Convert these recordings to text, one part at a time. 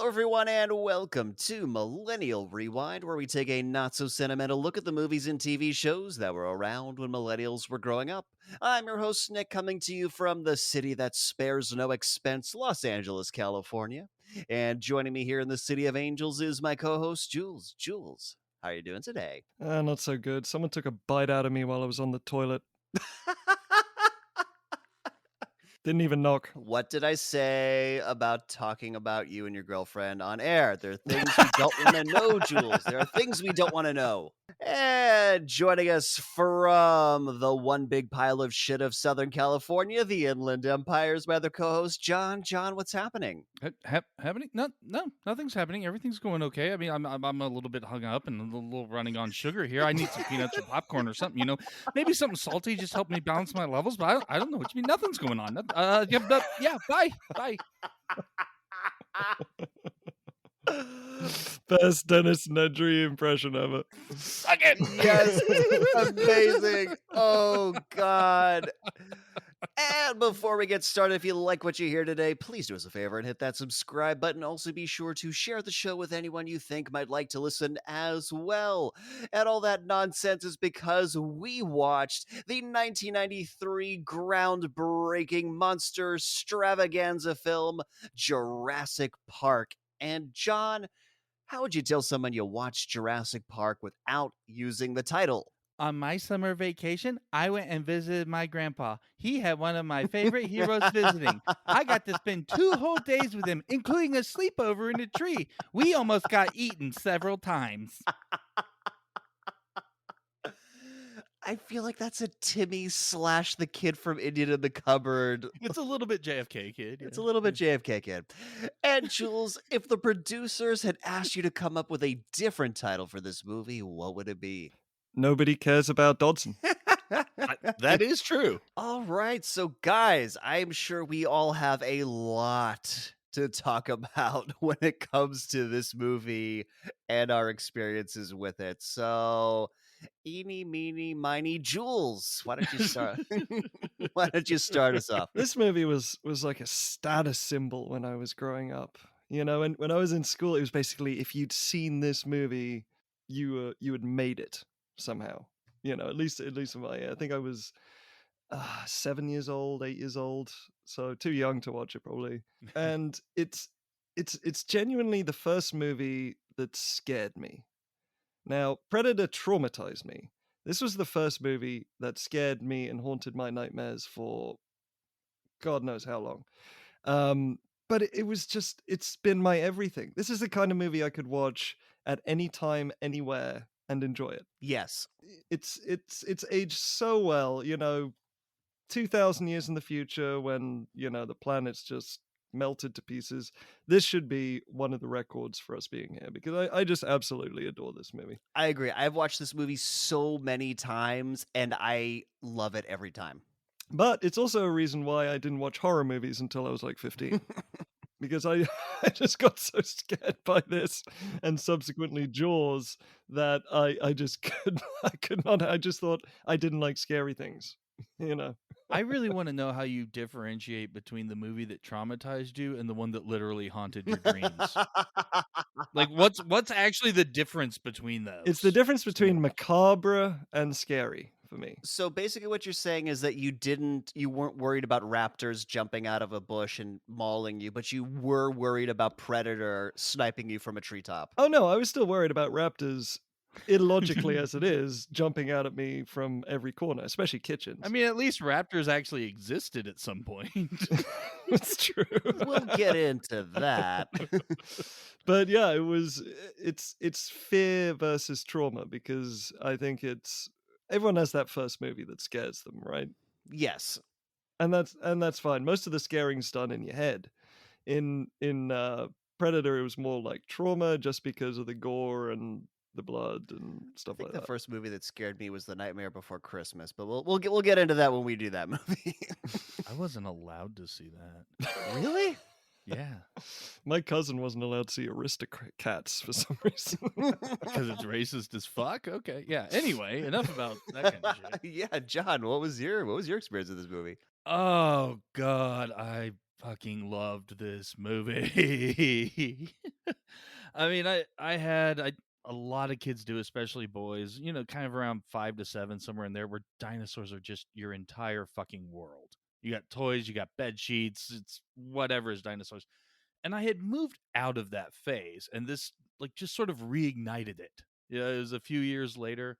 Hello, everyone, and welcome to Millennial Rewind, where we take a not so sentimental look at the movies and TV shows that were around when millennials were growing up. I'm your host, Nick, coming to you from the city that spares no expense, Los Angeles, California. And joining me here in the City of Angels is my co host, Jules. Jules, how are you doing today? Not so good. Someone took a bite out of me while I was on the toilet. Didn't even knock. What did I say about talking about you and your girlfriend on air? There are things we don't want to know, Jules. There are things we don't want to know. And joining us from the one big pile of shit of Southern California, the Inland Empire's my other co-host, John. John, what's happening? Happening? No, nothing's happening. Everything's going okay. I mean, I'm a little bit hung up and a little running on sugar here. I need some peanuts or popcorn or something. Maybe something salty just help me balance my levels. But I don't know what you mean. Nothing's going on. Yeah. Bye. Best Dennis Nedry impression ever. Suck it. Yes, amazing. Oh, God. And before we get started, if you like what you hear today, please do us a favor and hit that subscribe button. Also, be sure to share the show with anyone you think might like to listen as well. And all that nonsense is because we watched the 1993 groundbreaking monster extravaganza film, Jurassic Park. And John, how would you tell someone you watched Jurassic Park without using the title? On my summer vacation, I went and visited my grandpa. He had one of my favorite heroes visiting. I got to spend 2 whole days with him, including a sleepover in a tree. We almost got eaten several times. I feel like that's a Timmy slash the kid from Indian in the Cupboard. It's a little bit JFK, kid. It's a little bit JFK kid. And Jules, if the producers had asked you to come up with a different title for this movie, what would it be? Nobody cares about Dodson. That is true. All right, so guys, I'm sure we all have a lot to talk about when it comes to this movie and our experiences with it. So, eeny, meeny, miny, Jules, why don't you start? Why don't you start us off? This movie was like a status symbol when I was growing up. And when I was in school, it was basically if you'd seen this movie, you had made it somehow. At least in my, I think I was 7 years old, 8 years old, so too young to watch it probably. And it's genuinely the first movie that scared me. Now, Predator traumatized me. This was the first movie that scared me and haunted my nightmares for God knows how long. But it was just, it's been my everything. This is the kind of movie I could watch at any time, anywhere, and enjoy it. Yes. It's aged so well, 2,000 years in the future when, the planet's just melted to pieces. This should be one of the records for us being here because I just absolutely adore this movie. I agree. I've watched this movie so many times and I love it every time. But it's also a reason why I didn't watch horror movies until I was like 15. Because I just got so scared by this and subsequently Jaws that I just could not. I just thought I didn't like scary things, I really want to know how you differentiate between the movie that traumatized you and the one that literally haunted your dreams. Like, what's actually the difference between those? It's the difference between macabre and scary for me. So basically what you're saying is that you weren't worried about raptors jumping out of a bush and mauling you, but you were worried about Predator sniping you from a treetop. Oh no, I was still worried about raptors, illogically as it is, jumping out at me from every corner, especially kitchens. I mean, at least raptors actually existed at some point. It's true. We'll get into that. But yeah, it's fear versus trauma because I think everyone has that first movie that scares them, right? Yes. And that's fine. Most of the scaring's done in your head. In Predator, it was more like trauma just because of the gore and the blood and stuff I think like the that. first movie that scared me was The Nightmare Before Christmas, but we'll get into that when we do that movie. I wasn't allowed to see that. Really? Yeah. My cousin wasn't allowed to see Aristocats for some reason. Because it's racist as fuck? Okay. Yeah. Anyway, enough about that kind of shit. Yeah, John, what was your experience with this movie? Oh, God. I fucking loved this movie. I mean, I had a lot of kids do, especially boys, kind of around 5 to 7, somewhere in there, where dinosaurs are just your entire fucking world. You got toys, you got bed sheets, it's whatever is dinosaurs. And I had moved out of that phase, and this, like, just sort of reignited it. Yeah, it was a few years later.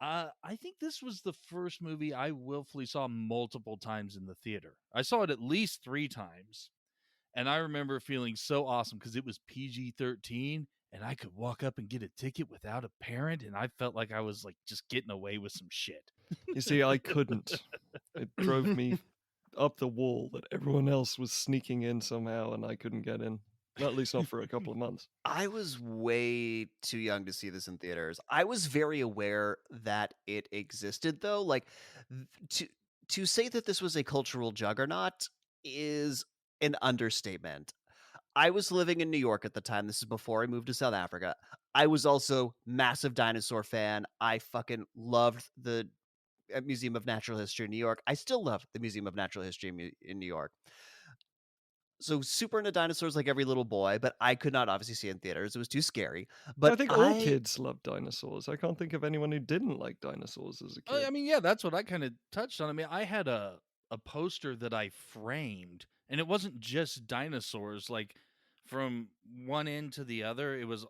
I think this was the first movie I willfully saw multiple times in the theater. I saw it at least 3 times. And I remember feeling so awesome because it was PG-13 and I could walk up and get a ticket without a parent. And I felt like I was like just getting away with some shit. You see, I couldn't. It drove me up the wall that everyone else was sneaking in somehow and I couldn't get in. At least not for a couple of months. I was way too young to see this in theaters. I was very aware that it existed though. Like to say that this was a cultural juggernaut is an understatement. I was living in New York at the time. This is before I moved to South Africa. I was also massive dinosaur fan. I fucking loved the Museum of Natural History in New York. I still love the Museum of Natural History in New York. So super into dinosaurs like every little boy, but I could not obviously see it in theaters. It was too scary. I But think all kids love dinosaurs. I can't think of anyone who didn't like dinosaurs as a kid. I mean, yeah, that's what I kind of touched on. I mean, I had a poster that I framed, and it wasn't just dinosaurs. Like from one end to the other, it was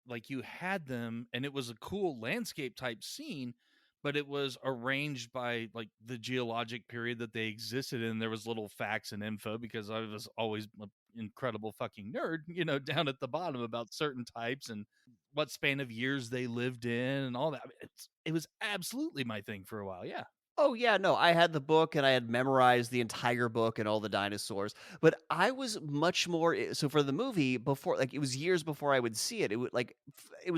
like you had them, and it was a cool landscape type scene, but it was arranged by like the geologic period that they existed in. There was little facts and info because I was always an incredible fucking nerd, down at the bottom about certain types and what span of years they lived in and all that. I mean, it was absolutely my thing for a while. Yeah. oh yeah, no, I had the book and I had memorized the entire book and all the dinosaurs. But I was much more so for the movie before, like it was years before I would see it. It was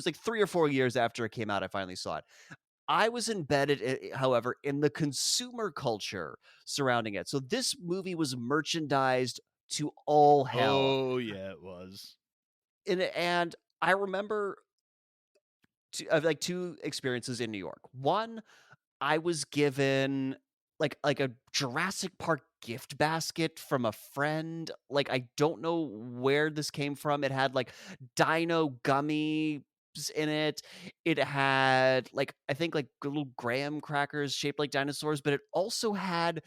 like 3 or 4 years after it came out. I finally saw it. I was embedded, however, in the consumer culture surrounding it. So this movie was merchandised to all hell. Oh yeah, it was. And I remember like two experiences in New York. One, I was given like a Jurassic Park gift basket from a friend. Like I don't know where this came from. It had like dino gummies in it. It had like I think like little graham crackers shaped like dinosaurs, but it also had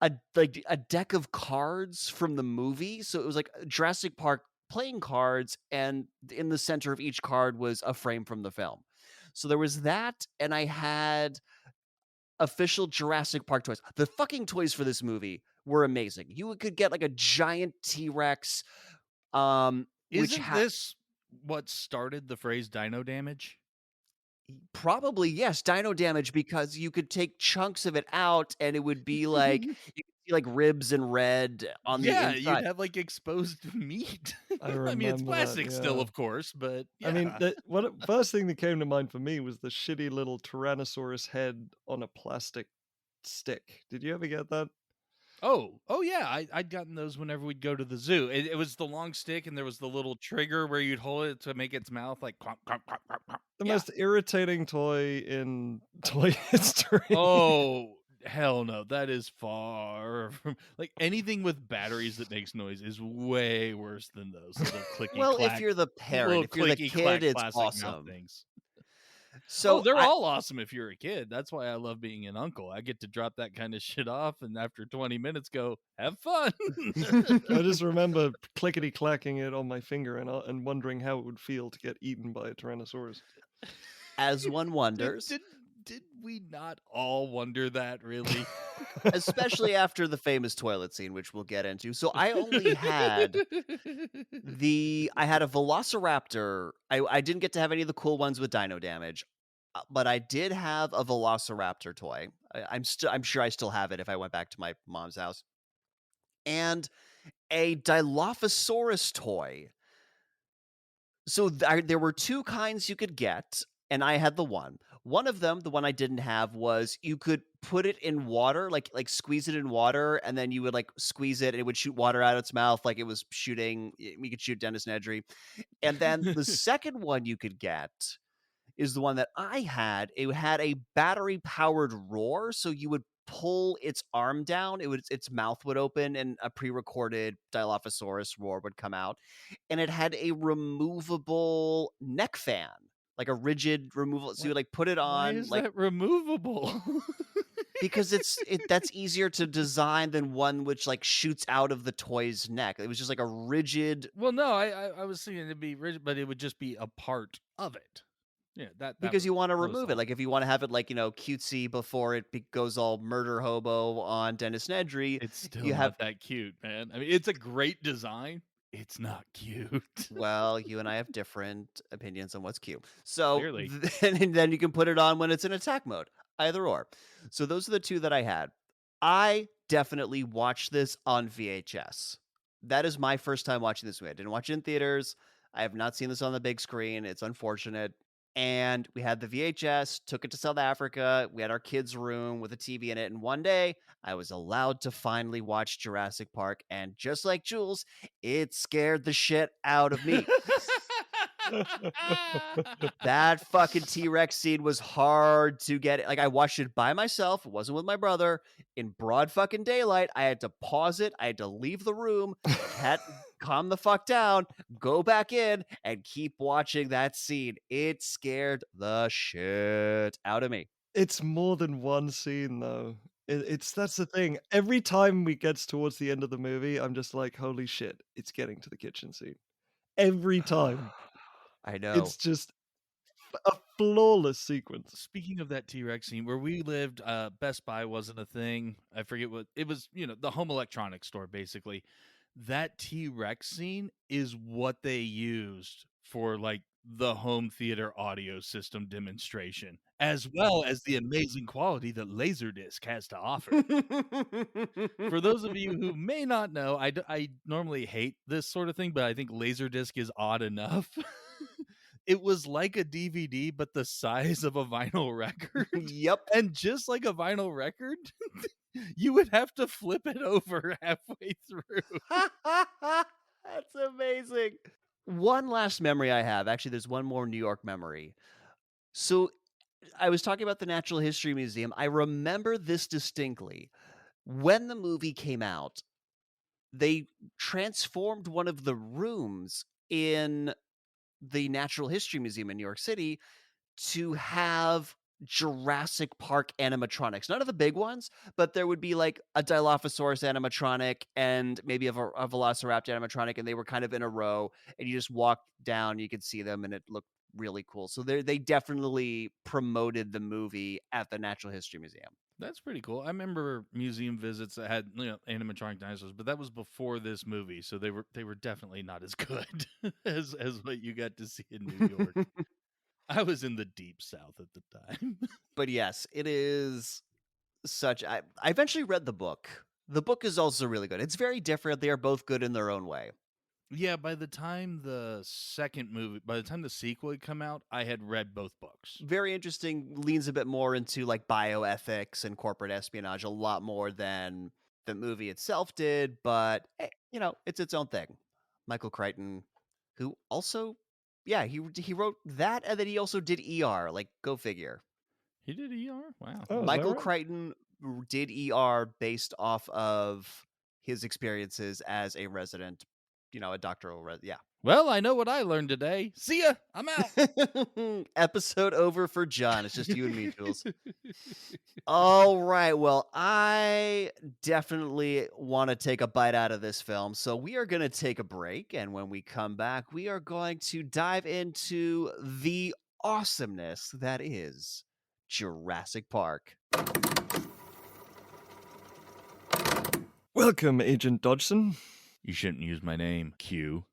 a deck of cards from the movie. So it was like Jurassic Park playing cards, and in the center of each card was a frame from the film. So there was that, and I had official Jurassic Park toys. The fucking toys for this movie were amazing. You could get like a giant T-Rex, which Isn't this what started the phrase dino damage? probably yes, dino damage, because you could take chunks of it out and it would be like you could see like ribs and red on the Yeah, you'd inside. have like exposed meat. I I mean, it's remember that, plastic still, yeah. of course, but yeah. I mean, first thing that came to mind for me was the shitty little Tyrannosaurus head on a plastic stick. Did you ever get that? Oh yeah, I'd gotten those whenever we'd go to the zoo. It was the long stick, and there was the little trigger where you'd hold it to make its mouth like clomp, clomp, clomp, clomp, clomp. The Yeah. most irritating toy in toy history. Oh hell no, that is far from like anything with batteries that makes noise is way worse than those little clicky Well, if clack, you're the little parent, if you're the clicky kid, clack it's plastic mouth awesome. things. Oh, So they're I all awesome if you're a kid. That's why I love being an uncle. I get to drop that kind of shit off, and after 20 minutes, go have fun. I just remember clickety clacking it on my finger and wondering how it would feel to get eaten by a Tyrannosaurus. as one did, wonders, did did we not all wonder that? Really? especially after the famous toilet scene, which we'll get into. So I only had I had a Velociraptor. I didn't get to have any of the cool ones with dino damage, but I did have a Velociraptor toy. I'm sure I still have it if I went back to my mom's house. And a Dilophosaurus toy. So there were two kinds you could get, and I had the one. One of them, the one I didn't have, was you could put it in water, like squeeze it in water, and then you would like squeeze it, and it would shoot water out of its mouth, like it was shooting. We could shoot Dennis Nedry. And then the second one you could get is the one that I had. It had a battery powered roar, so you would pull its arm down, its mouth would open and a pre-recorded Dilophosaurus roar would come out, and it had a removable neck fan, like a rigid removal. So you What? would like put it Why on, is like that removable? because that's easier to design than one which like shoots out of the toy's neck. It was just like a rigid. Well, no, I was thinking it'd be rigid, but it would just be a part of it. Yeah, Because you want to that was remove it. all. Like if you want to have it like, cutesy before goes all murder hobo on Dennis Nedry, It's still you have, not that cute, man. I mean, it's a great design. It's not cute. well, you and I have different opinions on what's cute. So Clearly. then you can put it on when it's in attack mode, either or. So those are the two that I had. I definitely watched this on VHS. That is my first time watching this movie. I didn't watch it in theaters. I have not seen this on the big screen. It's unfortunate. And we had the VHS, took it to South Africa. We had our kids' room with a TV in it. And one day I was allowed to finally watch Jurassic Park. And just like Jules, it scared the shit out of me. That fucking T-Rex scene was hard to get. Like, I watched it by myself. It wasn't with my brother. In broad fucking daylight, I had to pause it. I had to leave the room, calm the fuck down, go back in, and keep watching that scene. It scared the shit out of me. It's more than one scene, though. That's the thing. Every time we get towards the end of the movie, I'm just like, holy shit, it's getting to the kitchen scene. Every time. I know. It's just a flawless sequence. Speaking of that T-Rex scene, where we lived, Best Buy wasn't a thing. I forget what it was. The home electronics store, basically. That T-Rex scene is what they used for like the home theater audio system demonstration, as well as the amazing quality that Laserdisc has to offer. For those of you who may not know, I normally hate this sort of thing, but I think Laserdisc is odd enough. It was like a DVD, but the size of a vinyl record. Yep. And just like a vinyl record, you would have to flip it over halfway through. That's amazing. One last memory I have. Actually, there's one more New York memory. So I was talking about the Natural History Museum. I remember this distinctly. When the movie came out, they transformed one of the rooms in the Natural History Museum in New York City to have Jurassic Park animatronics. None of the big ones, but there would be like a Dilophosaurus animatronic and maybe a Velociraptor animatronic, and they were kind of in a row, and you just walked down, you could see them, and it looked really cool. So they definitely promoted the movie at the Natural History Museum. That's pretty cool. I remember museum visits that had animatronic dinosaurs, but that was before this movie, so they were definitely not as good as what you got to see in New York. I was in the deep south at the time. But yes, it is such. I eventually read the book. The book is also really good. It's very different. They are both good in their own way. Yeah, by the time the sequel had come out, I had read both books. Very interesting. Leans a bit more into like bioethics and corporate espionage, a lot more than the movie itself did. But it's its own thing. Michael Crichton, who also, yeah, he wrote that, and then he also did ER. Like, go figure. He did ER? Wow. Oh, is that Michael right? Crichton did ER based off of his experiences as a resident, a doctoral yeah. Well, I know what I learned today. See ya. I'm out. Episode over for John. It's just you and me, Jules. All right. Well, I definitely want to take a bite out of this film. So we are going to take a break. And when we come back, we are going to dive into the awesomeness that is Jurassic Park. Welcome, Agent Dodgson. You shouldn't use my name, Q.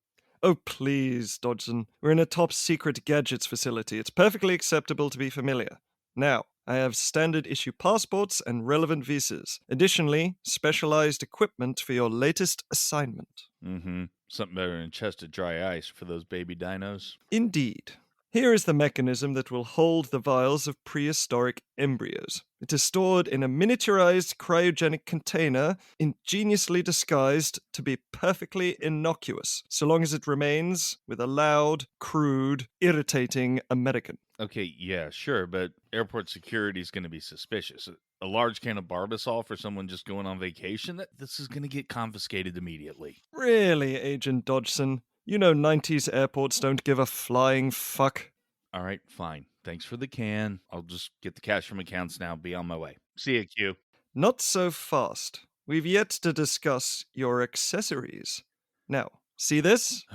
Oh, please, Dodgson. We're in a top-secret gadgets facility. It's perfectly acceptable to be familiar. Now, I have standard issue passports and relevant visas. Additionally, specialized equipment for your latest assignment. Mm-hmm. Something better than a chest of dry ice for those baby dinos. Indeed. Here is the mechanism that will hold the vials of prehistoric embryos. It is stored in a miniaturized cryogenic container, ingeniously disguised to be perfectly innocuous, so long as it remains with a loud, crude, irritating American. Okay, yeah, sure, but airport security is going to be suspicious. a large can of Barbasol for someone just going on vacation, this is going to get confiscated immediately. Really, Agent Dodgson? You know 90s airports don't give a flying fuck. All right, fine. Thanks for the can. I'll just get the cash from accounts now. Be on my way. See ya, Q. Not so fast. We've yet to discuss your accessories. Now, see this?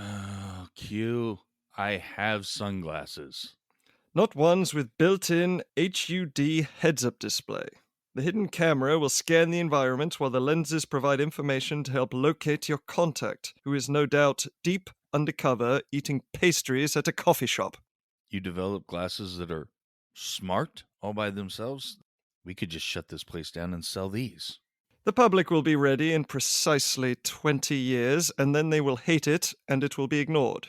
Q, I have sunglasses. Not ones with built-in HUD heads-up display. The hidden camera will scan the environment while the lenses provide information to help locate your contact, who is no doubt deep undercover eating pastries at a coffee shop. You develop glasses that are smart all by themselves? We could just shut this place down and sell these. The public will be ready in precisely 20 years, and then they will hate it, and it will be ignored.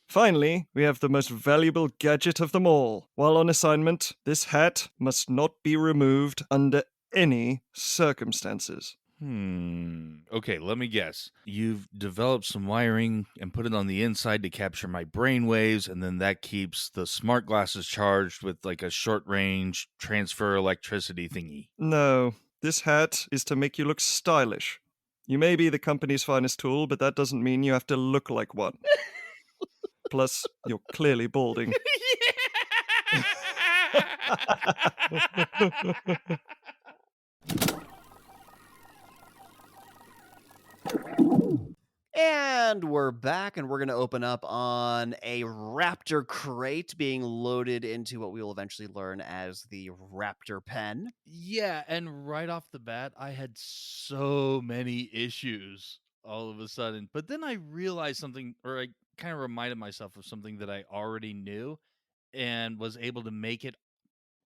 Finally, we have the most valuable gadget of them all. While on assignment, this hat must not be removed under any circumstances. Okay, let me guess. You've developed some wiring and put it on the inside to capture my brain waves, and then that keeps the smart glasses charged with like a short-range transfer electricity thingy. No, this hat is to make you look stylish. You may be the company's finest tool, but that doesn't mean you have to look like one. Plus, you're clearly balding. And we're back, and we're going to open up on a raptor crate being loaded into what we will eventually learn as the raptor pen. Yeah, and right off the bat, I had so many issues all of a sudden. But then I realized something, or I kind of reminded myself of something that I already knew and was able to make it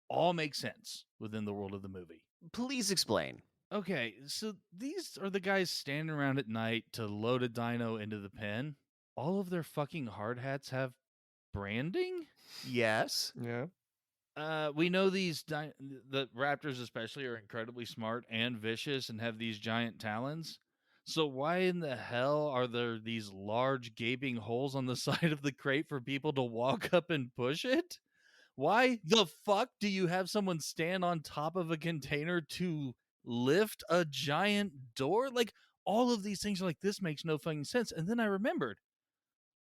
all make sense within the world of the movie. Please explain. Okay, so these are the guys standing around at night to load a dino into the pen. All of their fucking hard hats have branding? Yes. Yeah. We know the raptors especially are incredibly smart and vicious and have these giant talons. So why in the hell are there these large gaping holes on the side of the crate for people to walk up and push it? Why the fuck do you have someone stand on top of a container to lift a giant door? Like, all of these things are like, this makes no fucking sense. And then I remembered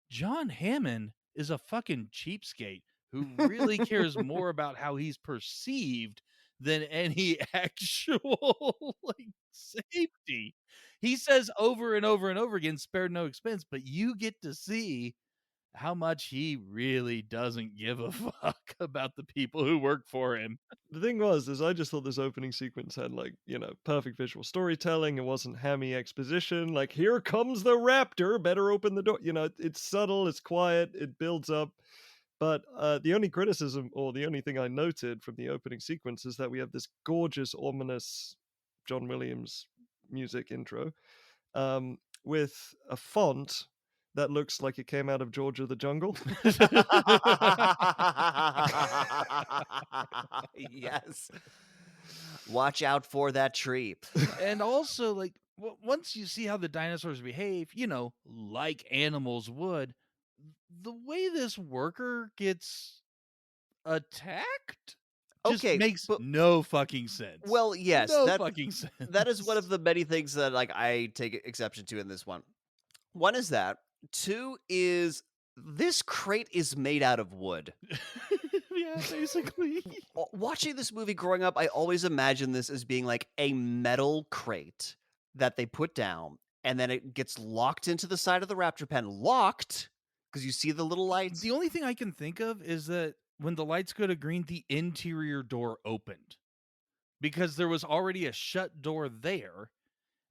John Hammond is a fucking cheapskate who really cares more about how he's perceived than any actual like safety. He says over and over and over again, spared no expense, but you get to see how much he really doesn't give a fuck about the people who work for him. The thing was, is I just thought this opening sequence had perfect visual storytelling. It wasn't hammy exposition. Like, here comes the raptor, better open the door. It's subtle, it's quiet, it builds up. But the only criticism, or the only thing I noted from the opening sequence, is that we have this gorgeous, ominous John Williams music intro with a font that looks like it came out of Georgia the Jungle. Yes. Watch out for that tree. And also, like, once you see how the dinosaurs behave, like animals would, the way this worker gets attacked just makes no fucking sense. Well, yes, no fucking sense. That is one of the many things that I take exception to in this one. One is that. Two is this crate is made out of wood. Yeah, basically. Watching this movie growing up, I always imagined this as being like a metal crate that they put down, and then it gets locked into the side of the raptor pen. Locked, because you see the little lights. The only thing I can think of is that when the lights go to green, the interior door opened. Because there was already a shut door there.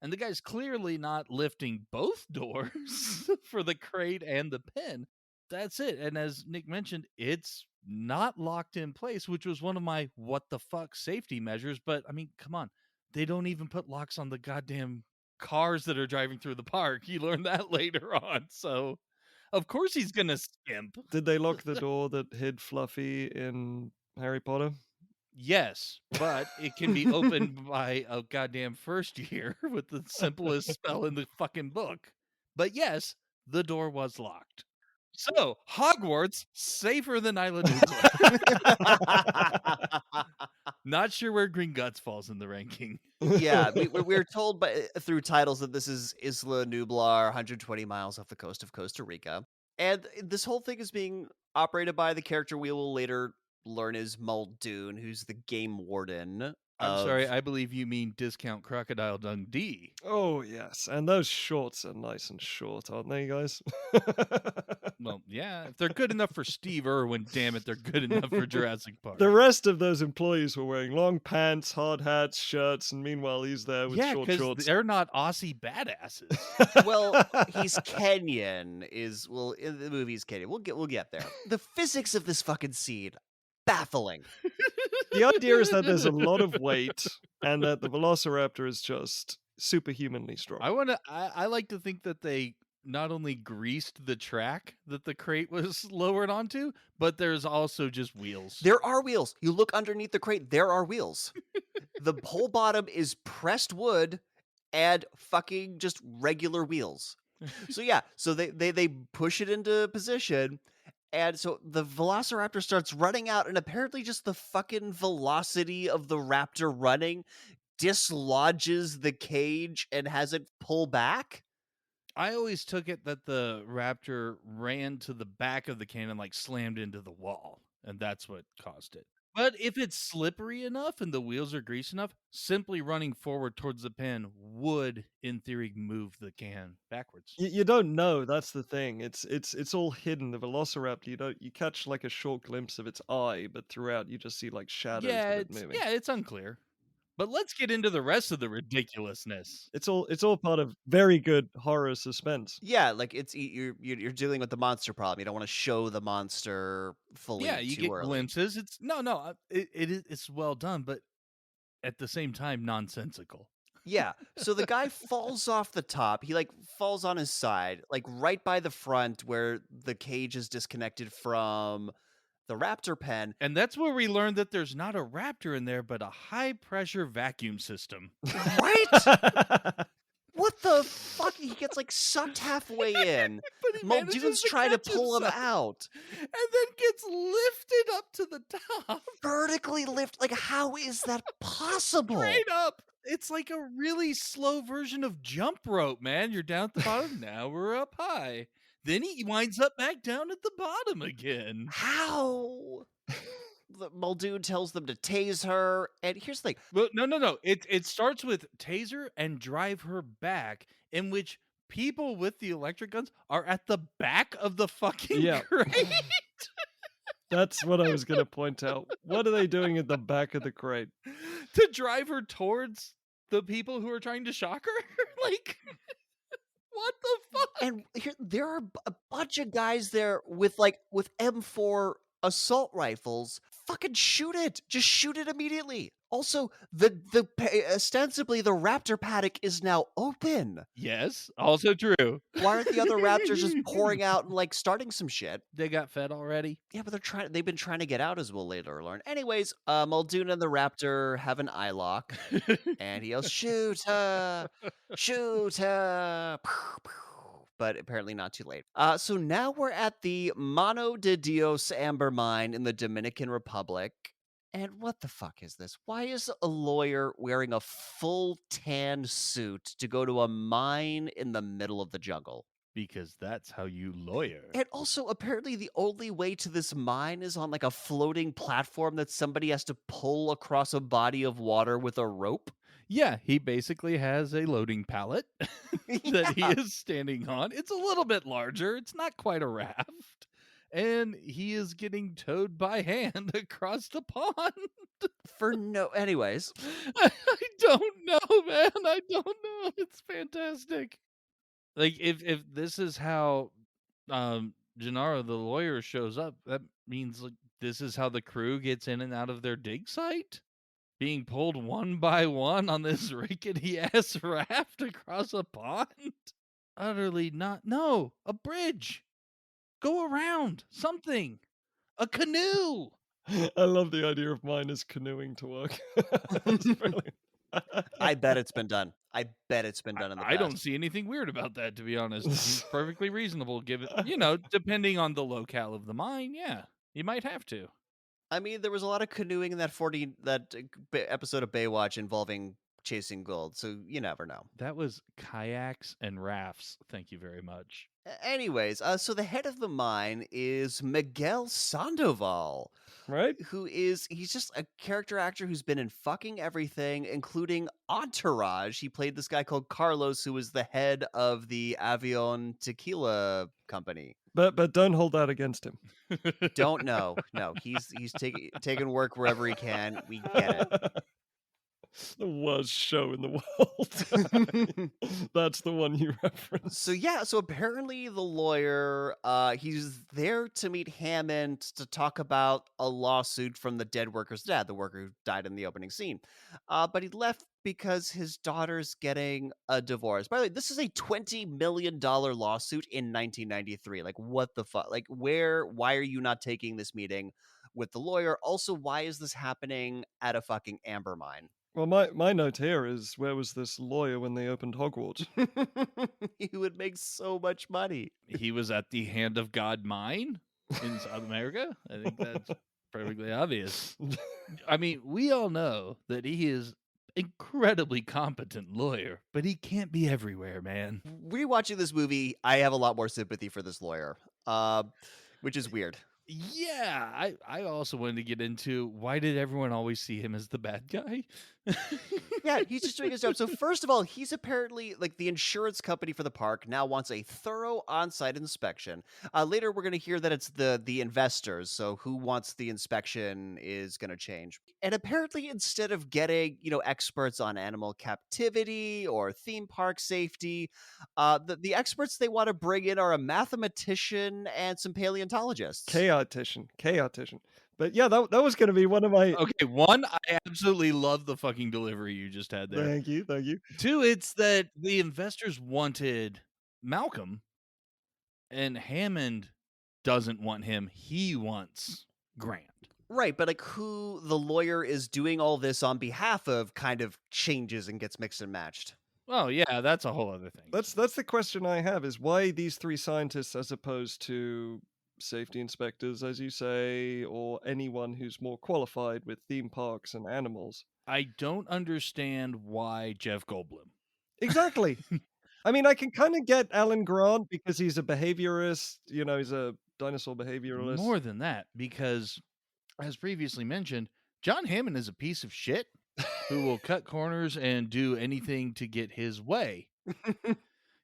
And the guy's clearly not lifting both doors for the crate and the pen. That's it. And as Nick mentioned, it's not locked in place, which was one of my what the fuck safety measures. But I mean, come on. They don't even put locks on the goddamn cars that are driving through the park. You learn that later on. So, of course he's going to skimp. Did they lock the door that hid Fluffy in Harry Potter? Yes, but it can be opened by a goddamn first year with the simplest spell in the fucking book. But yes, the door was locked. So, Hogwarts, safer than Isla Nublar. Not sure where Green Guts falls in the ranking. Yeah, we're told through titles that this is Isla Nublar, 120 miles off the coast of Costa Rica. And this whole thing is being operated by the character we will later learn is Muldoon, who's the game warden I'm sorry, of. I believe you mean Discount Crocodile Dundee. Oh, yes. And those shorts are nice and short, aren't they, guys? Well, yeah, if they're good enough for Steve Irwin, damn it, they're good enough for Jurassic Park. The rest of those employees were wearing long pants, hard hats, shirts, and meanwhile he's there with Yeah, short because shorts. they're not Aussie badasses. Well, he's Kenyan. Well, in the movie he's Kenyan. We'll get there. The physics of this fucking scene, baffling. The idea is that there's a lot of weight and that the Velociraptor is just superhumanly strong. I like to think that they not only greased the track that the crate was lowered onto, but there's also just wheels. There are wheels. You look underneath the crate, there are wheels. The whole bottom is pressed wood and fucking just regular wheels. So yeah, so they push it into position, and so the Velociraptor starts running out, and apparently just the fucking velocity of the raptor running dislodges the cage and has it pull back. I always took it that the raptor ran to the back of the can and like slammed into the wall, and that's what caused it. But if it's slippery enough and the wheels are greased enough, simply running forward towards the pen would, in theory, move the can backwards. You don't know. That's the thing. It's all hidden. The Velociraptor, you catch like a short glimpse of its eye, but throughout you just see like shadows of it moving. It's unclear. But let's get into the rest of the ridiculousness. It's all part of very good horror suspense. Yeah, like you're dealing with the monster problem. You don't want to show the monster fully. Yeah, you too get early. glimpses. It's well done, but at the same time nonsensical. Yeah. So the guy falls off the top. He like falls on his side, like right by the front where the cage is disconnected from the raptor pen. And that's where we learned that there's not a raptor in there, but a high pressure vacuum system. Right? What the fuck? He gets like sucked halfway in. But he Muldoon's manages to trying to catch pull him himself out. and then gets lifted up to the top. Vertically lift. Like, how is that possible? Straight up. It's like a really slow version of jump rope, man. You're down at the bottom. Now we're up high. Then he winds up back down at the bottom again. How? Muldoon tells them to tase her, and here's the thing. Well, no. It starts with taser and drive her back, in which people with the electric guns are at the back of the fucking crate. That's what I was going to point out. What are they doing at the back of the crate? To drive her towards the people who are trying to shock her? Like, what the fuck? And there are a bunch of guys there with M4 assault rifles. Fucking shoot it. Just shoot it immediately. Also, ostensibly the raptor paddock is now open. Yes, also true. Why aren't the other raptors just pouring out and like starting some shit? They got fed already. Yeah, but they've been trying to get out, as we'll later learn. Anyways, Muldoon and the raptor have an eye lock, and he yells, "Shoot her! Shoot her!" But apparently not too late. So now we're at the Mano de Dios amber mine in the Dominican Republic. And what the fuck is this? Why is a lawyer wearing a full tan suit to go to a mine in the middle of the jungle? Because that's how you lawyer. And also, apparently the only way to this mine is on like a floating platform that somebody has to pull across a body of water with a rope. Yeah, he basically has a loading pallet that he is standing on. It's a little bit larger. It's not quite a raft. And he is getting towed by hand across the pond. Anyways. I don't know, man. I don't know. It's fantastic. Like, if this is how Gennaro, the lawyer, shows up, that means like this is how the crew gets in and out of their dig site? Being pulled one by one on this rickety-ass raft across a pond? Utterly not. No, a bridge. Go around. Something. A canoe. I love the idea of mine as canoeing to work. That's brilliant. I bet it's been done. I bet it's been done in the past. I don't see anything weird about that, to be honest. It's perfectly reasonable, given, depending on the locale of the mine. Yeah, you might have to. I mean, there was a lot of canoeing in that episode of Baywatch involving chasing gold, so you never know. That was kayaks and rafts. Thank you very much. Anyways, so the head of the mine is Miguel Sandoval, Right? he's just a character actor who's been in fucking everything, including Entourage. He played this guy called Carlos, who was the head of the Avion Tequila company. But don't hold that against him. Don't know. No, he's taking work wherever he can. We get it. The worst show in the world. That's the one you referenced. So apparently the lawyer, he's there to meet Hammond to talk about a lawsuit from the dead worker's dad, the worker who died in the opening scene. But he left because his daughter's getting a divorce. By the way, this is a $20 million lawsuit in 1993. Like, what the fuck? Like, why are you not taking this meeting with the lawyer? Also, why is this happening at a fucking amber mine? Well, my note here is, where was this lawyer when they opened Hogwarts? He would make so much money. He was at the Hand of God mine in South America. I think that's perfectly obvious. I mean, we all know that he is incredibly competent lawyer, but he can't be everywhere, man. Rewatching this movie, I have a lot more sympathy for this lawyer, which is weird. Yeah, I also wanted to get into, why did everyone always see him as the bad guy? Yeah, he's just doing his job. So first of all, he's apparently like the insurance company for the park now wants a thorough on-site inspection. Later, we're going to hear that it's the investors. So who wants the inspection is going to change. And apparently, instead of getting experts on animal captivity or theme park safety, the experts they want to bring in are a mathematician and some paleontologists. Chaotician. But yeah, that was going to be one of my... Okay, one, I absolutely love the fucking delivery you just had there. Thank you. Two, it's that the investors wanted Malcolm, and Hammond doesn't want him. He wants Grant. Right, but like who the lawyer is doing all this on behalf of kind of changes and gets mixed and matched. Oh yeah, that's a whole other thing. That's the question I have, is why these three scientists as opposed to safety inspectors, as you say, or anyone who's more qualified with theme parks and animals? I don't understand why Jeff Goldblum. Exactly. I mean, I can kind of get Alan Grant because he's a behaviorist, he's a dinosaur behaviorist. More than that, because as previously mentioned, John Hammond is a piece of shit who will cut corners and do anything to get his way.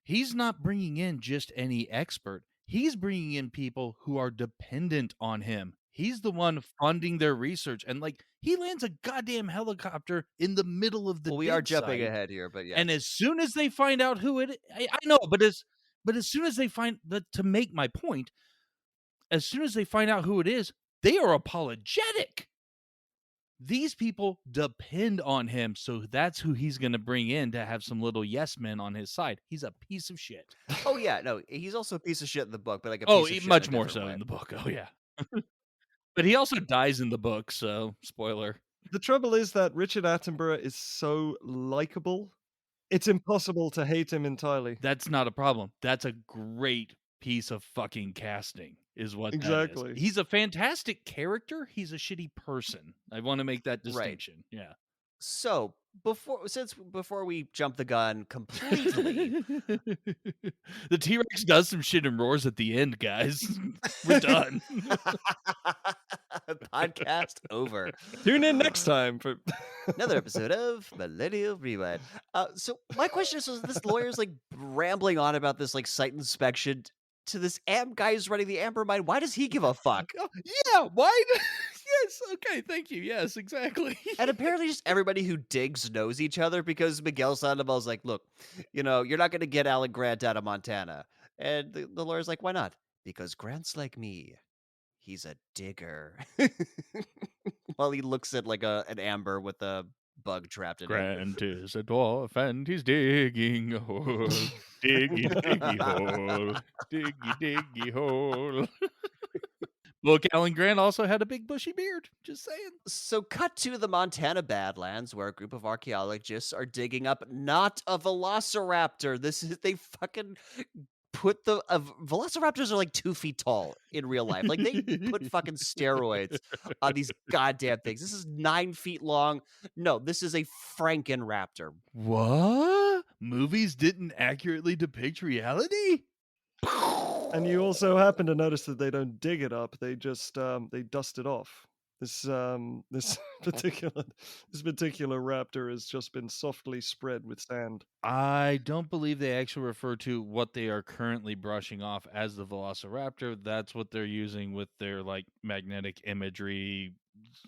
He's not bringing in just any expert. He's bringing in people who are dependent on him. He's the one funding their research. And like, he lands a goddamn helicopter in the middle of the we are jumping ahead here, but yeah. And as soon as they find out who it is, I know, but as soon as they find that, to make my point, as soon as they find out who it is, they are apologetic. These people depend on him, so that's who he's going to bring in to have some little yes men on his side. He's a piece of shit. Oh yeah, no, he's also a piece of shit in the book, but like piece of shit much more so in the book. Oh yeah. But he also dies in the book, so spoiler. The trouble is that Richard Attenborough is so likable, it's impossible to hate him entirely. That's not a problem. That's a great piece of fucking casting, is what exactly. That is. He's a fantastic character. He's a shitty person. I want to make that distinction. Right. Yeah. So before we jump the gun completely, the T-Rex does some shit and roars at the end, guys. We're done. Podcast over. Tune in next time for another episode of Millennial Rewind. So my question is, so this lawyer's like rambling on about this like site inspection to this guy who's running the amber mine. Why does he give a fuck? Yeah, why? Yes, okay, thank you. Yes, exactly. And apparently just everybody who digs knows each other, because Miguel Sandoval's like, look, you're not going to get Alan Grant out of Montana. And the lawyer's like, why not? Because Grant's like me. He's a digger. While he looks at like an amber with a bug trapped in it. Grant is a dwarf and he's digging a hole. Diggy, diggy hole. Diggy, diggy hole. Look, Alan Grant also had a big bushy beard. Just saying. So cut to the Montana Badlands, where a group of archaeologists are digging up not a velociraptor. They fucking put the velociraptors are like 2 feet tall in real life. Like, they put fucking steroids on these goddamn things. This is 9 feet long. No, this is a Frankenraptor. What? Movies didn't accurately depict reality? And you also happen to notice that they don't dig it up; they just they dust it off. This particular this particular raptor has just been softly spread with sand. I don't believe they actually refer to what they are currently brushing off as the Velociraptor. That's what they're using with their like magnetic imagery.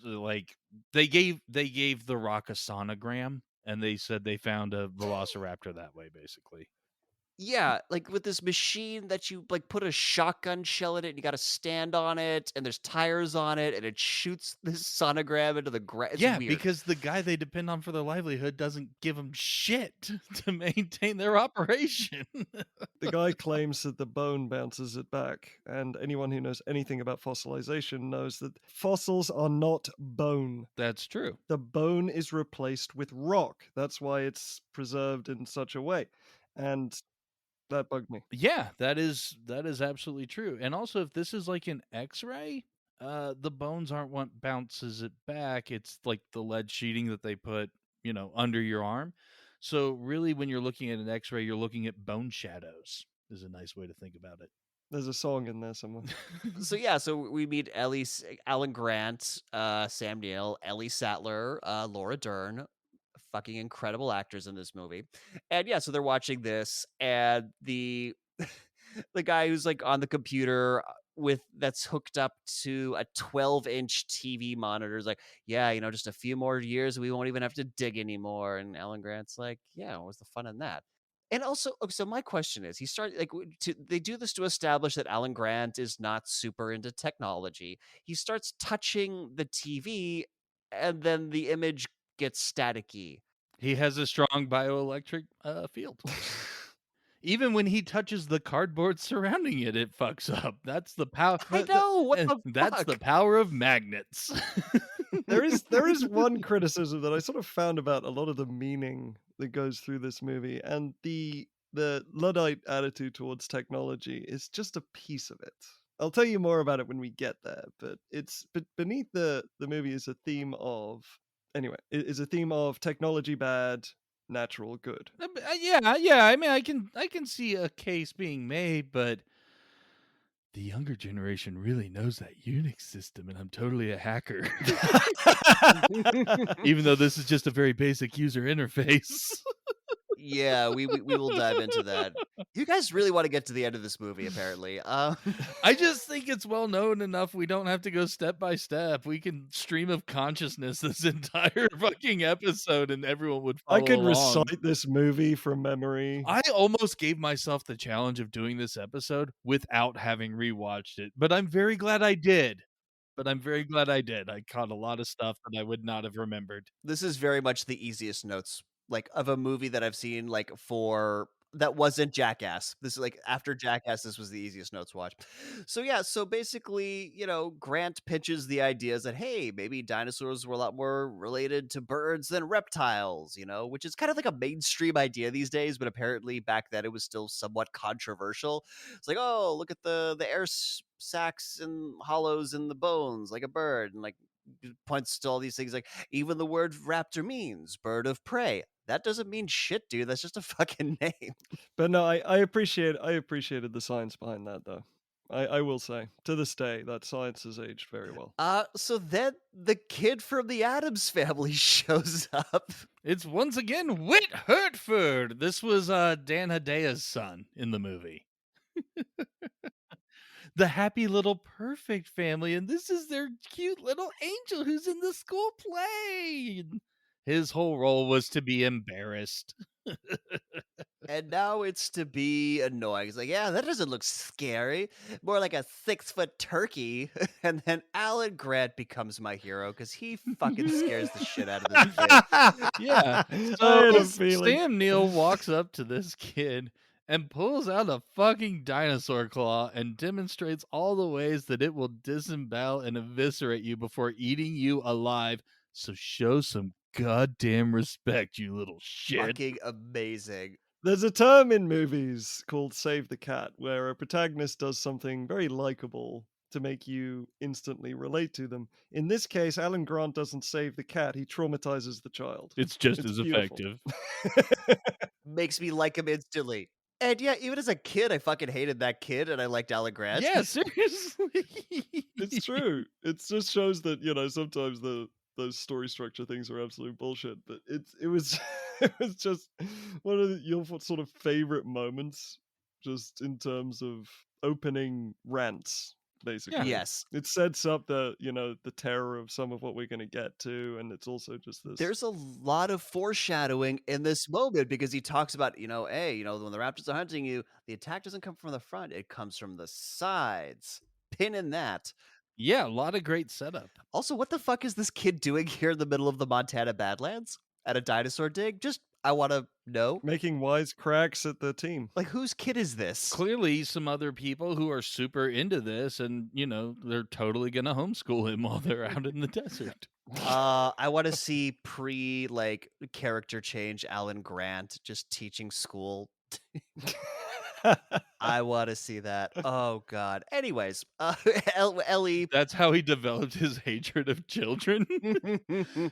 Like they gave the rock a sonogram and they said they found a Velociraptor that way, basically. Yeah, like, with this machine that you, like, put a shotgun shell in it, and you gotta stand on it, and there's tires on it, and it shoots this sonogram into the it's Yeah, weird. because the guy they depend on for their livelihood doesn't give them shit to maintain their operation. The guy claims that the bone bounces it back, and anyone who knows anything about fossilization knows that fossils are not bone. That's true. The bone is replaced with rock. That's why it's preserved in such a way. And that bugged me. Yeah, that is absolutely true. And also if this is like an X-ray, the bones aren't what bounces it back. It's like the lead sheeting that they put, under your arm. So really when you're looking at an X-ray, you're looking at bone shadows is a nice way to think about it. There's a song in there somewhere. So, yeah, so we meet Alan Grant, Sam Neill, Ellie Sattler, Laura Dern, fucking incredible actors in this movie. And, yeah, so they're watching this, and the the guy who's, like, on the computer, with that's hooked up to a 12-inch TV monitor is like, "Yeah, just a few more years, we won't even have to dig anymore." And Alan Grant's like, "Yeah, what's the fun in that?" And also, okay, so my question is, he started like they do this to establish that Alan Grant is not super into technology. He starts touching the TV, and then the image gets staticky. He has a strong bioelectric field. Even when he touches the cardboard surrounding it, it fucks up. That's the power. I know, what the That's the fuck? power of magnets. There is one criticism that I sort of found about a lot of the meaning that goes through this movie, and the Luddite attitude towards technology is just a piece of it. I'll tell you more about it when we get there, but it's beneath the movie is a theme of is a theme of technology bad, natural good. Yeah. I mean, I can see a case being made, but the younger generation really knows that Unix system, and I'm totally a hacker. Even though this is just a very basic user interface. Yeah, we will dive into that. You guys really want to get to the end of this movie, apparently. I just think it's well known enough. We don't have to go step by step. We can stream of consciousness this entire fucking episode, and everyone would I follow could along. recite this movie from memory. I almost gave myself the challenge of doing this episode without having rewatched it, but I'm very glad I did. I caught a lot of stuff that I would not have remembered. This is very much the easiest notes, like, of a movie that I've seen, like, for that wasn't Jackass. This is, like, after Jackass, this was the easiest notes watch. So, yeah, so basically, Grant pitches the ideas that, hey, maybe dinosaurs were a lot more related to birds than reptiles, which is kind of like a mainstream idea these days, but apparently back then it was still somewhat controversial. It's like, oh, look at the air sacs and hollows in the bones like a bird, and, like, points to all these things like even the word raptor means bird of prey. That doesn't mean shit, dude. That's just a fucking name. But no, I appreciated the science behind that though. I will say, to this day, that science has aged very well. So then the kid from the Addams family shows up. It's once again Whit Hertford. This was Dan Hedaya's son in the movie. The happy little perfect family, and this is their cute little angel who's in the school play. His whole role was to be embarrassed. And now it's to be annoying. It's like, yeah, that doesn't look scary. More like a 6-foot turkey. And then Alan Grant becomes my hero because he fucking scares the shit out of this kid. Yeah. I So had a feeling. Sam Neill walks up to this kid and pulls out a fucking dinosaur claw and demonstrates all the ways that it will disembowel and eviscerate you before eating you alive. So show some goddamn respect, you little shit. Fucking amazing. There's a term in movies called save the cat, where a protagonist does something very likable to make you instantly relate to them. In this case, Alan Grant doesn't save the cat, he traumatizes the child. It's just It's as beautiful. effective. Makes me like him instantly. And yeah, even as a kid, I fucking hated that kid, and I liked Alan Grant. Yeah, seriously. It's true. It just shows that, sometimes those story structure things are absolute bullshit, but it was it was just one of your sort of favorite moments, just in terms of opening rants, Yeah. basically. Yes. It sets up the terror of some of what we're gonna get to, and it's also just this. There's a lot of foreshadowing in this moment because he talks about, hey, when the raptors are hunting you, the attack doesn't come from the front, it comes from the sides. Pin in that. Yeah, a lot of great setup. Also, what the fuck is this kid doing here in the middle of the Montana Badlands at a dinosaur dig? Just, I want to know. Making wise cracks at the team. Like, whose kid is this? Clearly, some other people who are super into this, and they're totally gonna homeschool him while they're out in the desert. I want to see character change Alan Grant just teaching school. I want to see that. Oh god. Anyways, Ellie. That's how he developed his hatred of children.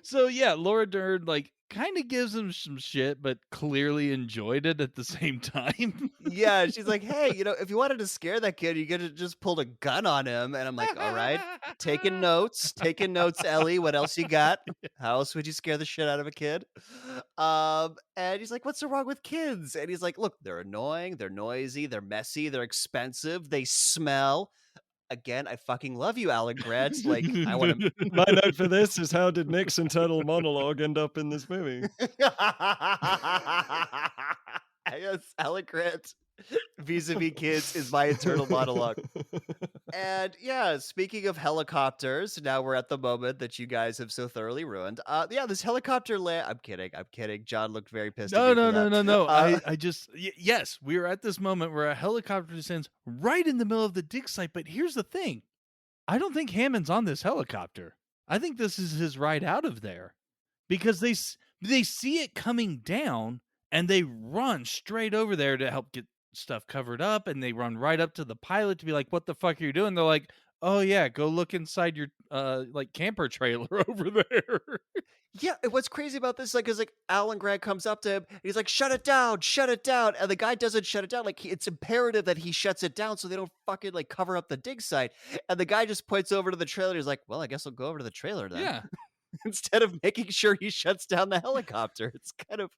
So yeah, Laura Dern kind of gives him some shit, but clearly enjoyed it at the same time. Yeah, she's like, hey, if you wanted to scare that kid, you could have just pulled a gun on him. And I'm like, all right, taking notes, Ellie. What else you got? How else would you scare the shit out of a kid? And he's like, what's so wrong with kids? And he's like, look, they're annoying, they're noisy, they're messy, they're expensive, they smell. Again, I fucking love you, Alan Grant. Like, I want to. My note for this is, how did Nick's internal monologue end up in this movie? Yes, Alan Grant vis-a-vis kids is my internal monologue. And yeah, speaking of helicopters, now we're at the moment that you guys have so thoroughly ruined. Yeah, this helicopter land. I'm kidding. John looked very pissed at No, me no, for no, that. no, no. I just yes, we are at this moment where a helicopter descends right in the middle of the dig site. But here's the thing: I don't think Hammond's on this helicopter. I think this is his ride out of there, because they see it coming down and they run straight over there to help get stuff covered up, and they run right up to the pilot to be like, "What the fuck are you doing?" They're like, "Oh yeah, go look inside your camper trailer over there." Yeah, and what's crazy about this, is Alan Grant comes up to him, and he's like, shut it down, and the guy doesn't shut it down. Like, it's imperative that he shuts it down so they don't fucking, cover up the dig site, and the guy just points over to the trailer, he's like, well, I guess I'll go over to the trailer then. Yeah. Instead of making sure he shuts down the helicopter. It's kind of...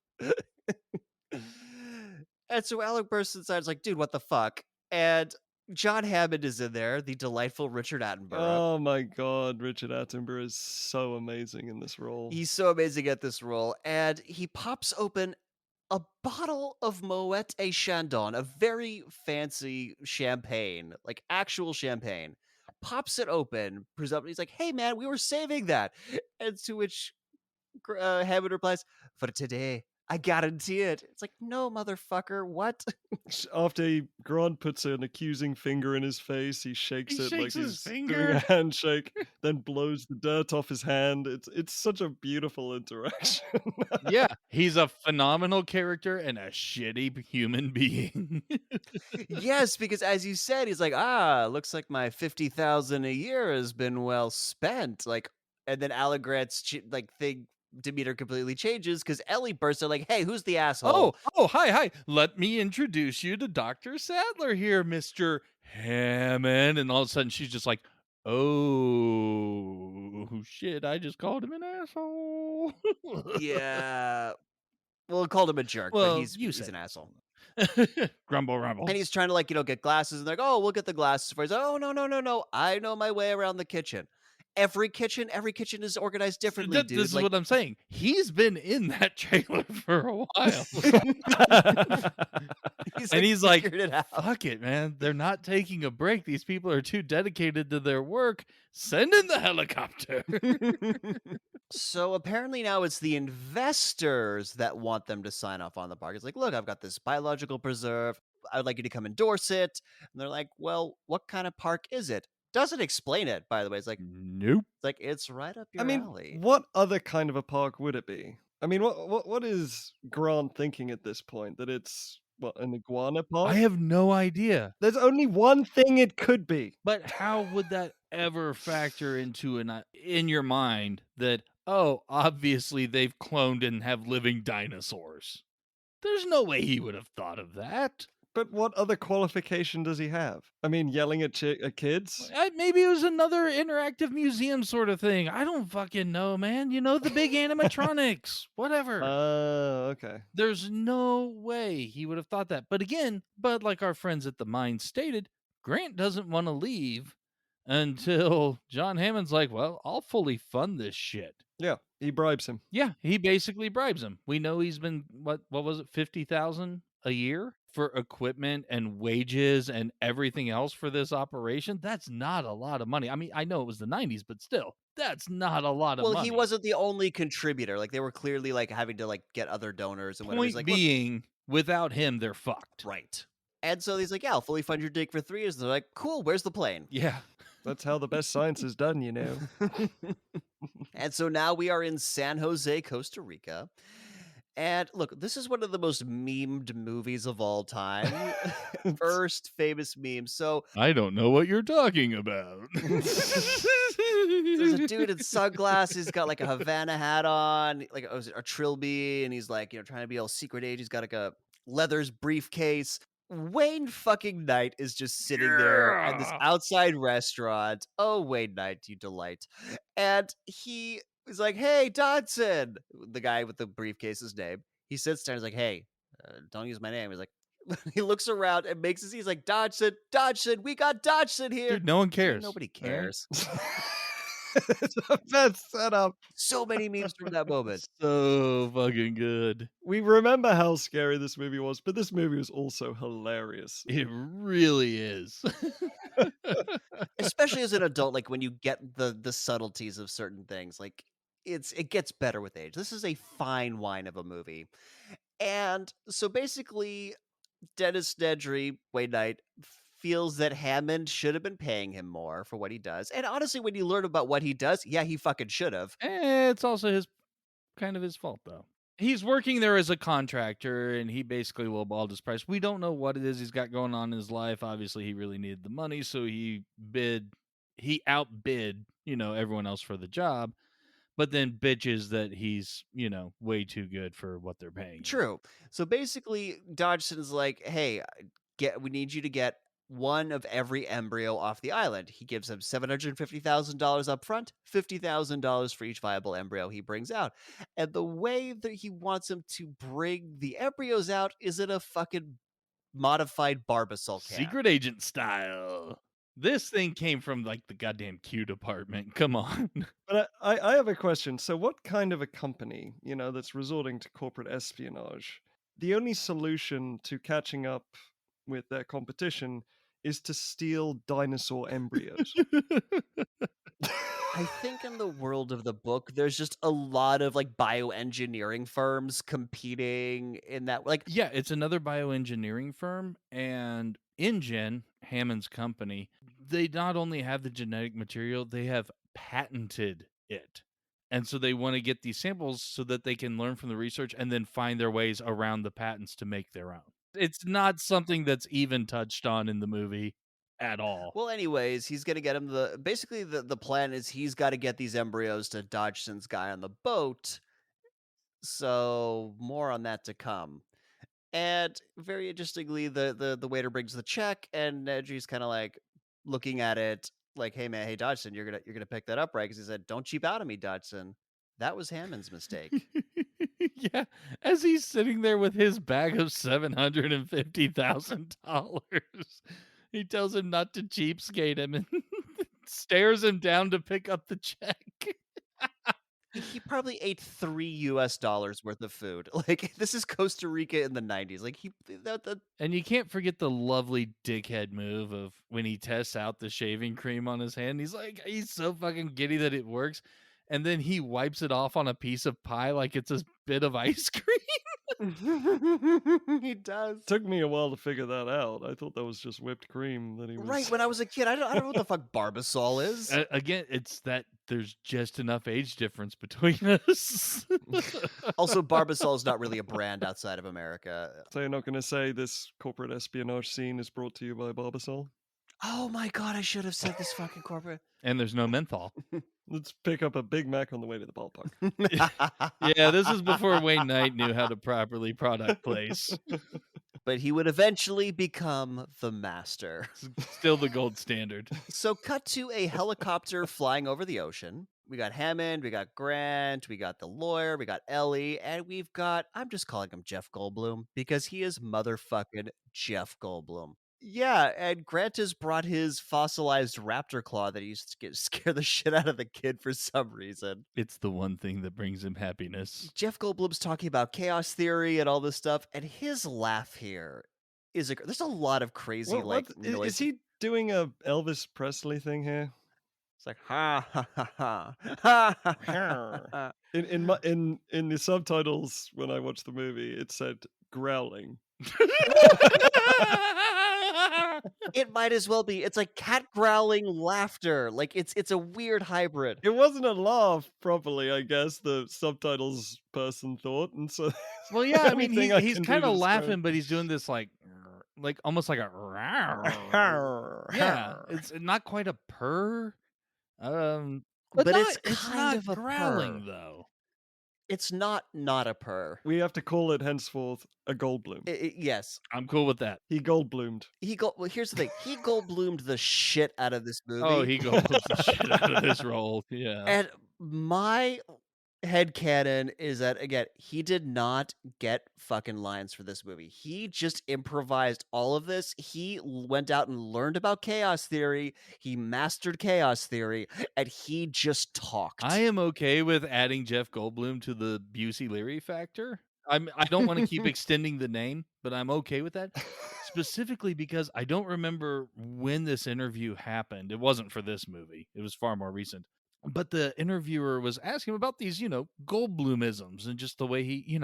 And so Alan bursts inside, is like, dude, what the fuck? And John Hammond is in there, the delightful Richard Attenborough. Oh my god, Richard Attenborough is so amazing in this role. He's so amazing at this role, and he pops open a bottle of Moet et Chandon, a very fancy champagne, like actual champagne. Pops it open, presumably he's like, "Hey man, we were saving that," and to which Hammond replies, "For today, I guarantee it." It's like, no, motherfucker, what? After Grant puts an accusing finger in his face, he shakes He it shakes like his he's doing finger. a handshake, then blows the dirt off his hand. It's such a beautiful interaction. Yeah, he's a phenomenal character and a shitty human being. Yes, because as you said, he's like, looks like my 50,000 a year has been well spent. Like, and then Alan Grant's thing demeanor completely changes because Ellie bursts in like, hey, who's the asshole? Hi. Let me introduce you to Dr. Sadler here, Mr. Hammond. And all of a sudden she's just like, oh shit, I just called him an asshole. Yeah. Well, called him a jerk, but Well, he's you an said asshole. Grumble, rumble. And he's trying to get glasses, and they're like, oh, we'll get the glasses for you. He's like, oh, no. I know my way around the kitchen. Every kitchen is organized differently, dude. This is what I'm saying. He's been in that trailer for a while. And he's like, figured it out. fuck it, man. They're not taking a break. These people are too dedicated to their work. Send in the helicopter. So apparently now it's the investors that want them to sign off on the park. It's like, look, I've got this biological preserve. I would like you to come endorse it. And they're like, well, what kind of park is it? Doesn't explain it, by the way. It's like, Nope. it's right up your I mean, alley. what other kind of a park would it be? I mean, what is Grant thinking at this point? That it's what, an iguana I pod? have no idea. There's only one thing it could be. But how would that ever factor into in your mind that, oh, obviously they've cloned and have living dinosaurs? There's no way he would have thought of that. But what other qualification does he have? I mean, yelling at kids? Maybe it was another interactive museum sort of thing. I don't fucking know, man. You know, the big animatronics, whatever. Oh, okay. There's no way he would have thought that. But again, like our friends at the mine stated, Grant doesn't want to leave until John Hammond's like, well, I'll fully fund this shit. Yeah, he bribes him. Yeah, he basically bribes him. We know he's been what was it, 50,000 a year for equipment and wages and everything else for this operation. That's not a lot of money. I mean, I know it was the 90s, but still, that's not a lot of Well, money. he wasn't the only contributor. Like, they were clearly, like, having to, like, get other donors and whatever. He's Point like, "Look." being, without him, they're fucked. Right. And so he's like, "Yeah, I'll fully fund your dig for 3 years." And they're like, "Cool, where's the plane?" Yeah. That's how the best science is done, you know. And so now we are in San Jose, Costa Rica. And look, this is one of the most memed movies of all time. First famous meme. So I don't know what you're talking about. there's a dude in sunglasses, got like a Havana hat on, like a trilby, and he's like, trying to be all secret agent. He's got like a leathers briefcase. Wayne fucking Knight is just sitting there at this Yeah. outside restaurant. Oh, Wayne Knight, you delight. And he is like, "Hey, Dodson," the guy with the briefcase's name. He sits there and he's like, "Hey, don't use my name." He's like, he looks around and makes it. He's like, "Dodson, Dodson, we got Dodson here." Dude, no one Dude, cares. nobody all right? cares. It's the best setup. So many memes from that moment. So fucking good. We remember how scary this movie was, but this movie was also hilarious. It really is. Especially as an adult, like when you get the subtleties of certain things, like it gets better with age. This is a fine wine of a movie. And so basically, Dennis Nedry, Wayne Knight, feels that Hammond should have been paying him more for what he does. And honestly, when you learn about what he does, yeah, he fucking should have. It's also kind of his fault, though. He's working there as a contractor, and he basically lowballed his price. We don't know what it is he's got going on in his life. Obviously, he really needed the money, so he outbid, everyone else for the job, but then bitches that he's, way too good for what they're paying him. True. So basically, Dodgson's like, "Hey, we need you to get one of every embryo off the island." He gives him $750,000 up front, $50,000 for each viable embryo he brings out. And the way that he wants him to bring the embryos out is in a fucking modified Barbasol can. Secret agent style. This thing came from like the goddamn Q department. Come on. But I have a question. So, what kind of a company, that's resorting to corporate espionage, the only solution to catching up with their competition is to steal dinosaur embryos? I think in the world of the book, there's just a lot of like bioengineering firms competing in that. Like, Yeah, it's another bioengineering firm, and InGen, Hammond's company, they not only have the genetic material, they have patented it. And so they want to get these samples so that they can learn from the research and then find their ways around the patents to make their own. It's not something that's even touched on in the movie at all. well, anyways, he's gonna get him basically the plan is he's got to get these embryos to Dodgson's guy on the boat. So more on that to come. And very interestingly, the waiter brings the check, and Nedry's kind of like looking at it, like, "Hey man, hey Dodgson, you're gonna pick that up, right?" Because he said, "Don't cheap out on me, Dodgson. That was Hammond's mistake." Yeah, as he's sitting there with his bag of $750,000, he tells him not to cheapskate him and stares him down to pick up the check. He probably ate $3 worth of food. Like, this is Costa Rica in the 90s. Like, that And you can't forget the lovely dickhead move of when he tests out the shaving cream on his hand. He's so fucking giddy that it works. And then he wipes it off on a piece of pie like it's a bit of ice cream. He does. Took me a while to figure that out. I thought that was just whipped cream that he was. Right, when I was a kid, I don't know what the fuck Barbasol is. Again, it's that there's just enough age difference between us. Also, Barbasol is not really a brand outside of America. So you're not going to say this corporate espionage scene is brought to you by Barbasol? Oh my god, I should have said this fucking corporate. And there's no menthol. Let's pick up a Big Mac on the way to the ballpark. Yeah, this is before Wayne Knight knew how to properly product place. But he would eventually become the master. Still the gold standard. So cut to a helicopter flying over the ocean. We got Hammond, we got Grant, we got the lawyer, we got Ellie, and we've got, I'm just calling him Jeff Goldblum because he is motherfucking Jeff Goldblum. Yeah, and Grant has brought his fossilized raptor claw that he used to scare the shit out of the kid for some reason. It's the one thing that brings him happiness. Jeff Goldblum's talking about chaos theory and all this stuff, and his laugh here is there's a lot of crazy noise. Is he doing a Elvis Presley thing here? It's like ha ha ha ha ha ha ha. In the subtitles when I watched the movie, it said growling. It might as well be. It's like cat growling laughter. Like it's a weird hybrid. It wasn't a laugh properly, I guess the subtitles person thought, and so. Well, yeah, I mean, Anything I he's can do kind to of describe- laughing, but he's doing this like almost like a yeah. It's not quite a purr, but it's it's kind not of a growling purr. though. It's not a purr. We have to call it henceforth a Goldblum. Yes, I'm cool with that. He Goldbloomed. well, here's the thing. He Goldbloomed the shit out of this movie. Oh, he goes the shit out of this role. Yeah. And my headcanon is that, again, he did not get fucking lines for this movie. He just improvised all of this. He went out and learned about chaos theory. He mastered chaos theory, and he just talked. I am okay with adding Jeff Goldblum to the Busey Leary factor. I don't want to keep extending the name, but I'm okay with that. Specifically because I don't remember when this interview happened. It wasn't for this movie. It was far more recent. But the interviewer was asking him about these, Goldblumisms and just the way he,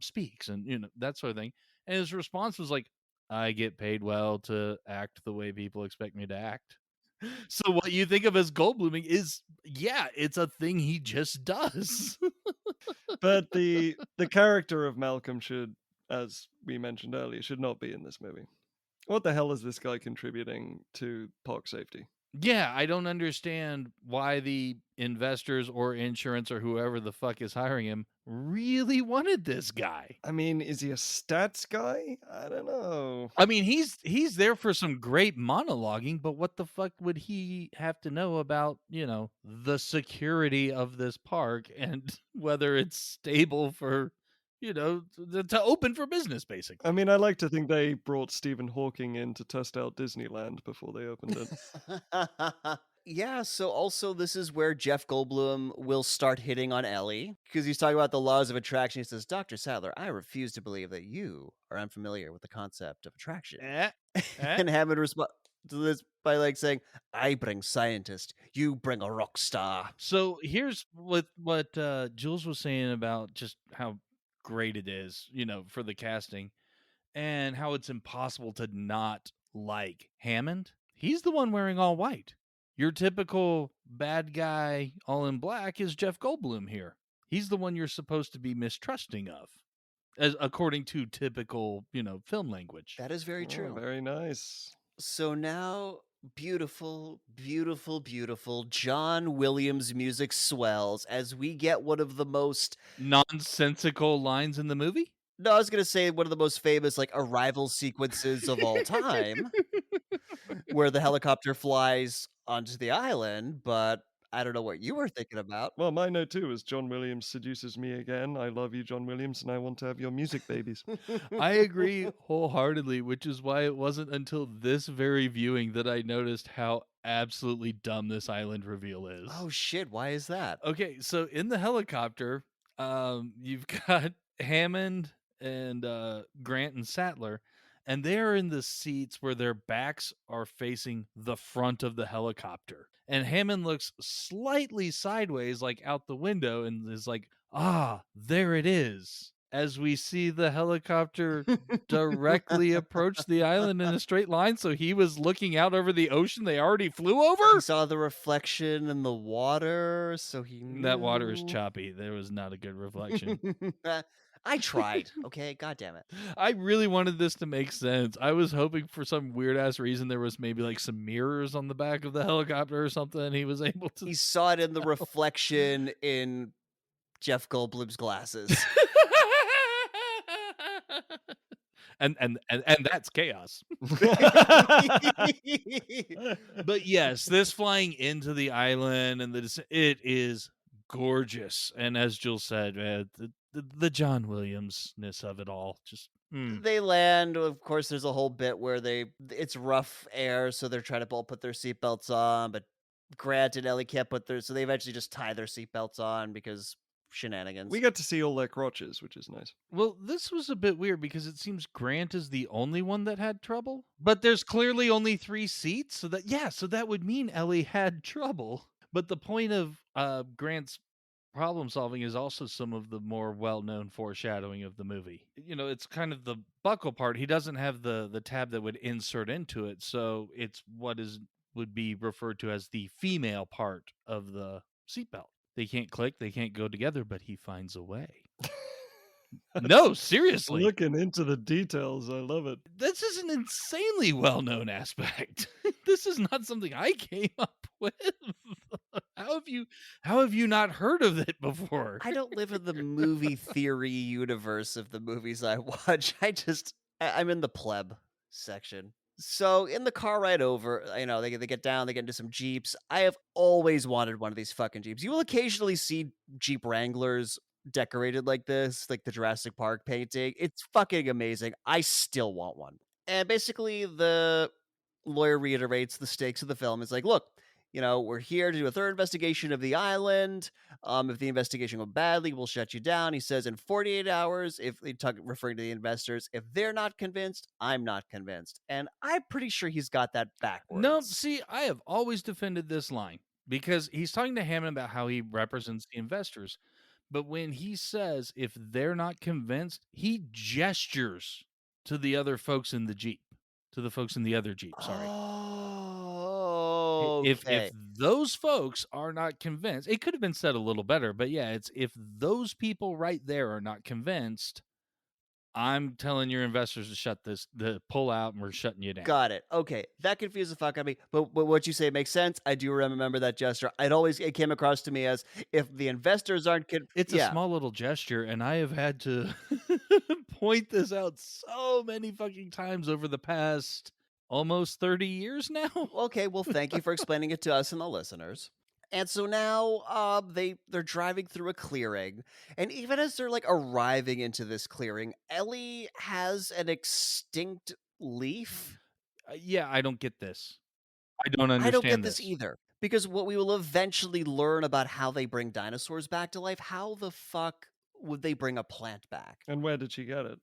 speaks and, that sort of thing. And his response was like, I get paid well to act the way people expect me to act. So what you think of as Goldbluming is, yeah, it's a thing he just does. But the character of Malcolm should, as we mentioned earlier, should not be in this movie. What the hell is this guy contributing to park safety? Yeah, I don't understand why the investors or insurance or whoever the fuck is hiring him really wanted this guy. I mean, is he a stats guy? I don't know. I mean, he's there for some great monologuing, but what the fuck would he have to know about, the security of this park and whether it's stable for, to open for business, basically. I mean, I like to think they brought Stephen Hawking in to test out Disneyland before they opened it. Yeah, so also this is where Jeff Goldblum will start hitting on Ellie because he's talking about the laws of attraction. He says, Dr. Sadler, I refuse to believe that you are unfamiliar with the concept of attraction. And Hammond responds to this by saying, I bring scientist, you bring a rock star. So here's what Jules was saying about just how great it is, for the casting and how it's impossible to not like Hammond. He's the one wearing all white. Your typical bad guy all in black is Jeff Goldblum here. He's the one you're supposed to be mistrusting of, as according to typical, film language. That is very true. Very nice. So now, beautiful, beautiful, beautiful John Williams music swells as we get one of the most nonsensical lines in the movie. No, I was going to say one of the most famous arrival sequences of all time where the helicopter flies onto the island, but I don't know what you were thinking about. Well, my note too is John Williams seduces me again. I love you, John Williams, and I want to have your music babies. I agree wholeheartedly, which is why it wasn't until this very viewing that I noticed how absolutely dumb this island reveal is. Oh shit, why is that? Okay, so in the helicopter, you've got Hammond and Grant and Sattler, and they're in the seats where their backs are facing the front of the helicopter. And Hammond looks slightly sideways, out the window, and is like, there it is. as we see the helicopter directly approach the island in a straight line. So he was looking out over the ocean they already flew He over. saw the reflection in the water, so he That water is knew. choppy. There was not a good reflection. I tried, okay? God damn it. I really wanted this to make sense. I was hoping for some weird ass reason there was maybe like some mirrors on the back of the helicopter or something. He was able to. He saw it in the reflection in Jeff Goldblum's glasses. and that's chaos. But yes, this flying into the island and it is gorgeous. And as Jill said, the John Williams-ness of it all, just They land. Of course, there's a whole bit where it's rough air, so they're trying to all put their seatbelts on, but Grant and Ellie can't put so they eventually just tie their seatbelts on because shenanigans. We get to see all their crotches, which is nice. Well, this was a bit weird because it seems Grant is the only one that had trouble, but there's clearly only 3 seats, so that would mean Ellie had trouble. But the point of Grant's problem solving is also some of the more well-known foreshadowing of the movie. You know, it's kind of the buckle part. He doesn't have the tab that would insert into it, so it's would be referred to as the female part of the seatbelt. They can't click, they can't go together, but he finds a way. No, seriously. Looking into the details, I love it. This is an insanely well-known aspect. This is not something I came up with. How have you not heard of it before? I don't live in the movie theory universe of the movies I watch. I'm in the pleb section. So in the car ride over, they get down, they get into some Jeeps. I have always wanted one of these fucking Jeeps. You will occasionally see Jeep Wranglers decorated like this, like the Jurassic Park painting. It's fucking amazing. I still want one. And basically the lawyer reiterates the stakes of the film. It's like, look, we're here to do a thorough investigation of the island. If the investigation goes badly, we'll shut you down. He says in 48 hours, referring to the investors, if they're not convinced, I'm not convinced. And I'm pretty sure he's got that backwards. No, see, I have always defended this line because he's talking to Hammond about how he represents the investors. But when he says if they're not convinced, he gestures to the other folks in the Jeep, to the folks in the other Jeep, sorry. Oh, If okay. those folks are not convinced, it could have been said a little better, but yeah, it's if those people right there are not convinced, I'm telling your investors to pull out, and we're shutting you down. Got it. Okay, that confused the fuck out of me. But what you say makes sense. I do remember that gesture. It came across to me as if the investors aren't. It's a small little gesture, and I have had to point this out so many fucking times over the past almost 30 years now. Okay, well, thank you for explaining it to us and the listeners. And so now they're driving through a clearing, and even as they're like arriving into this clearing, Ellie has an extinct leaf. Yeah, I don't get this. I don't understand I don't get this either. Because what we will eventually learn about how they bring dinosaurs back to life, how the fuck would they bring a plant back? And where did she get it?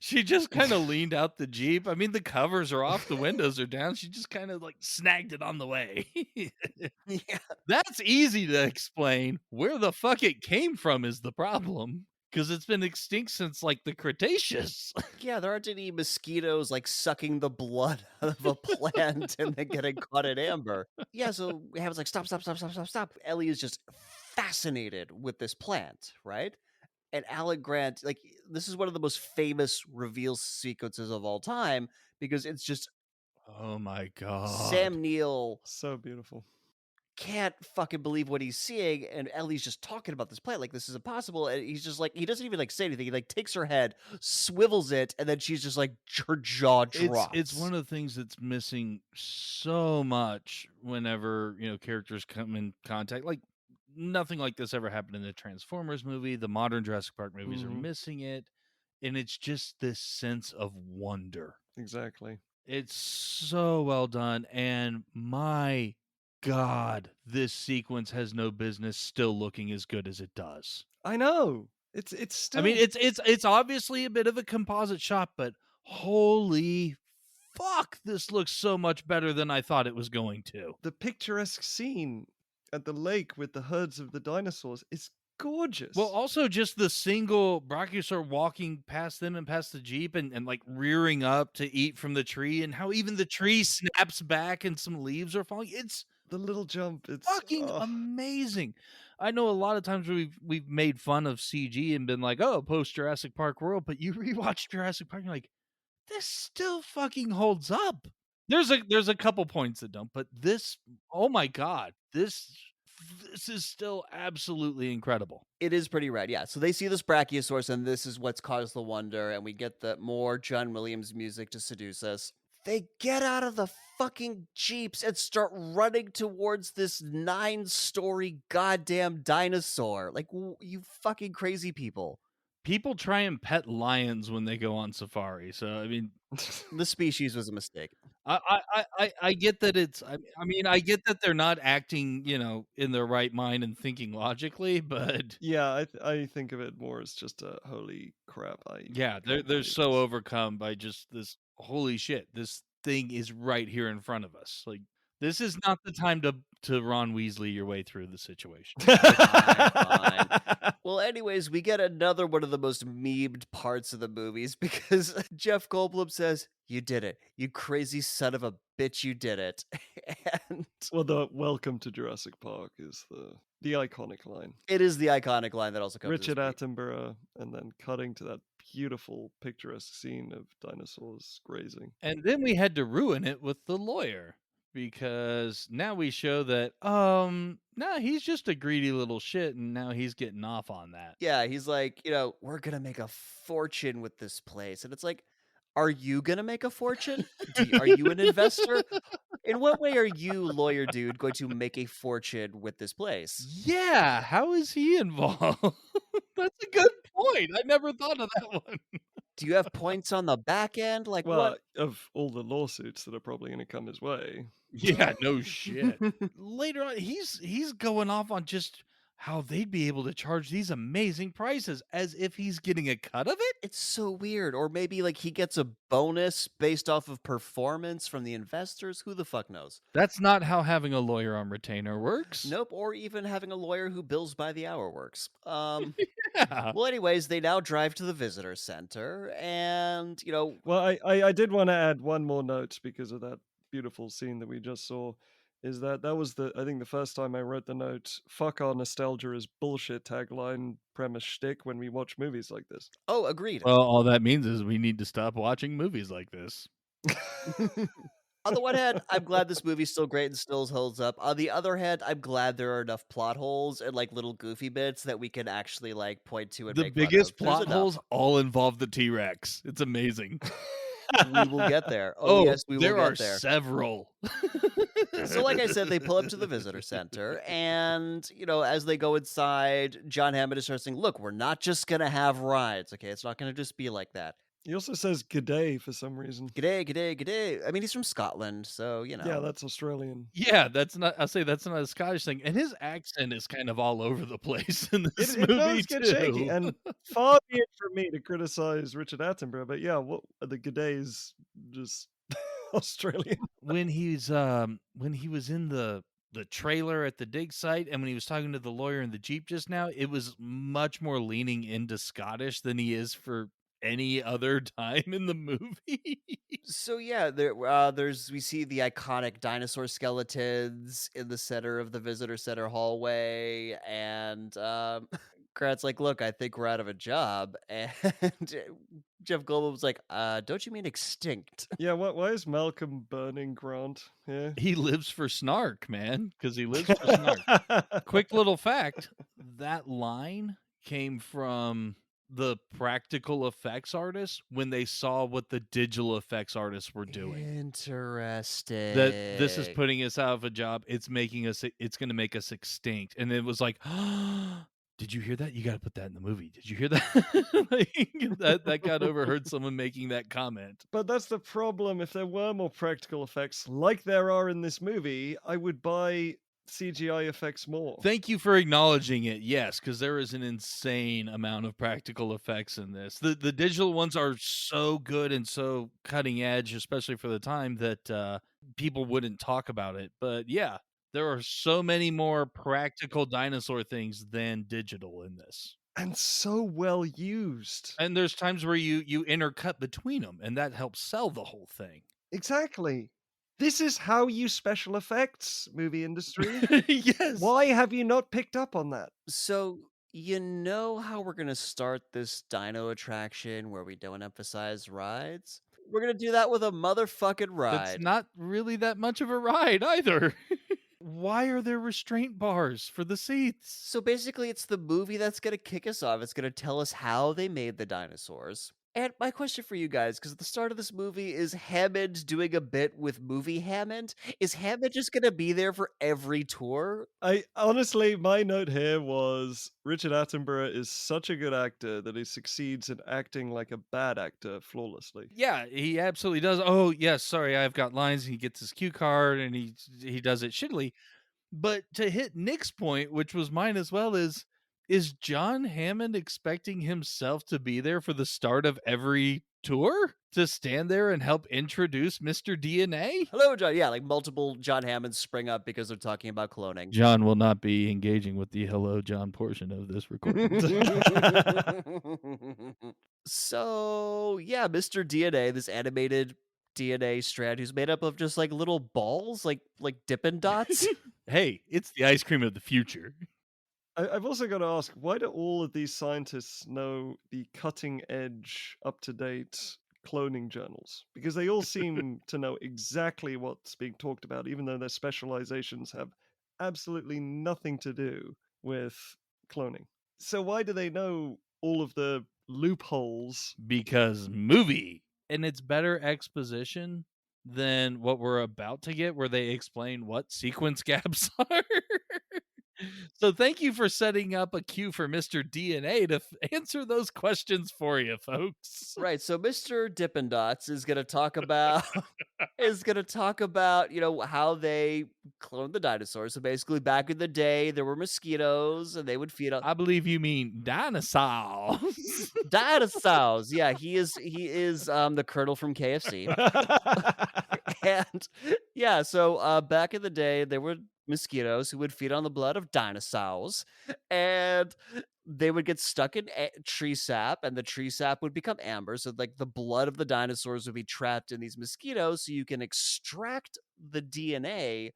She just kind of leaned out the Jeep. I mean, the covers are off, the windows are down. She just kind of like snagged it on the way. Yeah. That's easy to explain. Where the fuck it came from is the problem. Because it's been extinct since like the Cretaceous. Yeah, there aren't any mosquitoes like sucking the blood out of a plant and then getting caught in amber. Yeah, so we have like, stop. Ellie is just fascinated with this plant, right? And Alan Grant, like, this is one of the most famous reveal sequences of all time because it's just Oh my God. Sam Neill So beautiful. can't fucking believe what he's seeing, and Ellie's just talking about this plant like this is impossible, and he's just like, he doesn't even like say anything. He like takes her head, swivels it, and then she's just like, her jaw drops. It's one of the things that's missing so much whenever characters come in contact. Like nothing like this ever happened in the Transformers movie. The modern Jurassic Park movies are missing it, and it's just this sense of wonder. Exactly. It's so well done, and my God, this sequence has no business still looking as good as it does. I know. It's still. I mean, it's obviously a bit of a composite shot, but holy fuck, this looks so much better than I thought it was going to. The picturesque scene at the lake with the herds of the dinosaurs is gorgeous. Well, also just the single Brachiosaur walking past them and past the Jeep and like rearing up to eat from the tree, and how even the tree snaps back and some leaves are falling. It's the little jump, it's fucking amazing. I know a lot of times we've made fun of CG and been like, oh, post Jurassic Park world, but you rewatch Jurassic Park, and you're like, this still fucking holds up. There's a couple points that don't, but this, oh my god, this is still absolutely incredible. It is pretty rad, yeah. So they see this Brachiosaurus, and this is what's caused the wonder, and we get the more John Williams music to seduce us. They get out of the fucking Jeeps and start running towards this 9-story goddamn dinosaur. Like, you fucking crazy people. People try and pet lions when they go on safari, so I mean, The species was a mistake. I get that it's I mean, I get that they're not acting, in their right mind and thinking logically, but yeah, I think of it more as just a holy crap. yeah, they're can't they're believe so this. overcome by just this holy shit, this thing is right here in front of us. Like, this is not the time to Ron Weasley your way through the situation. Fine. Well, anyways, we get another one of the most memed parts of the movies because Jeff Goldblum says, "You did it. You crazy son of a bitch, you did it." And Well, the "Welcome to Jurassic Park" is the iconic line. it is the iconic line that also comes Richard to speak. Attenborough, and then cutting to that beautiful, picturesque scene of dinosaurs grazing. And then we had to ruin it with the lawyer, because now we show that no, he's just a greedy little shit, and now he's getting off on that. Yeah, he's like, we're gonna make a fortune with this place. And it's like, are you gonna make a fortune? Are you an investor? In what way are you, lawyer dude, going to make a fortune with this place? Yeah, how is he involved? That's a good point. I never thought of that one. Do you have points on the back end? Like, Well, what? of all the lawsuits that are probably going to come his way. Yeah, no shit. Later on, he's going off on just how they'd be able to charge these amazing prices as if he's getting a cut of it. It's so weird. Or maybe like he gets a bonus based off of performance from the investors. Who the fuck knows? That's not how having a lawyer on retainer works. Nope. Or even having a lawyer who bills by the hour works. Yeah. Well, anyways, they now drive to the visitor center, and Well, I did want to add one more note because of that beautiful scene that we just saw. Is that was I think the first time I wrote the note, "Fuck our nostalgia is bullshit" tagline premise shtick when we watch movies like this. oh, agreed. Well, all that means is we need to stop watching movies like this. On the one hand, I'm glad this movie's still great and still holds up. On the other hand, I'm glad there are enough plot holes and like little goofy bits that we can actually like point to and The make fun biggest of. There's plot enough. holes all involve the T-Rex. It's amazing. We will get there. Oh, yes, we will there are get there. several. So, like I said, they pull up to the visitor center, and as they go inside, John Hammond is starting saying, "Look, we're not just gonna have rides. Okay, it's not gonna just be like that. He also says "g'day" for some reason. G'day, g'day, g'day." I mean, he's from Scotland, so Yeah, that's Australian. Yeah, that's not. I'll say that's not a Scottish thing, and his accent is kind of all over the place in this It movie does get too. shaky, and far be it from me to criticize Richard Attenborough, but yeah, what the "g'days" just Australian. When he was in the trailer at the dig site, and when he was talking to the lawyer in the Jeep just now, it was much more leaning into Scottish than he is for any other time in the movie. So yeah, we see the iconic dinosaur skeletons in the center of the visitor center hallway, and Krat's like, "Look, I think we're out of a job," and Jeff Goldblum's like, "Don't you mean extinct?" Yeah, why is Malcolm burning Grant here? He lives for snark, man, because he lives for snark. Quick little fact, that line came from the practical effects artists when they saw what the digital effects artists were doing. Interesting. That this is putting us out of a job. It's going to make us extinct. And it was like, did you hear that? You got to put that in the movie. Did you hear that? that got overheard someone making that comment. But that's the problem. If there were more practical effects like there are in this movie, I would buy CGI effects more. Thank you for acknowledging it. Yes, because there is an insane amount of practical effects in this. The digital ones are so good and so cutting edge, especially for the time, that people wouldn't talk about it. But yeah, There are so many more practical dinosaur things than digital in this. And so well used. And there's times where you intercut between them, and that helps sell the whole thing. Exactly. This is how you special effects, movie industry. Yes. Why have you not picked up on that? So, you know how we're gonna start this dino attraction where we don't emphasize rides? We're gonna do that with a motherfucking That's ride. not really that much of a ride either. Why are there restraint bars for the seats? So basically, it's the movie that's gonna kick us off. It's gonna tell us how they made the dinosaurs. And my question for you guys, because the start of this movie is Hammond doing a bit with movie Hammond. Is Hammond just gonna be there for every tour? I honestly, my note here was Richard Attenborough is such a good actor that he succeeds in acting like a bad actor flawlessly. Yeah, he absolutely does. Oh, yes, sorry, I've got lines. He gets his cue card and he does it shittily. But to hit Nick's point, which was mine as well, is John Hammond expecting himself to be there for the start of every tour? To stand there and help introduce Mr. DNA? Hello, John. Yeah, like multiple John Hammonds spring up because they're talking about cloning. John will not be engaging with the hello John portion of this recording. So, yeah, Mr. DNA, this animated DNA strand who's made up of just like little balls, like Dippin' Dots. Hey, it's the ice cream of the future. I've also got to ask, why do all of these scientists know the cutting edge, up to date cloning journals? Because they all seem to know exactly what's being talked about, even though their specializations have absolutely nothing to do with cloning. So why do they know all of the loopholes? Because movie. And it's better exposition than what we're about to get, where they explain what sequence gaps are. So thank you for setting up a cue for Mr. DNA to answer those questions for you, folks. Right. So Mr. Dippin' Dots is gonna talk about how they cloned the dinosaurs. So basically back in the day there were mosquitoes and they would feed on I believe you mean dinosaurs. dinosaurs. Yeah, he is the Colonel from KFC. And yeah, so back in the day, there were mosquitoes who would feed on the blood of dinosaurs, and they would get stuck in tree sap, and the tree sap would become amber. So, like, the blood of the dinosaurs would be trapped in these mosquitoes, so you can extract the DNA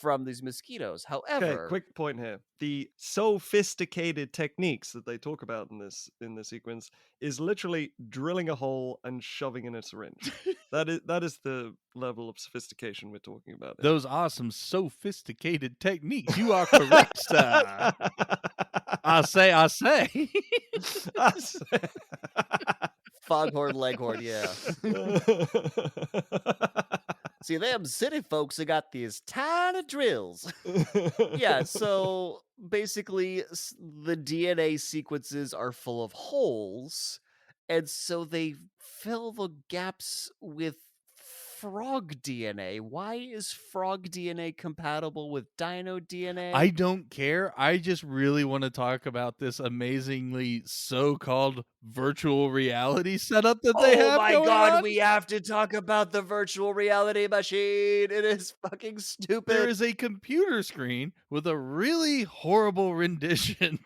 from these mosquitoes. Okay, However, quick point here. The sophisticated techniques that they talk about in this sequence is literally drilling a hole and shoving in a syringe. that is the level of sophistication we're talking about. Here. Those awesome sophisticated techniques. You are correct, sir. I say. I say. foghorn leghorn, yeah. See, them city folks have got these tiny drills. Yeah, so basically, the DNA sequences are full of holes, and so they fill the gaps with frog DNA. Why is frog DNA compatible with dino DNA? I don't care. I just really want to talk about this amazingly so-called virtual reality setup that they have. Oh my going god, on. we have to talk about the virtual reality machine. It is fucking stupid. There is a computer screen with a really horrible rendition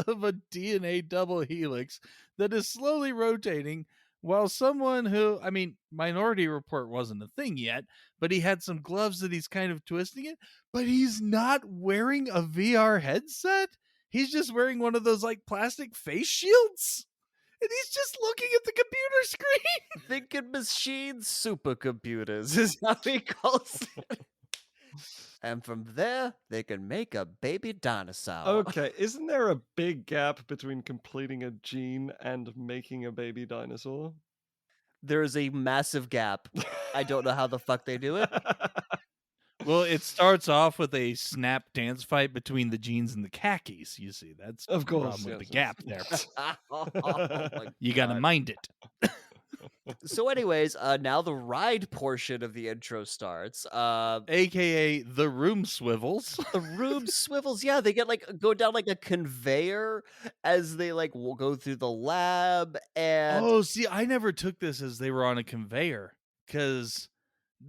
of a DNA double helix that is slowly rotating while someone who, I mean, Minority Report wasn't a thing yet, but he had some gloves that he's kind of twisting it, but he's not wearing a VR headset. He's just wearing one of those like plastic face shields. And he's just looking at the computer screen. Thinking machine supercomputers is how he calls it. And from there, they can make a baby dinosaur. Okay, isn't there a big gap between completing a gene and making a baby dinosaur? There is a massive gap. I don't know how the fuck they do it. Well, it starts off with a snap dance fight between the jeans and the khakis. You see, that's Of the course, problem with yes, the yes. gap there. Oh my You gotta God. mind it. So, anyways, now the ride portion of the intro starts. AKA the room swivels. The room swivels. Yeah, they go down like a conveyor as they will go through the lab. And Oh, see, I never took this as they were on a conveyor because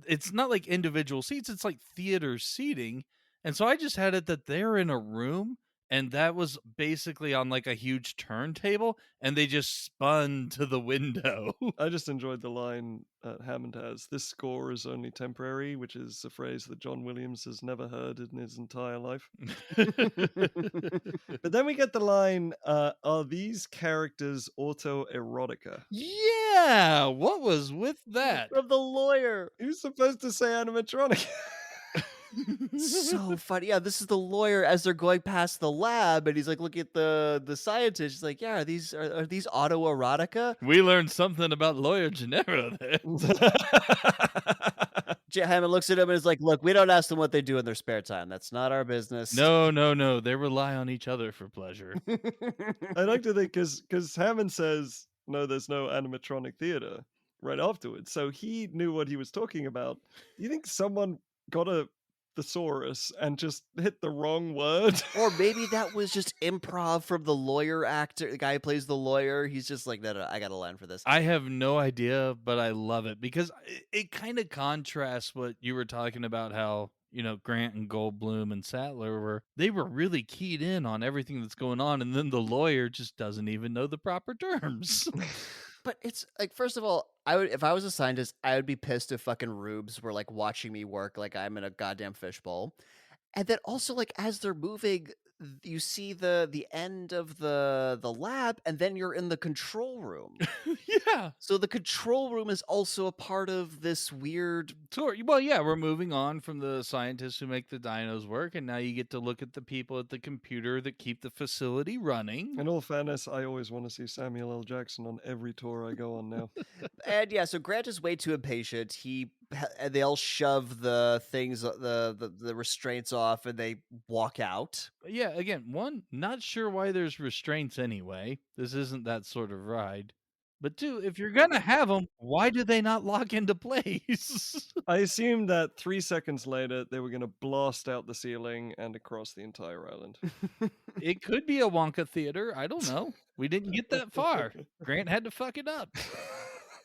it's not like individual seats. It's like theater seating, And so I just had it that they're in a room and that was basically on like a huge turntable and they just spun to the window. I just enjoyed the line Hammond has, "This score is only temporary," which is a phrase that John Williams has never heard in his entire life. But then we get the line, "Are these characters autoerotica?" Yeah, what was with that? From the lawyer. He was supposed to say animatronic. So funny. Yeah, this is the lawyer as they're going past the lab, and he's like looking at the scientist. He's like, "Yeah, are these autoerotica?" We learned something about Lawyer Gennaro there. Hammond looks at him and is like, "Look, we don't ask them what they do in their spare time. That's not our business." No, no, no. They rely on each other for pleasure. I like to think because Hammond says, "No, there's no animatronic theater," right afterwards, so he knew what he was talking about. Do you think someone got a thesaurus and just hit the wrong word? Or maybe that was just improv from the lawyer actor, the guy who plays the lawyer. He's just like, no, I got a line for this. I have no idea, but I love it because it kind of contrasts what you were talking about, how, Grant and Goldblum and Sattler they were really keyed in on everything that's going on. And then the lawyer just doesn't even know the proper terms. But it's like, first of all, if I was a scientist, I would be pissed if fucking rubes were like watching me work like I'm in a goddamn fishbowl. And then also, like, as they're moving, you see the end of the lab, and then you're in the control room. Yeah. So the control room is also a part of this weird. Well, yeah, we're moving on from the scientists who make the dinos work, and now you get to look at the people at the computer that keep the facility running. In all fairness, I always want to see Samuel L. Jackson on every tour I go on now. And yeah, so Grant is way too impatient. They all shove the things, the restraints off, and they walk out. Yeah, again, one, not sure why there's restraints anyway. This isn't that sort of ride. But two, if you're gonna have them, why do they not lock into place? I assumed that 3 seconds later they were going to blast out the ceiling and across the entire island. It could be a Wonka theater. I don't know. We didn't get that far. Grant had to fuck it up.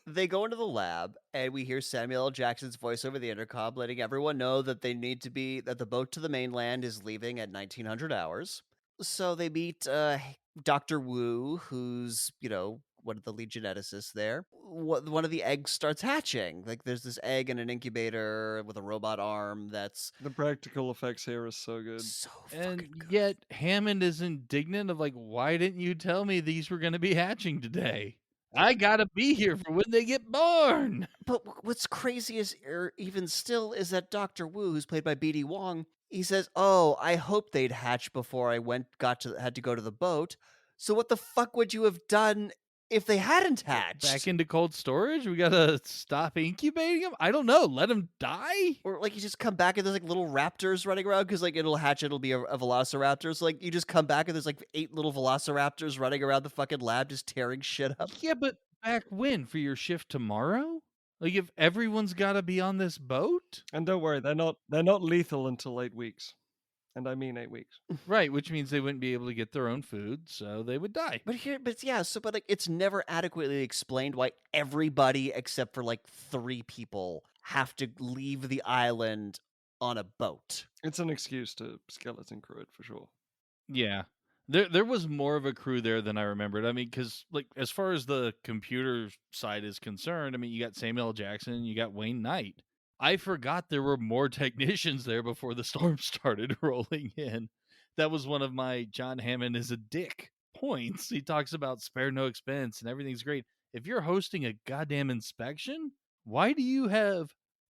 They go into the lab, and we hear Samuel L. Jackson's voice over the intercom, letting everyone know that that the boat to the mainland is leaving at 1900 hours. So they meet Dr. Wu, who's, one of the lead geneticists there. One of the eggs starts hatching. Like, there's this egg in an incubator with a robot arm that's The practical effects here is so good. so And fucking good. yet Hammond is indignant of like, why didn't you tell me these were going to be hatching today? I gotta be here for when they get born. But what's crazy is, even still, is that Dr. Wu, who's played by BD Wong, he says, "Oh, I hoped they'd hatch before I had to go to the boat. So what the fuck would you have done if they hadn't hatched?" Back into cold storage? We gotta stop incubating them? I don't know. Let them die? Or like you just come back and there's like little raptors running around because like it'll hatch, it'll be a velociraptor. So like you just come back and there's like 8 little velociraptors running around the fucking lab just tearing shit up. Yeah, but back when? For your shift tomorrow? Like if everyone's gotta be on this boat? And don't worry, they're not lethal until 8 weeks. And I mean 8 weeks. Right, which means they wouldn't be able to get their own food, so they would die. But like it's never adequately explained why everybody except for like 3 people have to leave the island on a boat. It's an excuse to skeleton crew it for sure. Yeah. There was more of a crew there than I remembered. I mean, because like as far as the computer side is concerned, I mean, you got Samuel L. Jackson, you got Wayne Knight. I forgot there were more technicians there before the storm started rolling in. That was one of my John Hammond is a dick points. He talks about spare no expense and everything's great. If you're hosting a goddamn inspection, why do you have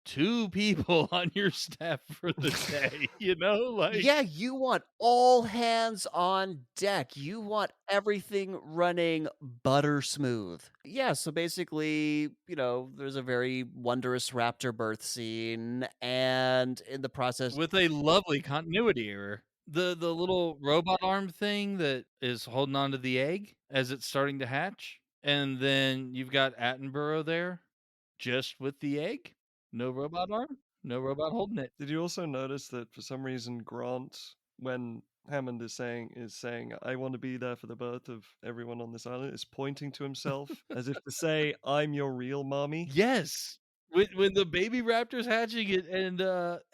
2 people on your staff for the day? Like Yeah, you want all hands on deck. You want everything running butter smooth. Yeah, so basically, there's a very wondrous raptor birth scene, and in the process, with a lovely continuity error. The little robot arm thing that is holding on to the egg as it's starting to hatch, and then you've got Attenborough there just with the egg. No robot arm, no robot holding it. Did you also notice that for some reason Grant, when Hammond is saying, "I want to be there for the birth of everyone on this island," is pointing to himself as if to say, "I'm your real mommy"? Yes. when the baby raptor's hatching it and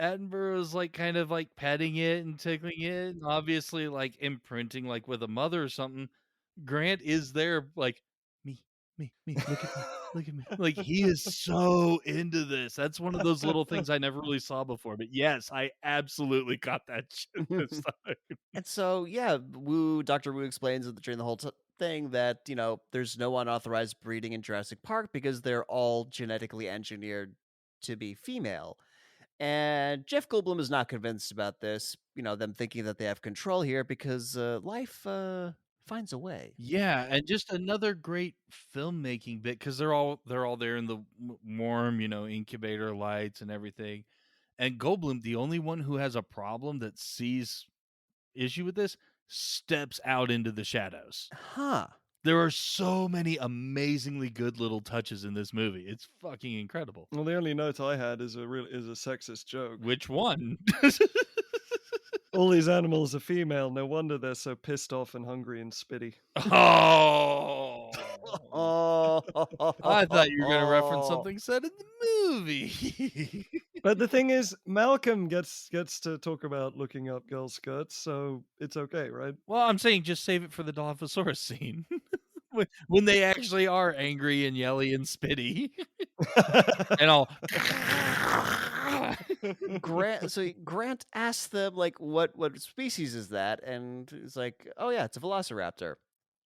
Attenborough's like kind of like petting it and tickling it and obviously like imprinting like with a mother or something, Grant is there like me, me, look at me. Like he is so into this. That's one of those little things I never really saw before. But yes, I absolutely got that shit this time. And so, yeah, Dr. Wu explains during the whole thing that, there's no unauthorized breeding in Jurassic Park because they're all genetically engineered to be female. And Jeff Goldblum is not convinced about this, them thinking that they have control here because life finds a way. Yeah, and just another great filmmaking bit because they're all there in the warm, incubator lights and everything. And Goldblum, the only one who has a problem that sees issue with this, steps out into the shadows. Huh. There are so many amazingly good little touches in this movie. It's fucking incredible. Well, the only note I had is a sexist joke. Which one? All these animals are female. No wonder they're so pissed off and hungry and spitty. Oh. Oh, I thought you were going to reference something said in the movie. But the thing is, Malcolm gets to talk about looking up girls' skirts, so it's okay, right? Well, I'm saying just save it for the Dilophosaurus scene. When they actually are angry and yelly and spitty. And all Grant asks them like what species is that, and it's like, oh yeah, it's a velociraptor.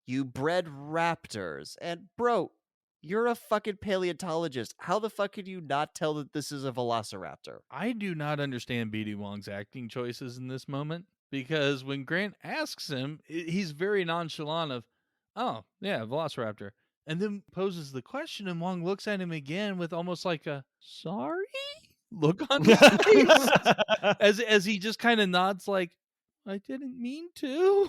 You bred raptors, and bro, you're a fucking paleontologist. How the fuck could you not tell that this is a velociraptor? I do not understand BD Wong's acting choices in this moment because when Grant asks him, he's very nonchalant of, oh, yeah, velociraptor. And then poses the question and Wong looks at him again with almost like a sorry look on his face as he just kind of nods like, I didn't mean to.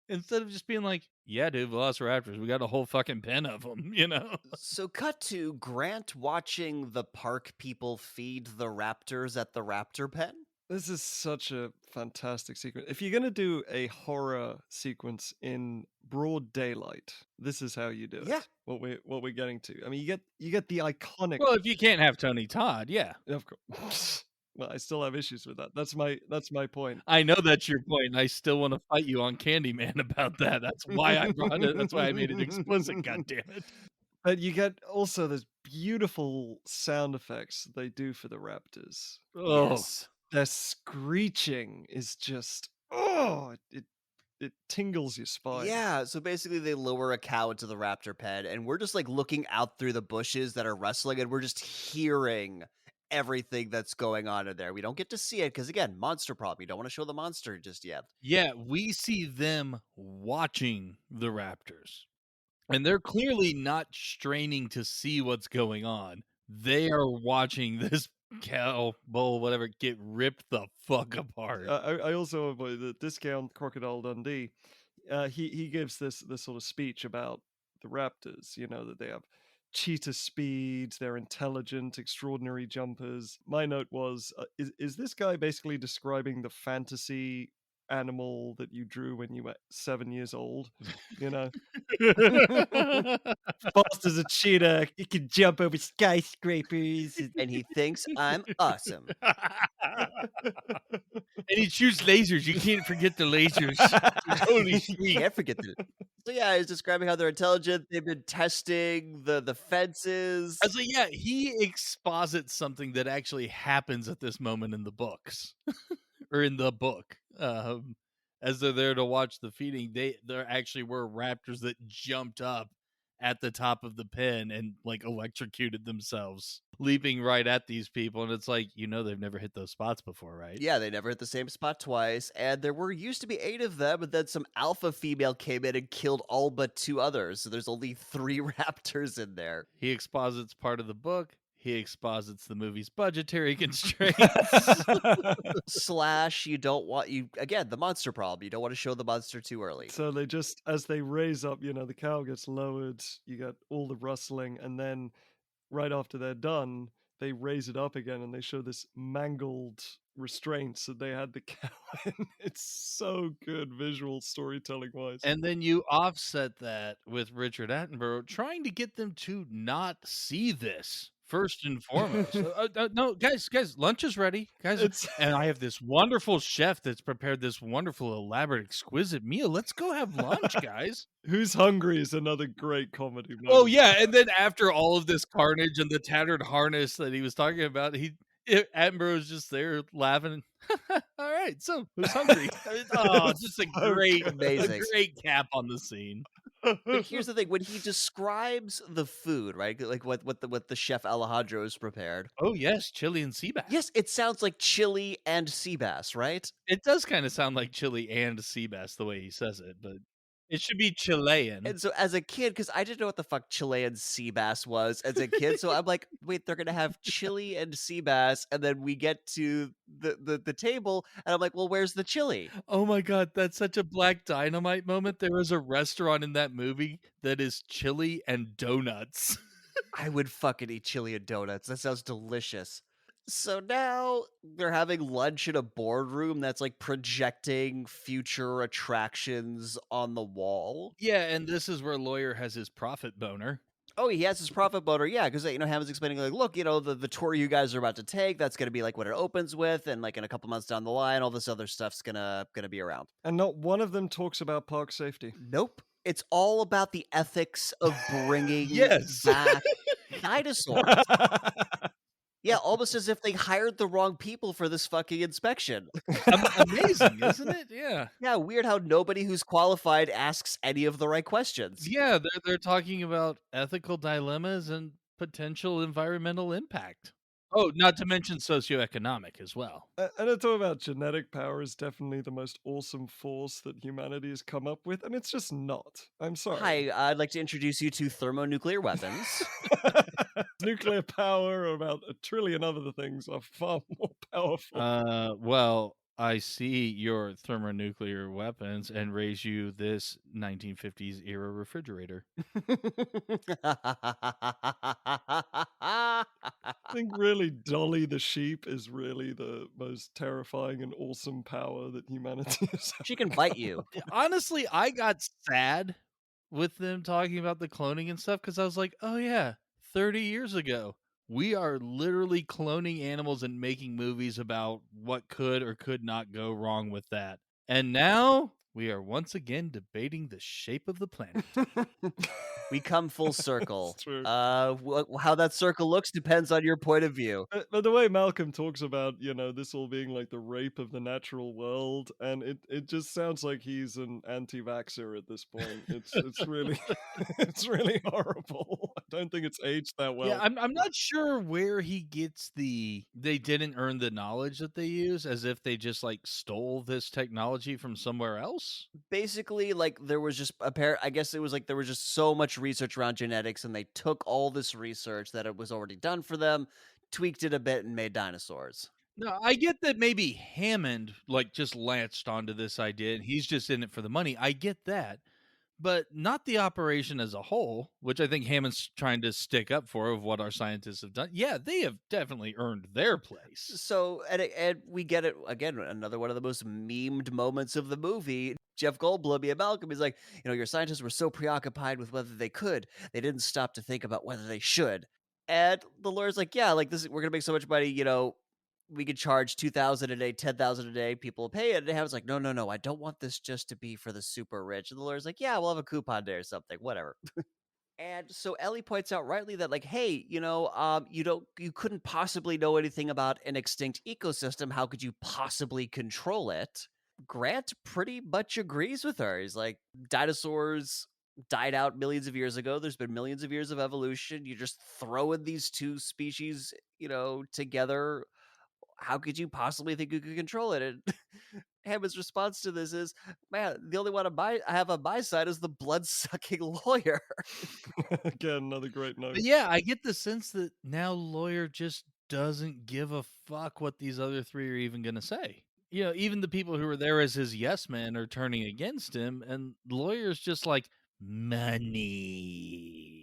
Instead of just being like, yeah, dude, velociraptors, we got a whole fucking pen of them, So cut to Grant watching the park people feed the raptors at the raptor pen. This is such a fantastic sequence. If you're going to do a horror sequence in broad daylight, this is how you do it. Yeah. What we're getting to. I mean, you get the iconic. Well, if you can't have Tony Todd, yeah. Of course. Well, I still have issues with that. That's my point. I know that's your point, and I still want to fight you on Candyman about that. That's why I brought it. That's why I made it explicit. God damn it! But you get also those beautiful sound effects they do for the raptors. Oh, Yes. Their screeching is just it tingles your spine. Yeah, so basically they lower a cow into the raptor pen, and we're just like looking out through the bushes that are rustling, and we're just hearing everything that's going on in there. We don't get to see it because, again, monster problem. You don't want to show the monster just yet. yeah, we see them watching the raptors, and they're clearly not straining to see what's going on. They are watching this cow, bull, whatever, get ripped the fuck apart. I also avoid the discount Crocodile Dundee. He gives this sort of speech about the raptors. That they have cheetah speeds, they're intelligent, extraordinary jumpers. My note was, is this guy basically describing the fantasy animal that you drew when you were 7 years old? Fast as a cheetah, it can jump over skyscrapers. And he thinks I'm awesome. And he shoots lasers. You can't forget the lasers. Holy You sweet. can't forget that. So yeah, he's describing how they're intelligent. They've been testing the fences. I was like, yeah, he exposits something that actually happens at this moment in the books or in the book. As they're there to watch the feeding, there actually were raptors that jumped up at the top of the pen and like electrocuted themselves, leaping right at these people. And it's like, they've never hit those spots before, right? Yeah, they never hit the same spot twice, and there used to be 8 of them, but then some alpha female came in and killed all but 2 others, so there's only 3 raptors in there. He exposits part of the book. He exposits the movie's budgetary constraints. / you don't want again, the monster problem. You don't want to show the monster too early. So they just, as they raise up, the cow gets lowered, you get all the rustling, and then right after they're done, they raise it up again and they show this mangled restraints that they had the cow in. It's so good visual storytelling wise. And then you offset that with Richard Attenborough trying to get them to not see this first and foremost. No, guys, lunch is ready, guys, It's and I have this wonderful chef that's prepared this wonderful, elaborate, exquisite meal. Let's go have lunch, guys. Who's Hungry is another great comedy Oh moment. yeah, and then after all of this carnage and the tattered harness that he was talking about, Attenborough's just there laughing. All right, so who's hungry? Just a So great, good. a Amazing. great cap on the scene. But here's the thing: when he describes the food, right, like what the chef Alejandro has prepared. Oh yes, chili and sea bass. Yes, it sounds like chili and sea bass, right? It does kind of sound like chili and sea bass the way he says it, but it should be Chilean. And so as a kid, because I didn't know what the fuck Chilean sea bass was as a kid, so I'm like, wait, they're gonna have chili and sea bass, and then we get to the table, and I'm like, well, where's the chili? Oh my god, that's such a Black Dynamite moment. There is a restaurant in that movie that is chili and donuts. I would fucking eat chili and donuts. That sounds delicious. So now they're having lunch in a boardroom that's like projecting future attractions on the wall. Yeah, and this is where Lawyer has his profit boner. Oh, he has his profit boner, yeah, because Hammond's explaining like, look, the tour you guys are about to take, that's gonna be like what it opens with, and like in a couple months down the line, all this other stuff's gonna be around. And not one of them talks about park safety. Nope, it's all about the ethics of bringing Yes. back dinosaurs. Yeah, almost as if they hired the wrong people for this fucking inspection. Amazing, isn't it? Yeah. Yeah, weird how nobody who's qualified asks any of the right questions. Yeah, they're talking about ethical dilemmas and potential environmental impact. Oh, not to mention socioeconomic as well. And I talk about genetic power is definitely the most awesome force that humanity has come up with, and it's just not. I'm sorry. Hi, I'd like to introduce you to thermonuclear weapons. Nuclear power, or about a trillion other things, are far more powerful. Well, I see your thermonuclear weapons and raise you this 1950s era refrigerator. I think really Dolly the sheep is really the most terrifying and awesome power that humanity has. She can bite you. Honestly, I got sad with them talking about the cloning and stuff because I was like, oh yeah, 30 years ago, we are literally cloning animals and making movies about what could or could not go wrong with that. And now we are once again debating the shape of the planet. We come full circle. It's true. How that circle looks depends on your point of view. But the way Malcolm talks about, this all being like the rape of the natural world, and it just sounds like he's an anti-vaxxer at this point. It's really it's really horrible. I don't think it's aged that well. Yeah, I'm not sure where he gets they didn't earn the knowledge that they use, as if they just like stole this technology from somewhere else. Basically, like there was just I guess it was like there was just so much research around genetics, and they took all this research that it was already done for them, tweaked it a bit, and made dinosaurs. No, I get that maybe Hammond like just latched onto this idea and he's just in it for the money. I get that. But not the operation as a whole, which I think Hammond's trying to stick up for of what our scientists have done. Yeah, they have definitely earned their place. So, and we get it again. Another one of the most memed moments of the movie. Jeff Goldblum and Malcolm is like, your scientists were so preoccupied with whether they could, they didn't stop to think about whether they should. And the lawyer's like, yeah, like this, we're gonna make so much money. We could charge 2,000 a day, 10,000 a day. People will pay it. And Hammond's like, no, I don't want this just to be for the super rich. And the lawyer's like, yeah, we'll have a coupon day or something, whatever. And so Ellie points out rightly that, like, hey, you couldn't possibly know anything about an extinct ecosystem. How could you possibly control it? Grant pretty much agrees with her. He's like, dinosaurs died out millions of years ago. There's been millions of years of evolution. You just throw in these two species, together. How could you possibly think you could control it? And Hammond's response to this is, man, the only one I have on my side is the blood-sucking lawyer. Again, another great note. But yeah, I get the sense that now Lawyer just doesn't give a fuck what these other three are even going to say. Even the people who were there as his yes men are turning against him, and Lawyer's just like, money.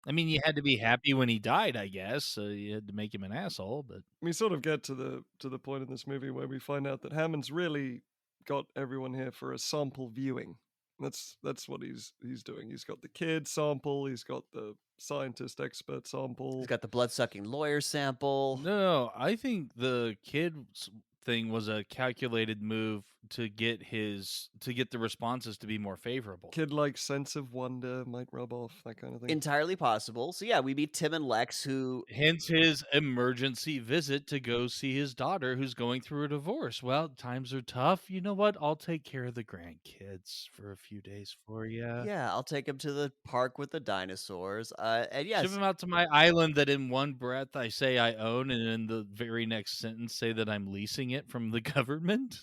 I mean, you had to be happy when he died, I guess, so you had to make him an asshole, but We sort of get to the point in this movie where we find out that Hammond's really got everyone here for a sample viewing. That's what he's doing. He's got the kid sample, he's got the scientist expert He's sample. got the blood-sucking lawyer sample. No, I think the kid thing was a calculated move to get the responses to be more favorable. Kid-like sense of wonder might rub off, that kind of thing. Entirely possible. So yeah, we meet Tim and Lex, who Hence his emergency visit to go see his daughter who's going through a divorce. Well, times are tough. You know what? I'll take care of the grandkids for a few days for you. yeah, I'll take him to the park with the dinosaurs. And Ship yes, him out to my island that in one breath I say I own, and in the very next sentence say that I'm leasing it from the government.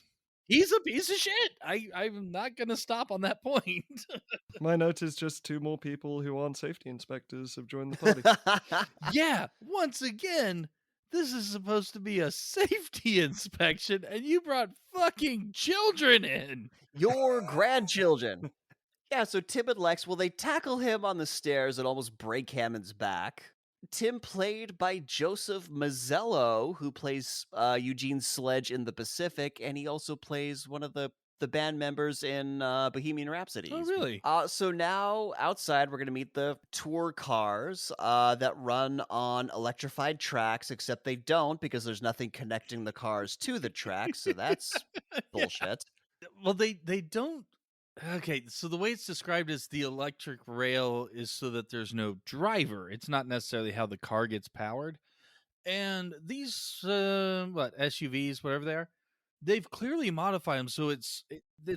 He's a piece of shit. I'm not going to stop on that point. My note is just 2 more people who aren't safety inspectors have joined the party. Yeah, once again, this is supposed to be a safety inspection, and you brought fucking children in. your grandchildren. Yeah, so Tim and Lex, well, they tackle him on the stairs and almost break Hammond's back. Tim, played by Joseph Mazzello, who plays Eugene Sledge in The Pacific, and he also plays one of the band members in Bohemian Rhapsody. Oh, really? So now outside, we're going to meet the tour cars that run on electrified tracks, except they don't because there's nothing connecting the cars to the tracks. So that's bullshit. Well, they don't. Okay, so the way it's described is the electric rail is so that there's no driver. It's not necessarily how the car gets powered. And these SUVs, whatever they are, they've clearly modified them so it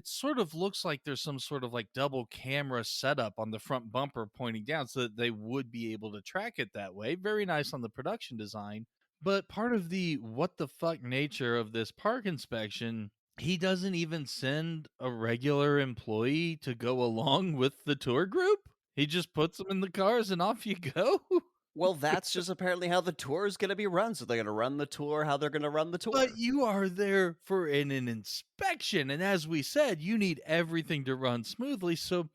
sort of looks like there's some sort of like double camera setup on the front bumper pointing down so that they would be able to track it that way. Very nice on the production design. But part of the what the fuck nature of this park inspection, he doesn't even send a regular employee to go along with the tour group. He just puts them in the cars and off you go. Well, that's just apparently how the tour is going to be run. So they're going to run the tour how they're going to run the tour. But you are there for an inspection. And as we said, you need everything to run smoothly. So,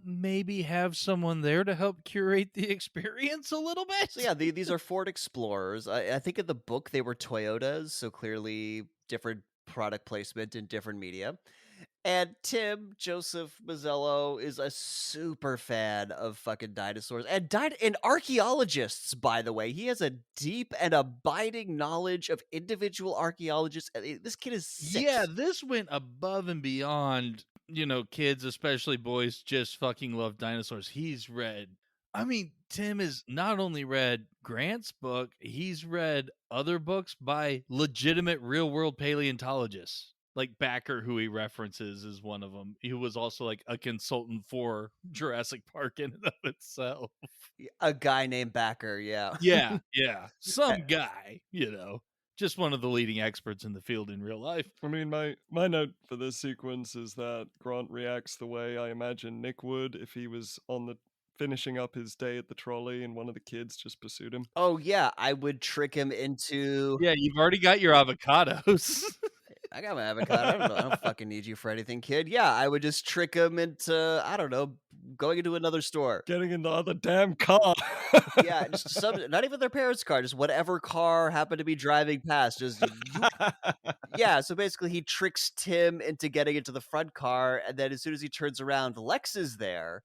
maybe have someone there to help curate the experience a little bit. So yeah, these are Ford Explorers. I think in the book they were Toyotas, so clearly different product placement in different media. And Tim Joseph Mazzello is a super fan of fucking dinosaurs and archaeologists, by the way. He has a deep and abiding knowledge of individual archaeologists. This kid is 6. Yeah, this went above and beyond, kids, especially boys, just fucking love dinosaurs. Tim has not only read Grant's book, he's read other books by legitimate real world paleontologists. Like Backer, who he references, is one of them. He was also like a consultant for Jurassic Park in and of itself. A guy named Backer, yeah. Yeah. Some guy, just one of the leading experts in the field in real life. I mean, my note for this sequence is that Grant reacts the way I imagine Nick would if he was finishing up his day at the trolley and one of the kids just pursued him. Oh yeah, I would trick him into... Yeah, you've already got your avocados. I got my avocado. I don't know. I don't fucking need you for anything, kid. Yeah, I would just trick him into, I don't know, going into another store. Getting in the other damn car. Yeah, just not even their parents' car, just whatever car happened to be driving past. Yeah, so basically he tricks Tim into getting into the front car, and then as soon as he turns around, Lex is there.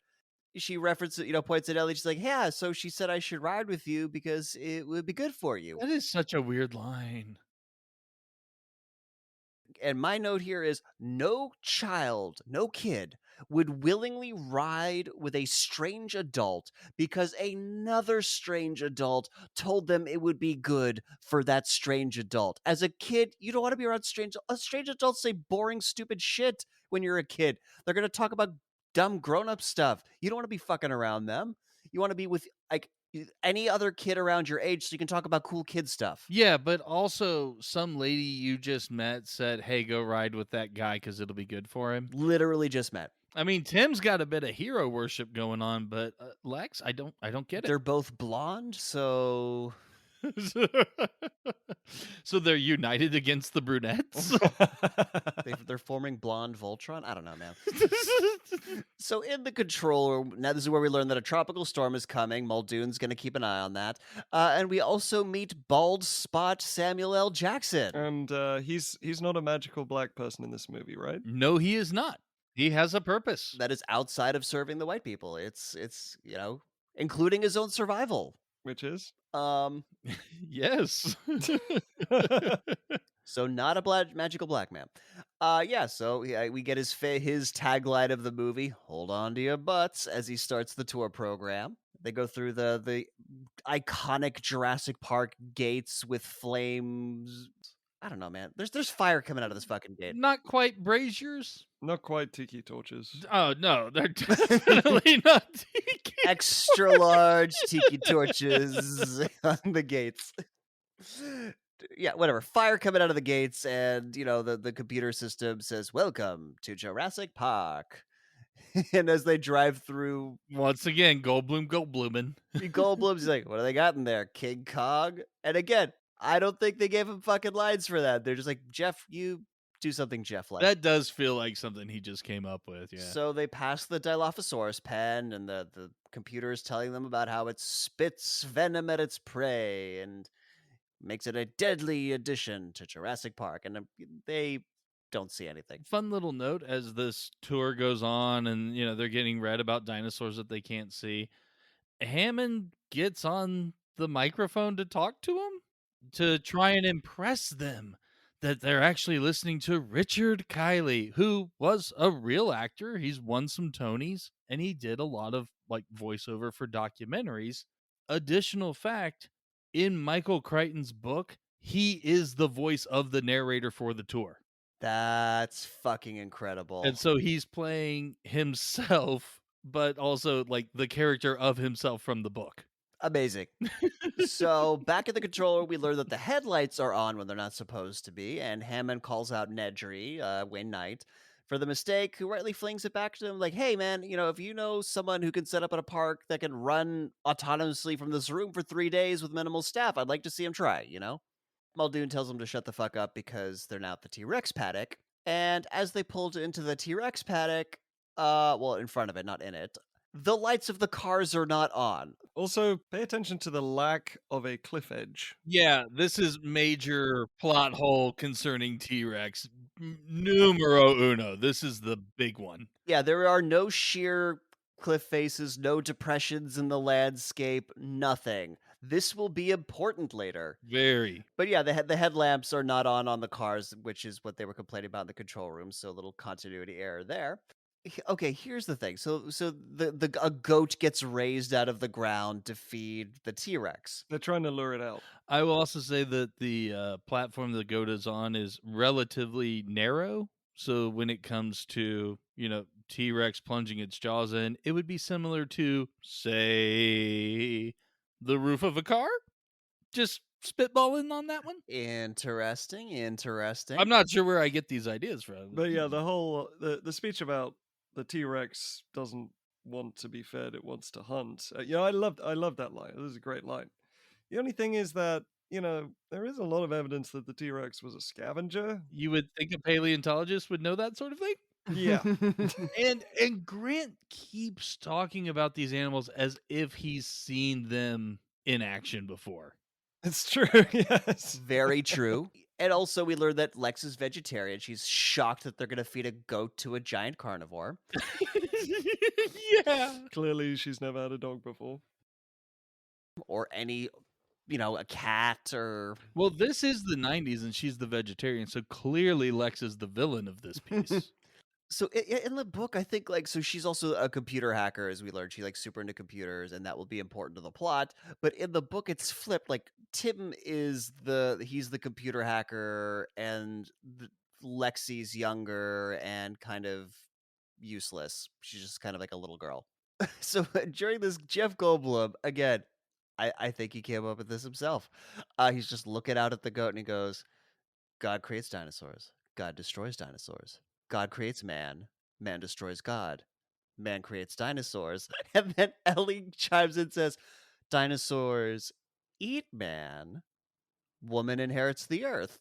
She references, points at Ellie. She's like, yeah, so she said I should ride with you because it would be good for you. That is such a weird line. And my note here is no child, no kid would willingly ride with a strange adult because another strange adult told them it would be good for that strange adult. As a kid, you don't want to be around strange adults say boring, stupid shit when you're a kid. They're going to talk about dumb grown-up stuff. You don't want to be fucking around them. You want to be with any other kid around your age so you can talk about cool kid stuff. Yeah, but also some lady you just met said, hey, go ride with that guy because it'll be good for him. Literally just met. I mean, Tim's got a bit of hero worship going on, but Lex, I don't get it. They're both blonde, so... So they're united against the brunettes? They're forming blonde Voltron? I don't know, man. So in the control room, now this is where we learn that a tropical storm is coming. Muldoon's going to keep an eye on that. And we also meet bald spot Samuel L. Jackson. And he's not a magical black person in this movie, right? No, he is not. He has a purpose. that is outside of serving the white people. It's including his own survival. Which is? Um, Yes. so not a magical black man. Yeah. So yeah, we get his tagline of the movie. Hold on to your butts as he starts the tour program. They go through the iconic Jurassic Park gates with flames. I don't know, man. There's fire coming out of this fucking gate. Not quite braziers. Not quite tiki torches. Oh no, they're definitely not tiki. Extra large tiki torches on the gates. Yeah, whatever. Fire coming out of the gates, and the computer system says, "Welcome to Jurassic Park." And as they drive through, Once again, Goldbluming. Goldblum's like, "What do they got in there? King Kong?" And again, I don't think they gave him fucking lines for that. They're just like, "Jeff, you do something Jeff like." That does feel like something he just came up with. Yeah. So they pass the Dilophosaurus pen, and the computer is telling them about how it spits venom at its prey and makes it a deadly addition to Jurassic Park. And they don't see anything. Fun little note as this tour goes on, and they're getting read about dinosaurs that they can't see. Hammond gets on the microphone to talk to them to try and impress them that they're actually listening to Richard Kiley, who was a real actor. He's won some Tonys, and he did a lot of voiceover for documentaries. Additional fact, in Michael Crichton's book, he is the voice of the narrator for the tour. That's fucking incredible. And so he's playing himself, but also the character of himself from the book. Amazing. So back at the controller, we learn that the headlights are on when they're not supposed to be, and Hammond calls out Nedry, Wayne Knight, for the mistake, who rightly flings it back to him like, "Hey man, if you know someone who can set up at a park that can run autonomously from this room for 3 days with minimal staff, I'd like to see him try, Muldoon tells him to shut the fuck up because they're now at the T-Rex paddock. And as they pulled into the T-Rex paddock, well, in front of it, not in it, the lights of the cars are not on. Also, pay attention to the lack of a cliff edge. Yeah, this is major plot hole concerning T-Rex. Numero uno. This is the big one. Yeah, there are no sheer cliff faces, no depressions in the landscape, nothing. This will be important later. Very. But yeah, the headlamps are not on the cars, which is what they were complaining about in the control room, so a little continuity error there. Okay, here's the thing. So a goat gets raised out of the ground to feed the T-Rex. They're trying to lure it out. I will also say that the platform the goat is on is relatively narrow. So when it comes to, T-Rex plunging its jaws in, it would be similar to, say, the roof of a car? Just spitballing on that one? Interesting. I'm not sure where I get these ideas from. But yeah, the whole the speech about the T-Rex doesn't want to be fed; it wants to hunt. I loved that line. It was a great line. The only thing is that there is a lot of evidence that the T-Rex was a scavenger. You would think a paleontologist would know that sort of thing? Yeah. And Grant keeps talking about these animals as if he's seen them in action before. It's true, yes. Very true. And also, we learned that Lex is vegetarian. She's shocked that they're going to feed a goat to a giant carnivore. Yeah. Clearly, she's never had a dog before. Or any, a cat or... Well, this is the 90s and she's the vegetarian, so clearly Lex is the villain of this piece. So in the book, I think so she's also a computer hacker, as we learned. She super into computers, and that will be important to the plot. But in the book, it's flipped. Tim is he's the computer hacker, and Lexi's younger and kind of useless. She's just kind of like a little girl. So during this, Jeff Goldblum, again, I think he came up with this himself. He's just looking out at the goat and he goes, "God creates dinosaurs. God destroys dinosaurs. God creates man. Man destroys God. Man creates dinosaurs." And then Ellie chimes in and says, "Dinosaurs eat man. Woman inherits the earth."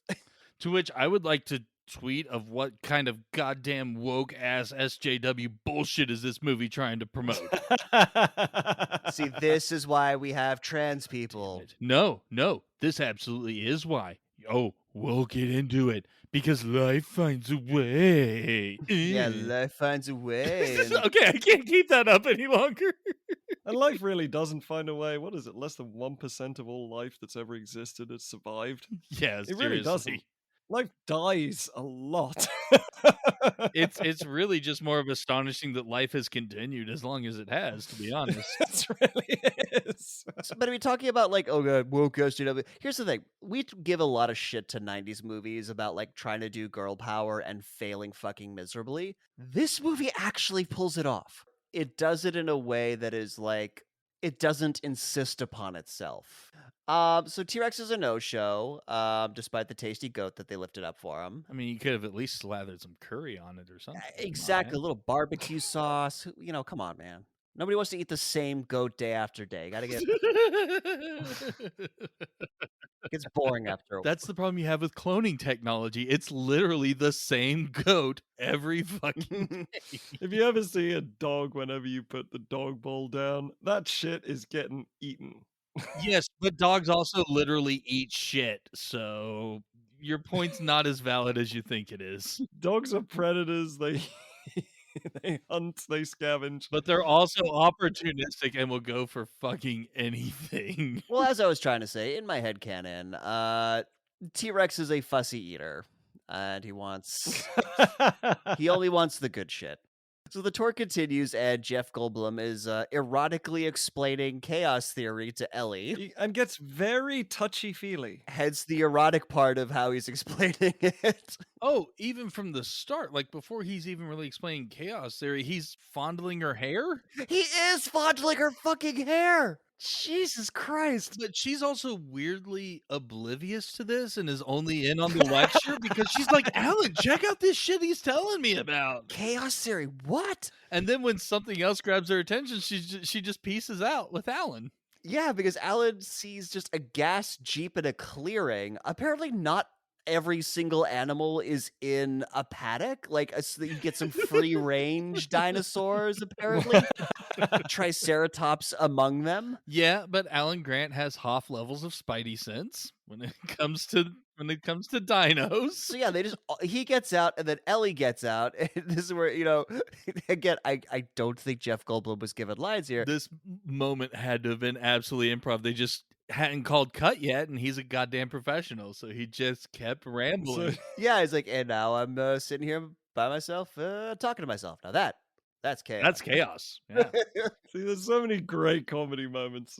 To which I would like to tweet of what kind of goddamn woke ass SJW bullshit is this movie trying to promote. See, this is why we have trans people. No, this absolutely is why. Oh, we'll get into it because life finds a way. Yeah, life finds a way. And Okay, I can't keep that up any longer. And life really doesn't find a way. What is it? Less than 1% of all life that's ever existed has survived. Yeah, It really doesn't. seriously. Life dies a lot. It's really just more of astonishing that life has continued as long as it has, to be honest. It really is. But are we talking about like, oh god, woke us, here's the thing. We give a lot of shit to 90s movies about like trying to do girl power and failing fucking miserably. This movie actually pulls it off. It does it in a way that is like, it doesn't insist upon itself. So T-Rex is a no-show, despite the tasty goat that they lifted up for him. I mean, you could have at least slathered some curry on it or something. Come on, Exactly, a man. little barbecue sauce. Come on, man. Nobody wants to eat the same goat day after day. Gotta get gets boring after a That's the problem you have with cloning technology. It's literally the same goat every fucking day. If you ever see a dog whenever you put the dog bowl down, that shit is getting eaten. Yes, but dogs also literally eat shit, so your point's not as valid as you think it is. Dogs are predators. They they hunt, they scavenge. But they're also opportunistic and will go for fucking anything. Well, as I was trying to say, in my head canon, T-Rex is a fussy eater, and he only wants the good shit. So the tour continues, and Jeff Goldblum is erotically explaining chaos theory to Ellie. And gets very touchy-feely. Hence the erotic part of how he's explaining it. Oh, even from the start, like before he's even really explaining chaos theory, he's fondling her hair. He is fondling her fucking hair. Jesus Christ. But she's also weirdly oblivious to this and is only in on the lecture because she's like, Alan, check out this shit he's telling me about. Chaos theory, what? And then when something else grabs her attention, she just pieces out with Alan. Yeah, because Alan sees just a gas jeep in a clearing. Apparently not every single animal is in a paddock. Like, so that you get some free range dinosaurs, apparently. Triceratops among them. Yeah, but Alan Grant has Hoff levels of Spidey sense when it comes to dinos. So yeah, he gets out and then Ellie gets out. And this is where, again, I don't think Jeff Goldblum was given lines here. This moment had to have been absolutely improv. They just hadn't called cut yet, and he's a goddamn professional, so he just kept rambling. Yeah, he's like, and now I'm sitting here by myself, talking to myself. Now that's chaos. That's chaos. Yeah. See, there's so many great comedy moments.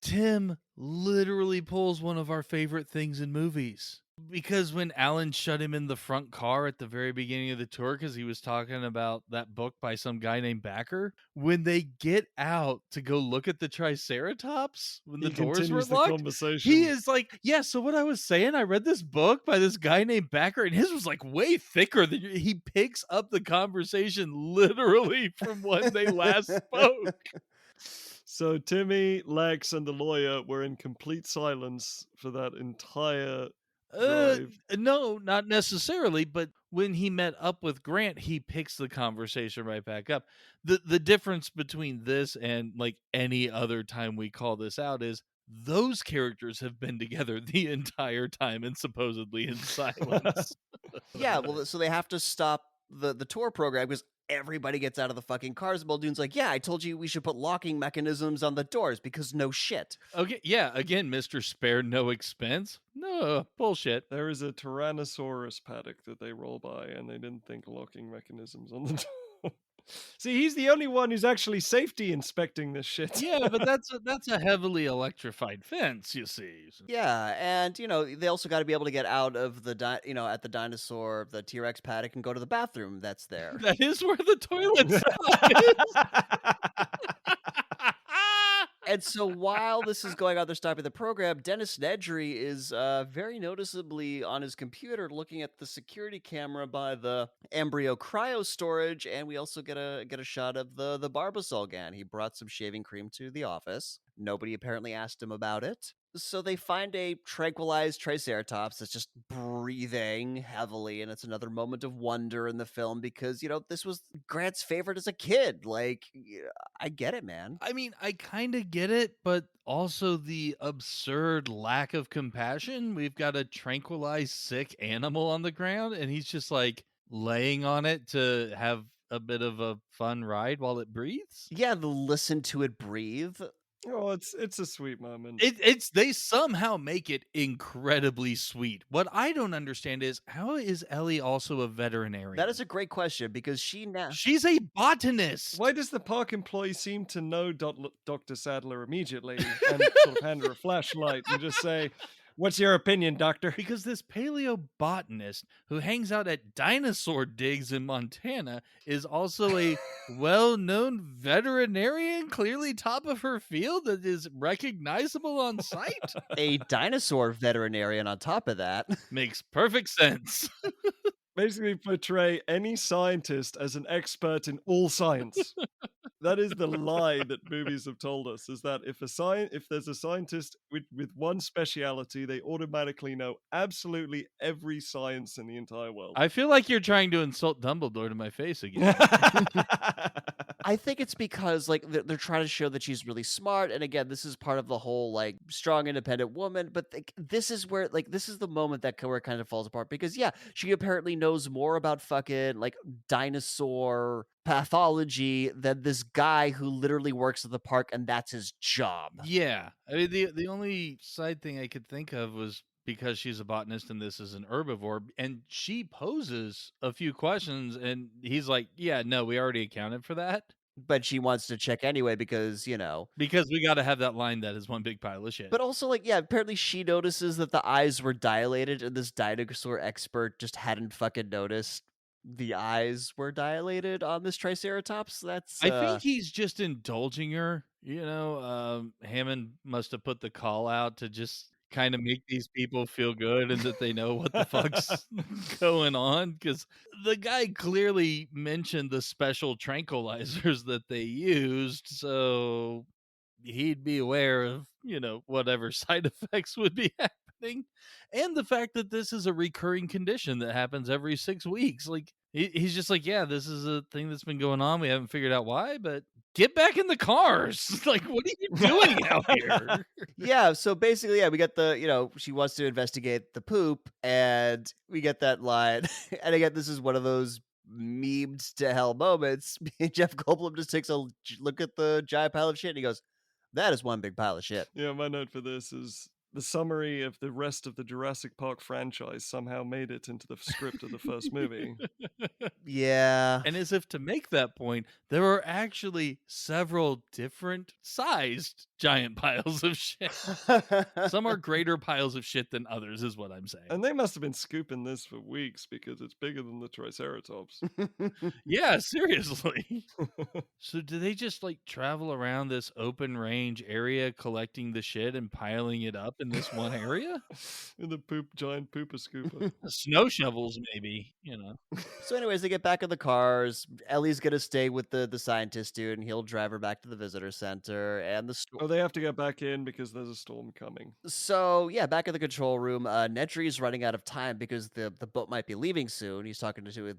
Tim literally pulls one of our favorite things in movies. Because when Alan shut him in the front car at the very beginning of the tour, because he was talking about that book by some guy named Backer, when they get out to go look at the Triceratops, when the doors were locked, he is like, yeah, so what I was saying, I read this book by this guy named Backer, and his was like way thicker than he picks up the conversation literally from when they last spoke. So Timmy, Lex, and the lawyer were in complete silence for that entire drive. No, not necessarily, but when he met up with Grant, he picks the conversation right back up. The difference between this and like any other time we call this out is those characters have been together the entire time and supposedly in silence. Yeah, well, so they have to stop the tour program because everybody gets out of the fucking cars. Muldoon's like, yeah, I told you we should put locking mechanisms on the doors because no shit. Okay, yeah, again, Mr. Spare no expense. No, bullshit. There is a Tyrannosaurus paddock that they roll by, and they didn't think locking mechanisms on the door. See, he's the only one who's actually safety inspecting this shit. Yeah, but that's a heavily electrified fence, you see. Yeah, and they also got to be able to get out of the at the T-Rex paddock and go to the bathroom that's there. That is where the toilet is. And so while this is going on, they're stopping the program. Dennis Nedry is very noticeably on his computer looking at the security camera by the embryo cryo storage, and we also get a shot of the Barbasol gan. He brought some shaving cream to the office. Nobody apparently asked him about it. So they find a tranquilized Triceratops that's just breathing heavily, and it's another moment of wonder in the film because, this was Grant's favorite as a kid. Like, yeah, I get it, man. I mean, I kind of get it, but also the absurd lack of compassion. We've got a tranquilized sick animal on the ground, and he's just like laying on it to have a bit of a fun ride while it breathes. Yeah, the listen to it breathe. Oh, it's a sweet moment. It's they somehow make it incredibly sweet. What I don't understand is how is Ellie also a veterinarian? That is a great question because She's a botanist. Why does the park employee seem to know Dr. Sadler immediately and sort of hand her a flashlight and just say, "What's your opinion, doctor?" Because this paleobotanist who hangs out at dinosaur digs in Montana is also a well-known veterinarian, clearly top of her field, that is recognizable on sight. a dinosaur veterinarian on top of that. Makes perfect sense. Basically portray any scientist as an expert in all science. That is the lie that movies have told us, is that if there's a scientist with one speciality, they automatically know absolutely every science in the entire world. I feel like you're trying to insult Dumbledore to my face again. I think it's because like they're trying to show that she's really smart, and again, this is part of the whole like strong, independent woman. But this is where this is the moment that where it kind of falls apart because yeah, she apparently knows more about fucking like dinosaur pathology than this guy who literally works at the park, and that's his job. Yeah. I mean, the only side thing I could think of was because she's a botanist and this is an herbivore, and she poses a few questions, and he's like, "Yeah, no, we already accounted for that But she wants to check anyway because because we got to have that line that is one big pile of shit." But also, like, yeah, apparently she notices that the eyes were dilated, and this dinosaur expert just hadn't fucking noticed the eyes were dilated on this Triceratops. That's I think he's just indulging her. Hammond must have put the call out to just kind of make these people feel good and that they know what the fuck's going on. Because the guy clearly mentioned the special tranquilizers that they used. So he'd be aware of, whatever side effects would be happening. And the fact that this is a recurring condition that happens every 6 weeks. Like, he's just like, yeah, this is a thing that's been going on. We haven't figured out why, but get back in the cars. Like, what are you doing out here? yeah. So basically, yeah, we got the she wants to investigate the poop, and we get that line. And again, this is one of those memed to hell moments. Jeff Goldblum just takes a look at the giant pile of shit, and he goes, "That is one big pile of shit." Yeah, my note for this is the summary of the rest of the Jurassic Park franchise somehow made it into the script of the first movie. Yeah. And as if to make that point, there are actually several different sized giant piles of shit. Some are greater piles of shit than others, is what I'm saying. And they must have been scooping this for weeks because it's bigger than the Triceratops. Yeah, seriously. So do they just like travel around this open range area collecting the shit and piling it up in this one area? In the giant pooper scooper. Snow shovels, maybe, So, anyways, they get back in the cars. Ellie's gonna stay with the scientist dude, and he'll drive her back to the visitor center. And Oh, they have to get back in because there's a storm coming. So yeah, back in the control room, Nedry's running out of time because the boat might be leaving soon. He's talking to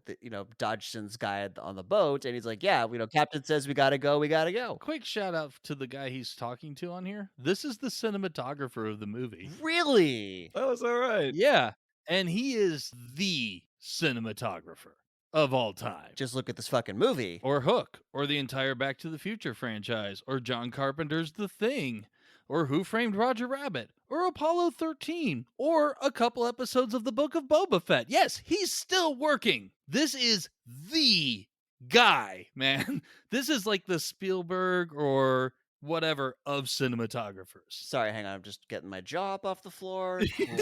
Dodgson's guy on the boat, and he's like, "Yeah, Captain says we gotta go, we gotta go." Quick shout out to the guy he's talking to on here. This is the cinematographer of the movie. Really? That was all right. Yeah, and he is the cinematographer of all time. Just look at this fucking movie. Or Hook, or the entire Back to the Future franchise, or John Carpenter's The Thing, or Who Framed Roger Rabbit, or Apollo 13, or a couple episodes of the Book of Boba Fett. Yes, he's still working. This is the guy, man. This is like the Spielberg or whatever of cinematographers. Sorry, hang on. I'm just getting my jaw up off the floor. Cool.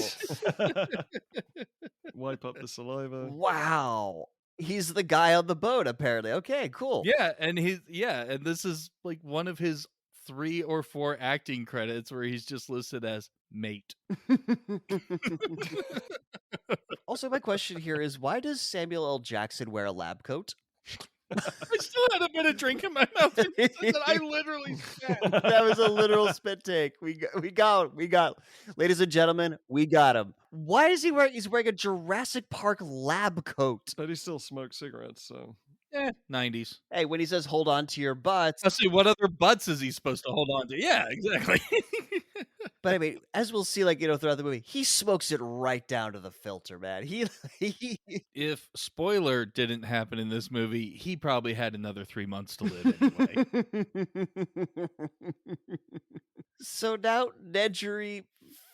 Wipe up the saliva. Wow. He's the guy on the boat, apparently. Okay, cool. Yeah, and and this is like one of his 3 or 4 acting credits where he's just listed as mate. Also, my question here is, why does Samuel L. Jackson wear a lab coat? I still had a bit of drink in my mouth that I literally spat. That was a literal spit take. We got. Ladies and gentlemen, we got him. Why is he wearing? He's wearing a Jurassic Park lab coat. But he still smokes cigarettes, so. 90s. Hey, when he says "hold on to your butts," I see. What other butts is he supposed to hold on to? Yeah, exactly. but I mean, as we'll see, like throughout the movie, he smokes it right down to the filter, man. He If spoiler didn't happen in this movie, he probably had another 3 months to live anyway. So now Nedry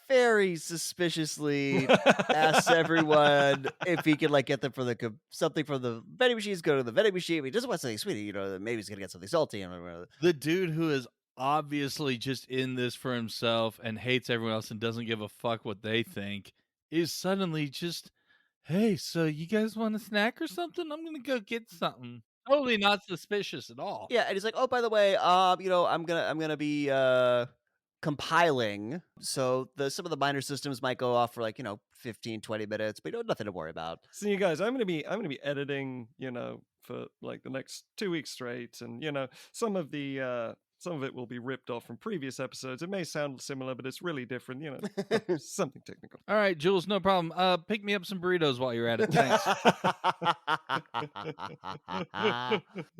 very suspiciously asks everyone if he can like get them for the something from the vending machines. Go to the vending machine. If he doesn't want something sweet, maybe he's gonna get something salty. And The dude who is obviously just in this for himself and hates everyone else and doesn't give a fuck what they think is suddenly just, hey, so you guys want a snack or something? I'm gonna go get something. Totally not suspicious at all. yeah, and he's like, oh, by the way, I'm gonna be compiling, so some of the minor systems might go off for like 15, 20 minutes, but nothing to worry about. So you guys, I'm gonna be editing, for like the next 2 weeks straight, and some of it will be ripped off from previous episodes. It may sound similar, but it's really different, something technical. All right, Jules, no problem. Pick me up some burritos while you're at it. Thanks.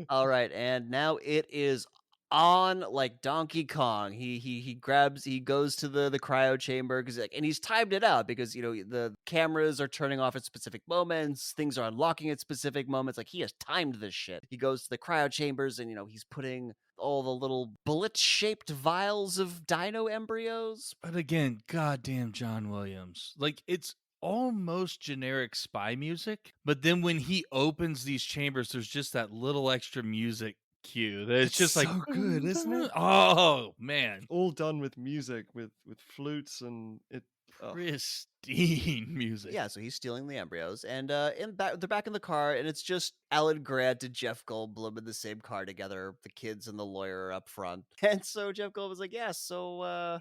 All right, and now it is on like Donkey Kong. He goes to the cryo chamber because and he's timed it out because the cameras are turning off at specific moments, things are unlocking at specific moments. Like he has timed this shit. He goes to the cryo chambers and he's putting all the little bullet-shaped vials of dino embryos. But again, goddamn John Williams. Like, it's almost generic spy music, but then when he opens these chambers, there's just that little extra music cue. That it's just like so good, isn't it? Oh man, All done with music, with flutes, and it. pristine music. Yeah, so he's stealing the embryos, and they're back in the car, and it's just Alan Grant and Jeff Goldblum in the same car together. The kids and the lawyer are up front, and so Jeff Goldblum's like, "Yeah, so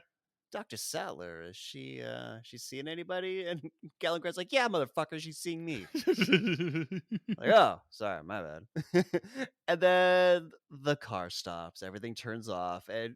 Dr. Sattler, is she seeing anybody?" And Alan Grant's like, "Yeah, motherfucker, she's seeing me." Like, oh, sorry, my bad. And then the car stops, everything turns off, and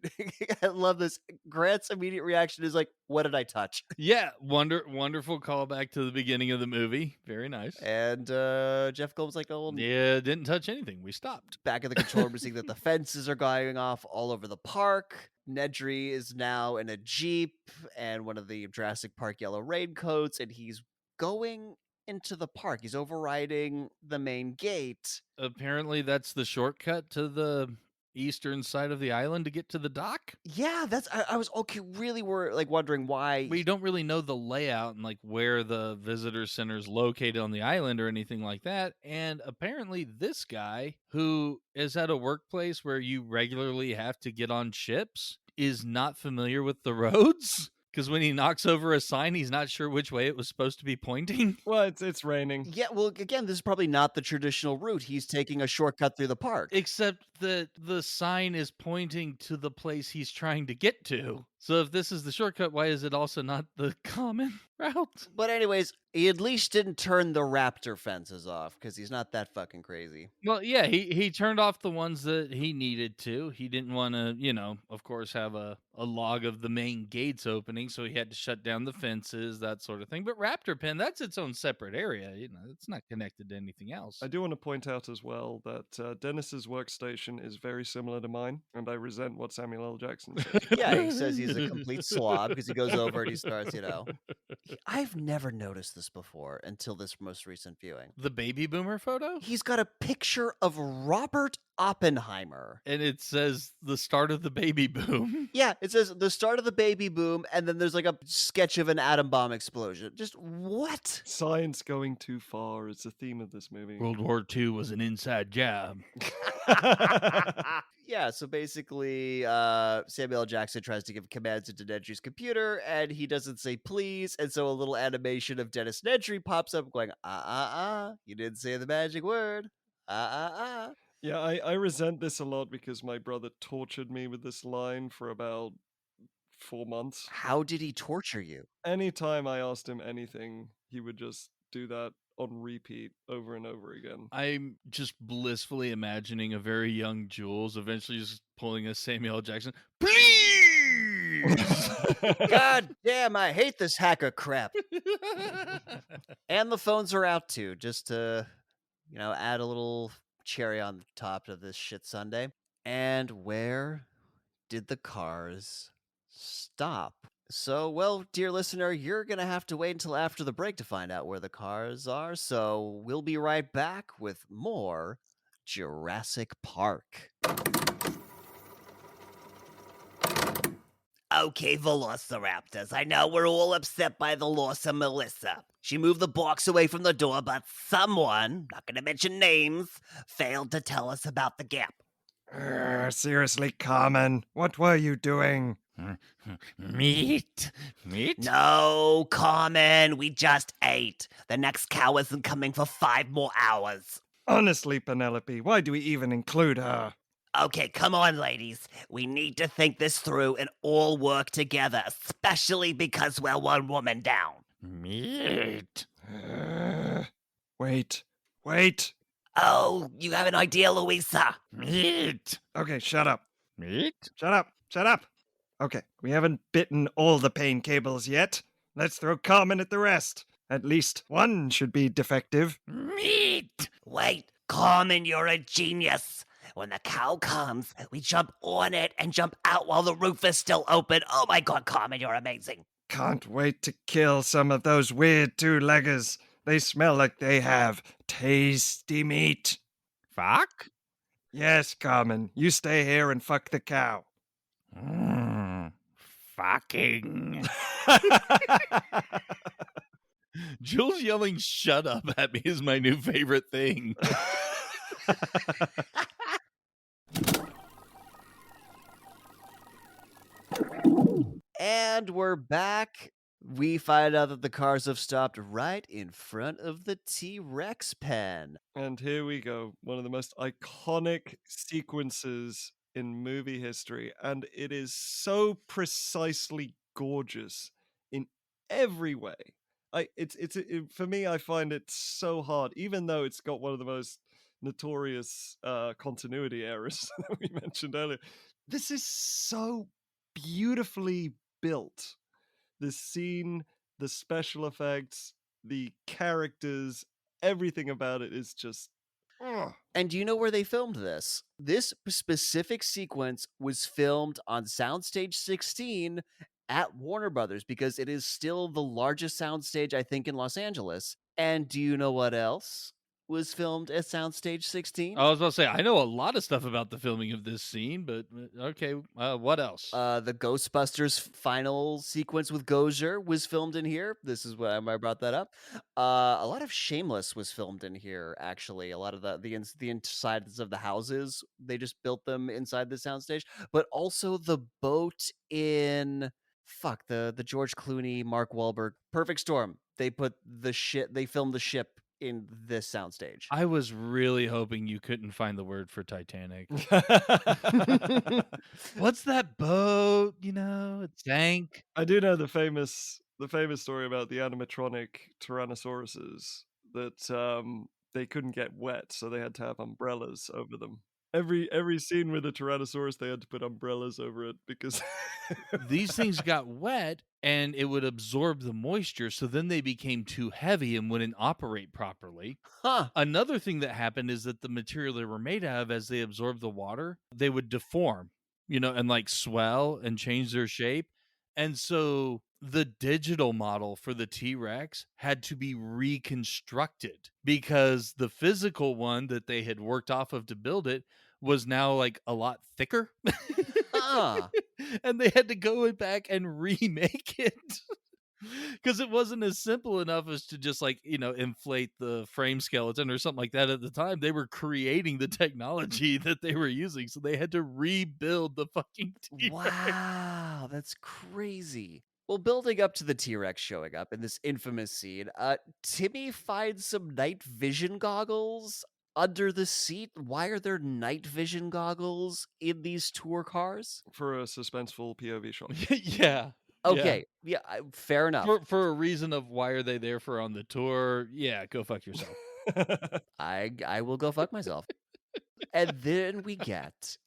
I love this. Grant's immediate reaction is like, "What did I touch?" Yeah, wonderful callback to the beginning of the movie. Very nice. And Jeff Goldblum's like, "Oh, Yeah, didn't touch anything. We stopped. back in the control room, we're seeing that the fences are going off all over the park. Nedry is now in a Jeep and one of the Jurassic Park yellow raincoats, and he's going into the park. He's overriding the main gate. Apparently, that's the shortcut to the eastern side of the island to get to the dock. Yeah, I was okay. Really, were like wondering why. We don't really know the layout and like where the visitor center is located on the island or anything like that. And apparently, this guy who is at a workplace where you regularly have to get on ships is not familiar with the roads. Because when he knocks over a sign, he's not sure which way it was supposed to be pointing. Well, it's raining. Yeah, well, again, this is probably not the traditional route. He's taking a shortcut through the park. Except that the sign is pointing to the place he's trying to get to. So if this is the shortcut, why is it also not the common route? But anyways, he at least didn't turn the raptor fences off because he's not that fucking crazy. Well, yeah, he turned off the ones that he needed to. He didn't want to, of course, have a log of the main gates opening, so he had to shut down the fences, that sort of thing. But Raptor Pen, that's its own separate area. It's not connected to anything else. I do want to point out as well that Dennis's workstation is very similar to mine, and I resent what Samuel L. Jackson said. Yeah, he says he's a complete slob because he goes over and he starts, I've never noticed this before until this most recent viewing. The baby boomer photo? He's got a picture of Robert Oppenheimer. And it says the start of the baby boom. Yeah, it says the start of the baby boom, and then there's like a sketch of an atom bomb explosion. Just what? Science going too far is the theme of this movie. World War II was an inside job. Yeah, so basically, Samuel L. Jackson tries to give commands into Nedry's computer, and he doesn't say please, and so a little animation of Dennis Nedry pops up going, you didn't say the magic word. Yeah, I resent this a lot because my brother tortured me with this line for about 4 months. How did he torture you? Anytime I asked him anything, he would just do that on repeat over and over again. I'm just blissfully imagining a very young Jules eventually just pulling a Samuel L. Jackson. Please! God damn, I hate this hacker crap. And the phones are out too, just to, add a little cherry on the top of this shit Sunday. And where did the cars stop? So, well, dear listener, you're going to have to wait until after the break to find out where the cars are. So, we'll be right back with more Jurassic Park. Okay, Velociraptors, I know we're all upset by the loss of Melissa. She moved the box away from the door, but someone, not gonna mention names, failed to tell us about the gap. Seriously, Carmen, what were you doing? Meat? No, Carmen, we just ate. The next cow isn't coming for 5 more hours. Honestly, Penelope, why do we even include her? Okay, come on, ladies. We need to think this through and all work together, especially because we're one woman down. Meat? Wait. Oh, you have an idea, Louisa? Meat? Okay, shut up. Meat? Shut up. Okay, we haven't bitten all the pain cables yet. Let's throw Carmen at the rest. At least one should be defective. Meat! Wait, Carmen, you're a genius. When the cow comes, we jump on it and jump out while the roof is still open. Oh my god, Carmen, you're amazing. Can't wait to kill some of those weird two-leggers. They smell like they have tasty meat. Fuck? Yes, Carmen, you stay here and fuck the cow. Fucking. Jules yelling "shut up" at me is my new favorite thing. And we're back. We find out that the cars have stopped right in front of the T-Rex pen. And here we go. One of the most iconic sequences in movie history. And it is so precisely gorgeous in every way. For me, I find it so hard, even though it's got one of the most notorious continuity errors that we mentioned earlier. This is so beautifully built. The scene, the special effects, the characters, everything about it is just. And do you know where they filmed this? This specific sequence was filmed on Soundstage 16 at Warner Brothers because it is still the largest soundstage, I think, in Los Angeles. And do you know what else was filmed at Soundstage 16? I was about to say, I know a lot of stuff about the filming of this scene, but okay, what else? The Ghostbusters final sequence with Gozer was filmed in here. This is why I brought that up. A lot of Shameless was filmed in here, actually. A lot of the insides of the houses, they just built them inside the soundstage. But also the boat in the George Clooney, Mark Wahlberg, Perfect Storm. They filmed the ship in this soundstage. I was really hoping you couldn't find the word for Titanic. What's that boat? It sank. I do know the famous story about the animatronic Tyrannosauruses that they couldn't get wet, so they had to have umbrellas over them. Every scene with a Tyrannosaurus, they had to put umbrellas over it because These things got wet and it would absorb the moisture, so then they became too heavy and wouldn't operate properly. Huh. Another thing that happened is that the material they were made out of, as they absorbed the water, they would deform, and like swell and change their shape. And so the digital model for the T-Rex had to be reconstructed because the physical one that they had worked off of to build it was now like a lot thicker. And they had to go back and remake it because it wasn't as simple enough as to just inflate the frame skeleton or something like that. At the time, they were creating the technology that they were using, so they had to rebuild the fucking T-Rex. Wow, that's crazy. Well, building up to the T-Rex showing up in this infamous scene, Timmy finds some night vision goggles under the seat. Why are there night vision goggles in these tour cars? for a suspenseful POV shot. Yeah. Yeah. Okay, yeah, fair enough. For a reason of why are they there for on the tour? Yeah, go fuck yourself. I will go fuck myself. And then we get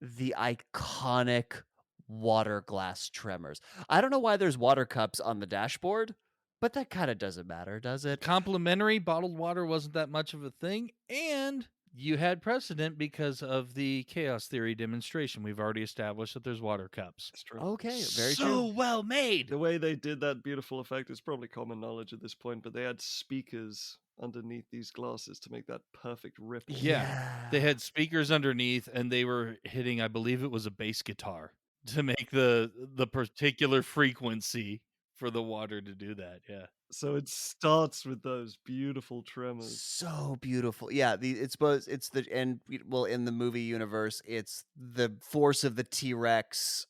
the iconic water glass tremors. I don't know why there's water cups on the dashboard, but that kinda doesn't matter, does it? Complimentary bottled water wasn't that much of a thing, and you had precedent because of the chaos theory demonstration. We've already established that there's water cups. It's true. Okay, very So true. well made. The way they did that beautiful effect is probably common knowledge at this point, but they had speakers underneath these glasses to make that perfect ripple. Yeah. They had speakers underneath and they were hitting, I believe it was a bass guitar to make the particular frequency for the water to do that. Yeah. So it starts with those beautiful tremors. So beautiful. Yeah, it's both it's the and well, in the movie universe, it's the force of the T-Rex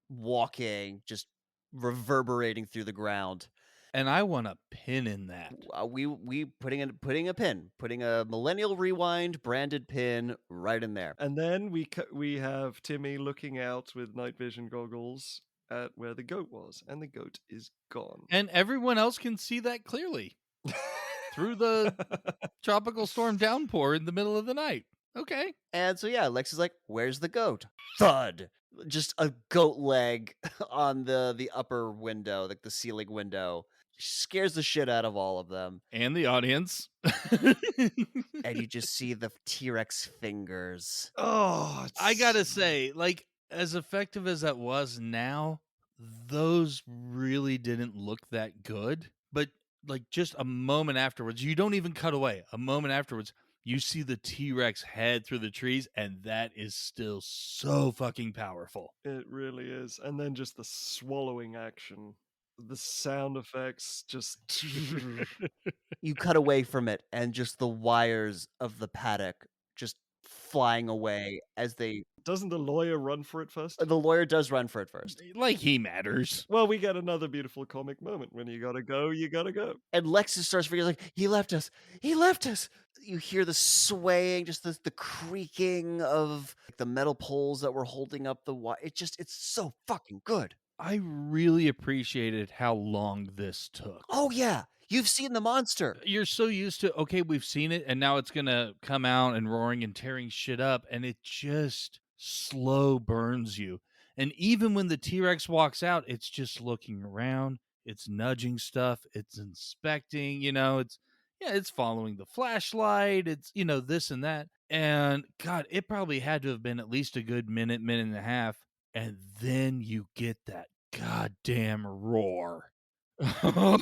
walking, just reverberating through the ground. And I want a pin in that. We putting a pin, putting a Millennial Rewind branded pin right in there. And then we have Timmy looking out with night vision goggles at where the goat was, and the goat is gone. And everyone else can see that clearly through the tropical storm downpour in the middle of the night. Okay. And so yeah, Lex is like, "Where's the goat?" Thud. Just a goat leg on the upper window, like the ceiling window. Scares the shit out of all of them. And the audience. And you just see the T-Rex fingers. Oh, I gotta say, like, as effective as that was now, those really didn't look that good. But, like, just a moment afterwards, you don't even cut away. A moment afterwards, you see the T-Rex head through the trees, and that is still so fucking powerful. it really is. And then just the swallowing action, the sound effects, just You cut away from it, and just the wires of the paddock just flying away as they. doesn't the lawyer run for it first? The lawyer does run for it first. Like he matters. Well, we get another beautiful comic moment. When you gotta go, you gotta go. And Lexus starts figuring like, "He left us. He left us." You hear the swaying, just the creaking of the metal poles that were holding up the wire. It's so fucking good. I really appreciated how long this took. Oh yeah, you've seen the monster. You're so used to, okay, we've seen it, and now it's gonna come out and roaring and tearing shit up, and it just slow burns you. And even when the T-Rex walks out, it's just looking around, it's nudging stuff, it's inspecting, it's following the flashlight, it's this and that. And God, it probably had to have been at least a good minute, minute and a half, and then you get that goddamn roar. One of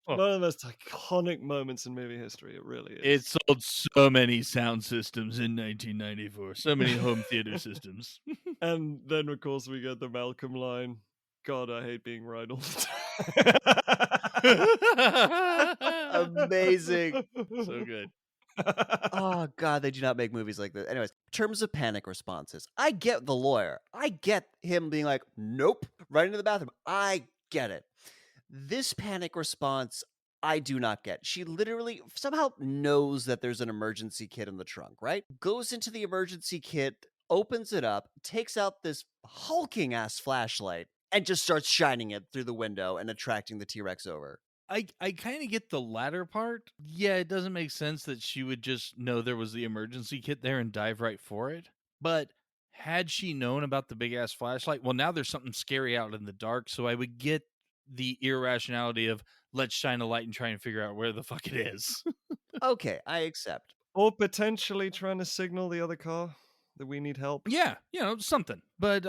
the most iconic moments in movie history. It really is. It sold so many sound systems in 1994. So many home theater systems. And then, of course, we get the Malcolm line. God, I hate being right all the time. Amazing. So good. Oh god, they do not make movies like this. Anyways, terms of panic responses. I get the lawyer. I get him being like, "Nope," right into the bathroom. I get it. This panic response, I do not get. She literally somehow knows that there's an emergency kit in the trunk, right? Goes into the emergency kit, opens it up, takes out this hulking ass flashlight, and just starts shining it through the window and attracting the T-Rex over. I kind of get the latter part. Yeah, it doesn't make sense that she would just know there was the emergency kit there and dive right for it. But had she known about the big ass flashlight, well, now there's something scary out in the dark. So I would get the irrationality of let's shine a light and try and figure out where the fuck it is. Okay, I accept. Or potentially trying to signal the other car that we need help. Yeah, something. But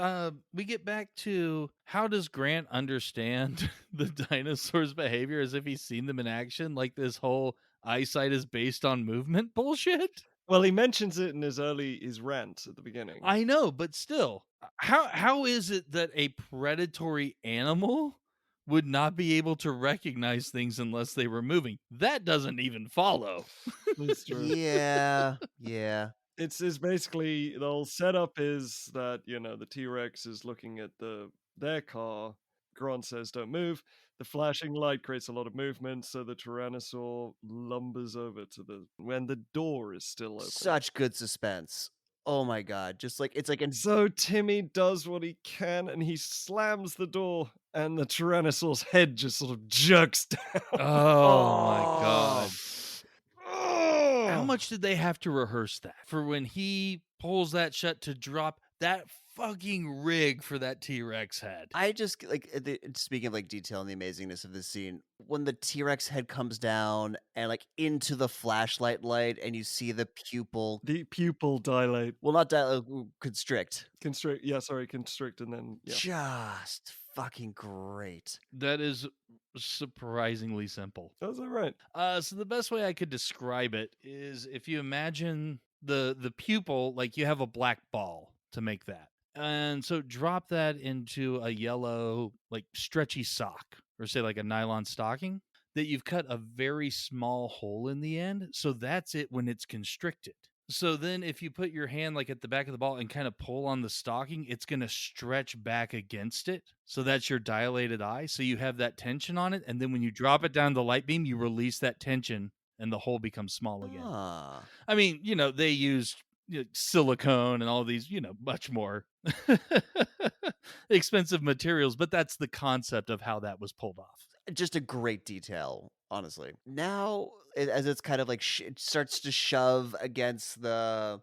we get back to how does Grant understand the dinosaurs' behavior as if he's seen them in action? Like this whole eyesight is based on movement bullshit? Well, he mentions it in his rant at the beginning. I know, but still, how is it that a predatory animal would not be able to recognize things unless they were moving? That doesn't even follow. It's true. Yeah. It's basically the whole setup is that the T-Rex is looking at their car. Grant says don't move. The flashing light creates a lot of movement, so the Tyrannosaur lumbers over to when the door is still open. Such good suspense. Oh my god, just like it's like in So Timmy does what he can, and he slams the door, and the Tyrannosaur's head just sort of jerks down. Oh my oh, god. How Oh! much did they have to rehearse that for when he pulls that shut to drop that fucking rig for that T-Rex head? I just like speaking of like detail and the amazingness of this scene, when the T-Rex head comes down and like into the flashlight light, and you see the pupil, The pupil dilate, well, not dilate, constrict. constrict. Yeah, sorry, constrict, and then yeah. Just fucking great. That is surprisingly simple. That's all right. So the best way I could describe it is if you imagine the pupil, like you have a black ball to make that. And so drop that into a yellow, like stretchy sock, or say like a nylon stocking that you've cut a very small hole in the end. So that's it when it's constricted. So then if you put your hand like at the back of the ball and kind of pull on the stocking, it's going to stretch back against it. So that's your dilated eye. So you have that tension on it. And then when you drop it down the light beam, you release that tension and the hole becomes small again. Ah. I mean, they used silicone and all these, much more expensive materials, but that's the concept of how that was pulled off. Just a great detail, honestly. Now, as it's kind of like it starts to shove against the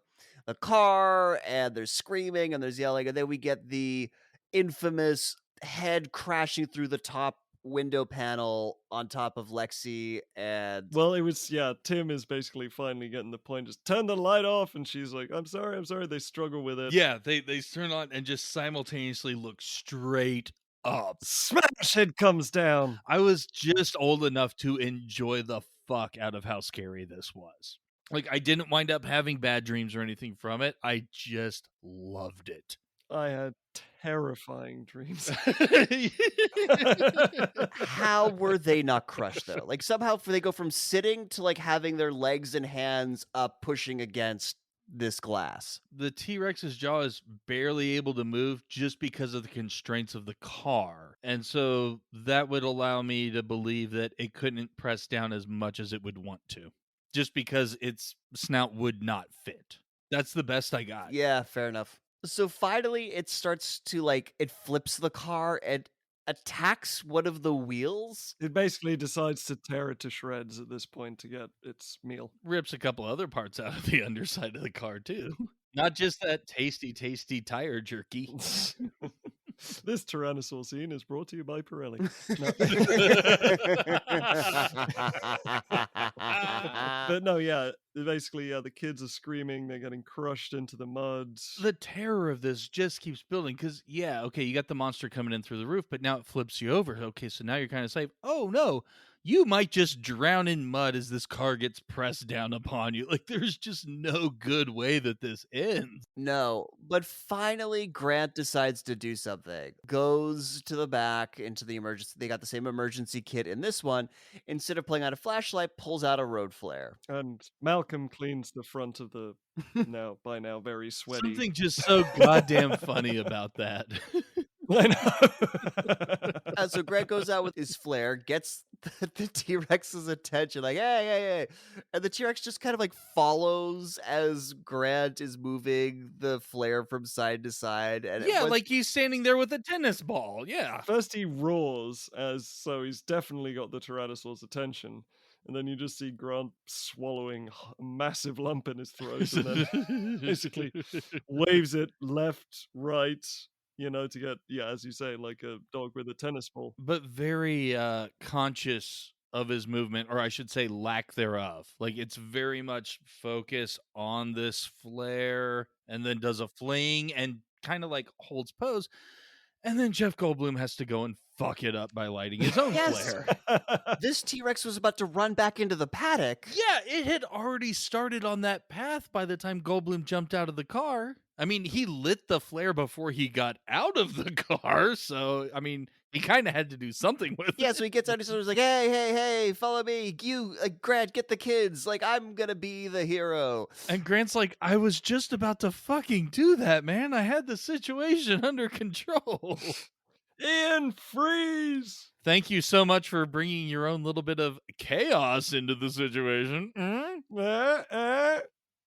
car, and there's screaming and there's yelling, and then we get the infamous head crashing through the top window panel on top of Lexi, and Well, it was Tim is basically finally getting the point. Just turn the light off, and she's like, I'm sorry. They struggle with it. Yeah, they turn on and just simultaneously look straight up. Smash! Head comes down. I was just old enough to enjoy the fuck out of how scary this was. Like, I didn't wind up having bad dreams or anything from it. I just loved it. I had terrifying dreams. how were they not crushed though? Like somehow they go from sitting to like having their legs and hands up pushing against this glass. The T-Rex's jaw is barely able to move just because of the constraints of the car. And so that would allow me to believe that it couldn't press down as much as it would want to, just because its snout would not fit. That's the best I got. Yeah, fair enough. So finally it starts to like it flips the car and attacks one of the wheels. It basically decides to tear it to shreds at this point to get its meal. Rips a couple other parts out of the underside of the car too. Not just that tasty, tasty tire jerky. This Tyrannosaur scene is brought to you by Pirelli. But no, basically, the kids are screaming. They're getting crushed into the mud. The terror of this just keeps building because, okay, you got the monster coming in through the roof, but now it flips you over. Okay, so now you're kind of safe. Oh, no. You might just drown in mud as this car gets pressed down upon you. Like, there's just no good way that this ends. No, but finally Grant decides to do something. Goes to the back into the emergency. They got the same emergency kit in this one. Instead of pulling out a flashlight, pulls out a road flare. And Malcolm cleans the front of the by now very sweaty. Something just so goddamn funny about that. I know. So Grant goes out with his flare, gets the T-Rex's attention, like, hey. And the T-Rex just kind of like follows as Grant is moving the flare from side to side. And like he's standing there with a tennis ball. Yeah. First he roars, so he's definitely got the Tyrannosaur's attention. And then you just see Grant swallowing a massive lump in his throat and then basically waves it left, right, to get, as you say, like a dog with a tennis ball. But very conscious of his movement, or I should say lack thereof. Like, it's very much focused on this flare and then does a fling and kind of like holds pose. And then Jeff Goldblum has to go and fuck it up by lighting his own flare. This T-Rex was about to run back into the paddock. Yeah, it had already started on that path by the time Goldblum jumped out of the car. I mean, he lit the flare before he got out of the car, so, I mean, he kind of had to do something with it. Yeah, so he gets out and he's like, hey, follow me. You, Grant, get the kids. Like, I'm gonna be the hero. And Grant's like, I was just about to fucking do that, man. I had the situation under control. Ian, freeze! Thank you so much for bringing your own little bit of chaos into the situation.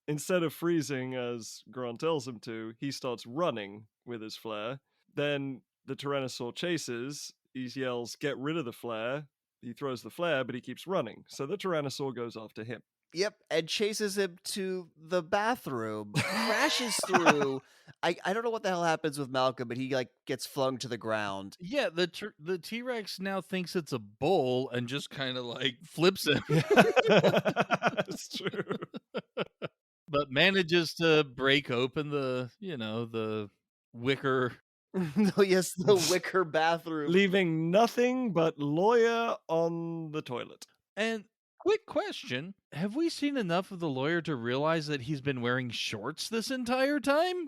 instead of freezing as Grant tells him to, he starts running with his flare. Then the Tyrannosaur chases. He yells, "Get rid of the flare." He throws the flare, but he keeps running. So the Tyrannosaur goes after him. Yep, and chases him to the bathroom, crashes through. I don't know what the hell happens with Malcolm, but he like gets flung to the ground. Yeah, the T-Rex now thinks it's a bull and just kind of like flips him, That's true. but manages to break open the wicker. Oh yes, the wicker bathroom. Leaving nothing but lawyer on the toilet. And quick question, have we seen enough of the lawyer to realize that he's been wearing shorts this entire time?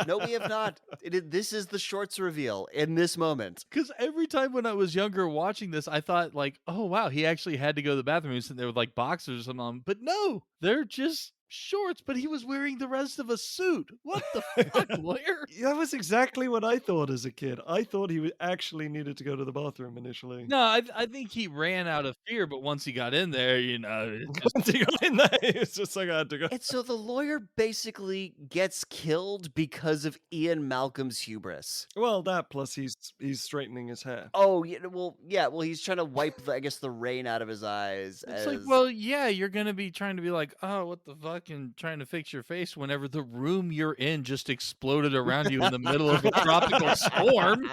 No, we have not. This is the shorts reveal in this moment. Because every time when I was younger watching this, I thought like, oh wow, he actually had to go to the bathroom. He's sitting there with like boxers or something on. But no, they're just shorts, but he was wearing the rest of a suit. What the fuck, lawyer? That was exactly what I thought as a kid. I thought he actually needed to go to the bathroom initially. No, I think he ran out of fear, but once he got in there, it's just Once he got in there, it's just like I had to go. And so the lawyer basically gets killed because of Ian Malcolm's hubris. Well, that plus he's straightening his hair. Oh, yeah, well, he's trying to wipe, the rain out of his eyes. It's like, well, yeah, you're gonna be trying to be like, oh, what the fuck, and trying to fix your face whenever the room you're in just exploded around you in the middle of a tropical storm.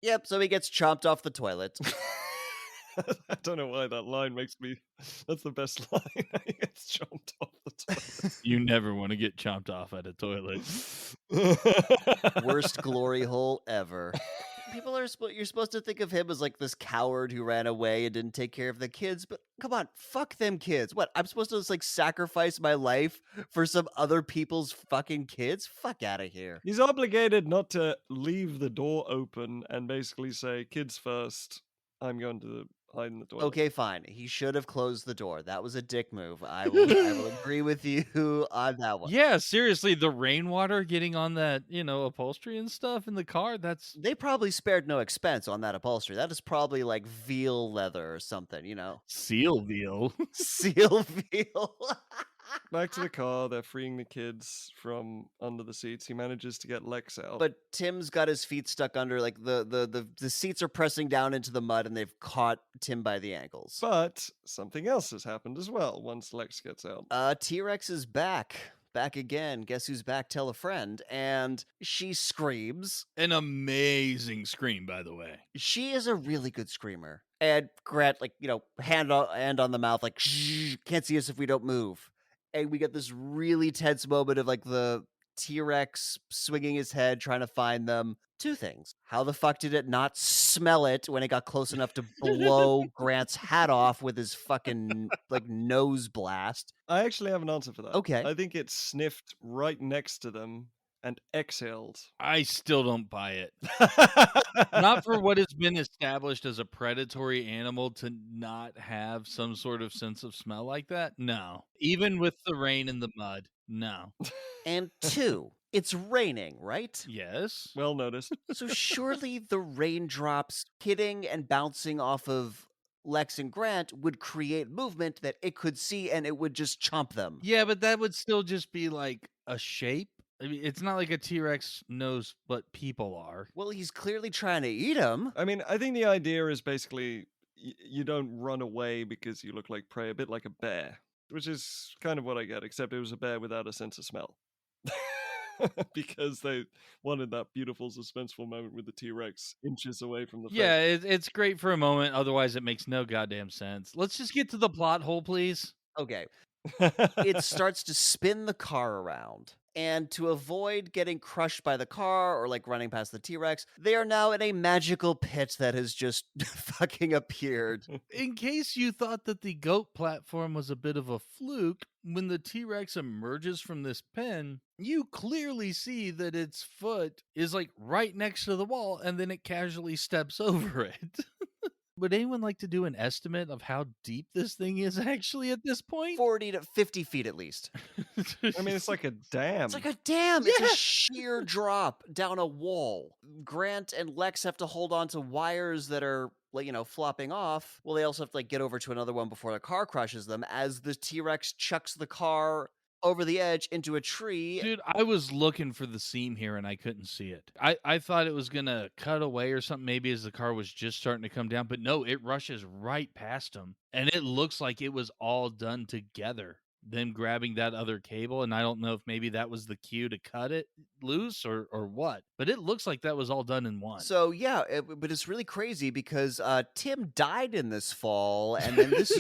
Yep, so he gets chomped off the toilet. I don't know why that line makes me. That's the best line. He gets chomped off the toilet. You never want to get chomped off at a toilet. Worst glory hole ever. People you're supposed to think of him as like this coward who ran away and didn't take care of the kids, but come on, fuck them kids. What, I'm supposed to just like sacrifice my life for some other people's fucking kids? Fuck out of here. He's obligated not to leave the door open and basically say, "Kids first. I'm going to hide in the toilet." Okay, fine. He should have closed the door. That was a dick move. I will agree with you on that one. Yeah, seriously, the rainwater getting on that, upholstery and stuff in the car, that's They probably spared no expense on that upholstery. That is probably like veal leather or something, seal veal. Seal veal. Back to the car. They're freeing the kids from under the seats. He manages to get Lex out. But Tim's got his feet stuck under, like the seats are pressing down into the mud and they've caught Tim by the ankles. But something else has happened as well once Lex gets out. T-Rex is back. Back again. Guess who's back? Tell a friend. And she screams. An amazing scream, by the way. She is a really good screamer. And Grant, hand on the mouth, like, shh, can't see us if we don't move. And we get this really tense moment of like the T-Rex swinging his head, trying to find them. Two things. How the fuck did it not smell it when it got close enough to blow Grant's hat off with his fucking nose blast? I actually have an answer for that. Okay. I think it sniffed right next to them and exhaled. I still don't buy it. Not for what has been established as a predatory animal to not have some sort of sense of smell like that. No. Even with the rain and the mud. No. And two, it's raining, right? Yes. Well noticed. So surely the raindrops hitting and bouncing off of Lex and Grant would create movement that it could see and it would just chomp them. Yeah, but that would still just be like a shape. I mean, it's not like a T-Rex knows what people are. Well, he's clearly trying to eat them. I mean, I think the idea is basically you don't run away because you look like prey, a bit like a bear, which is kind of what I get, except it was a bear without a sense of smell. Because they wanted that beautiful, suspenseful moment with the T-Rex inches away from the face. Yeah, it's great for a moment. Otherwise, it makes no goddamn sense. Let's just get to the plot hole, please. Okay. It starts to spin the car around. And to avoid getting crushed by the car or like running past the T-Rex, they are now in a magical pit that has just fucking appeared. In case you thought that the goat platform was a bit of a fluke, when the T-Rex emerges from this pen, you clearly see that its foot is like right next to the wall and then it casually steps over it. Would anyone like to do an estimate of how deep this thing is actually at this point? 40 to 50 feet at least. I mean, it's like a dam. It's like a dam. It's a sheer drop down a wall. Grant and Lex have to hold on to wires that are like, flopping off. Well, they also have to like get over to another one before the car crushes them as the T-Rex chucks the car over the edge into a tree. Dude, I was looking for the seam here and I couldn't see it. I thought it was gonna cut away or something, maybe as the car was just starting to come down, but no, it rushes right past him. And it looks like it was all done together. Them grabbing that other cable, and I don't know if maybe that was the cue to cut it loose or what, but it looks like that was all done in one. So yeah, but it's really crazy because Tim died in this fall, and then this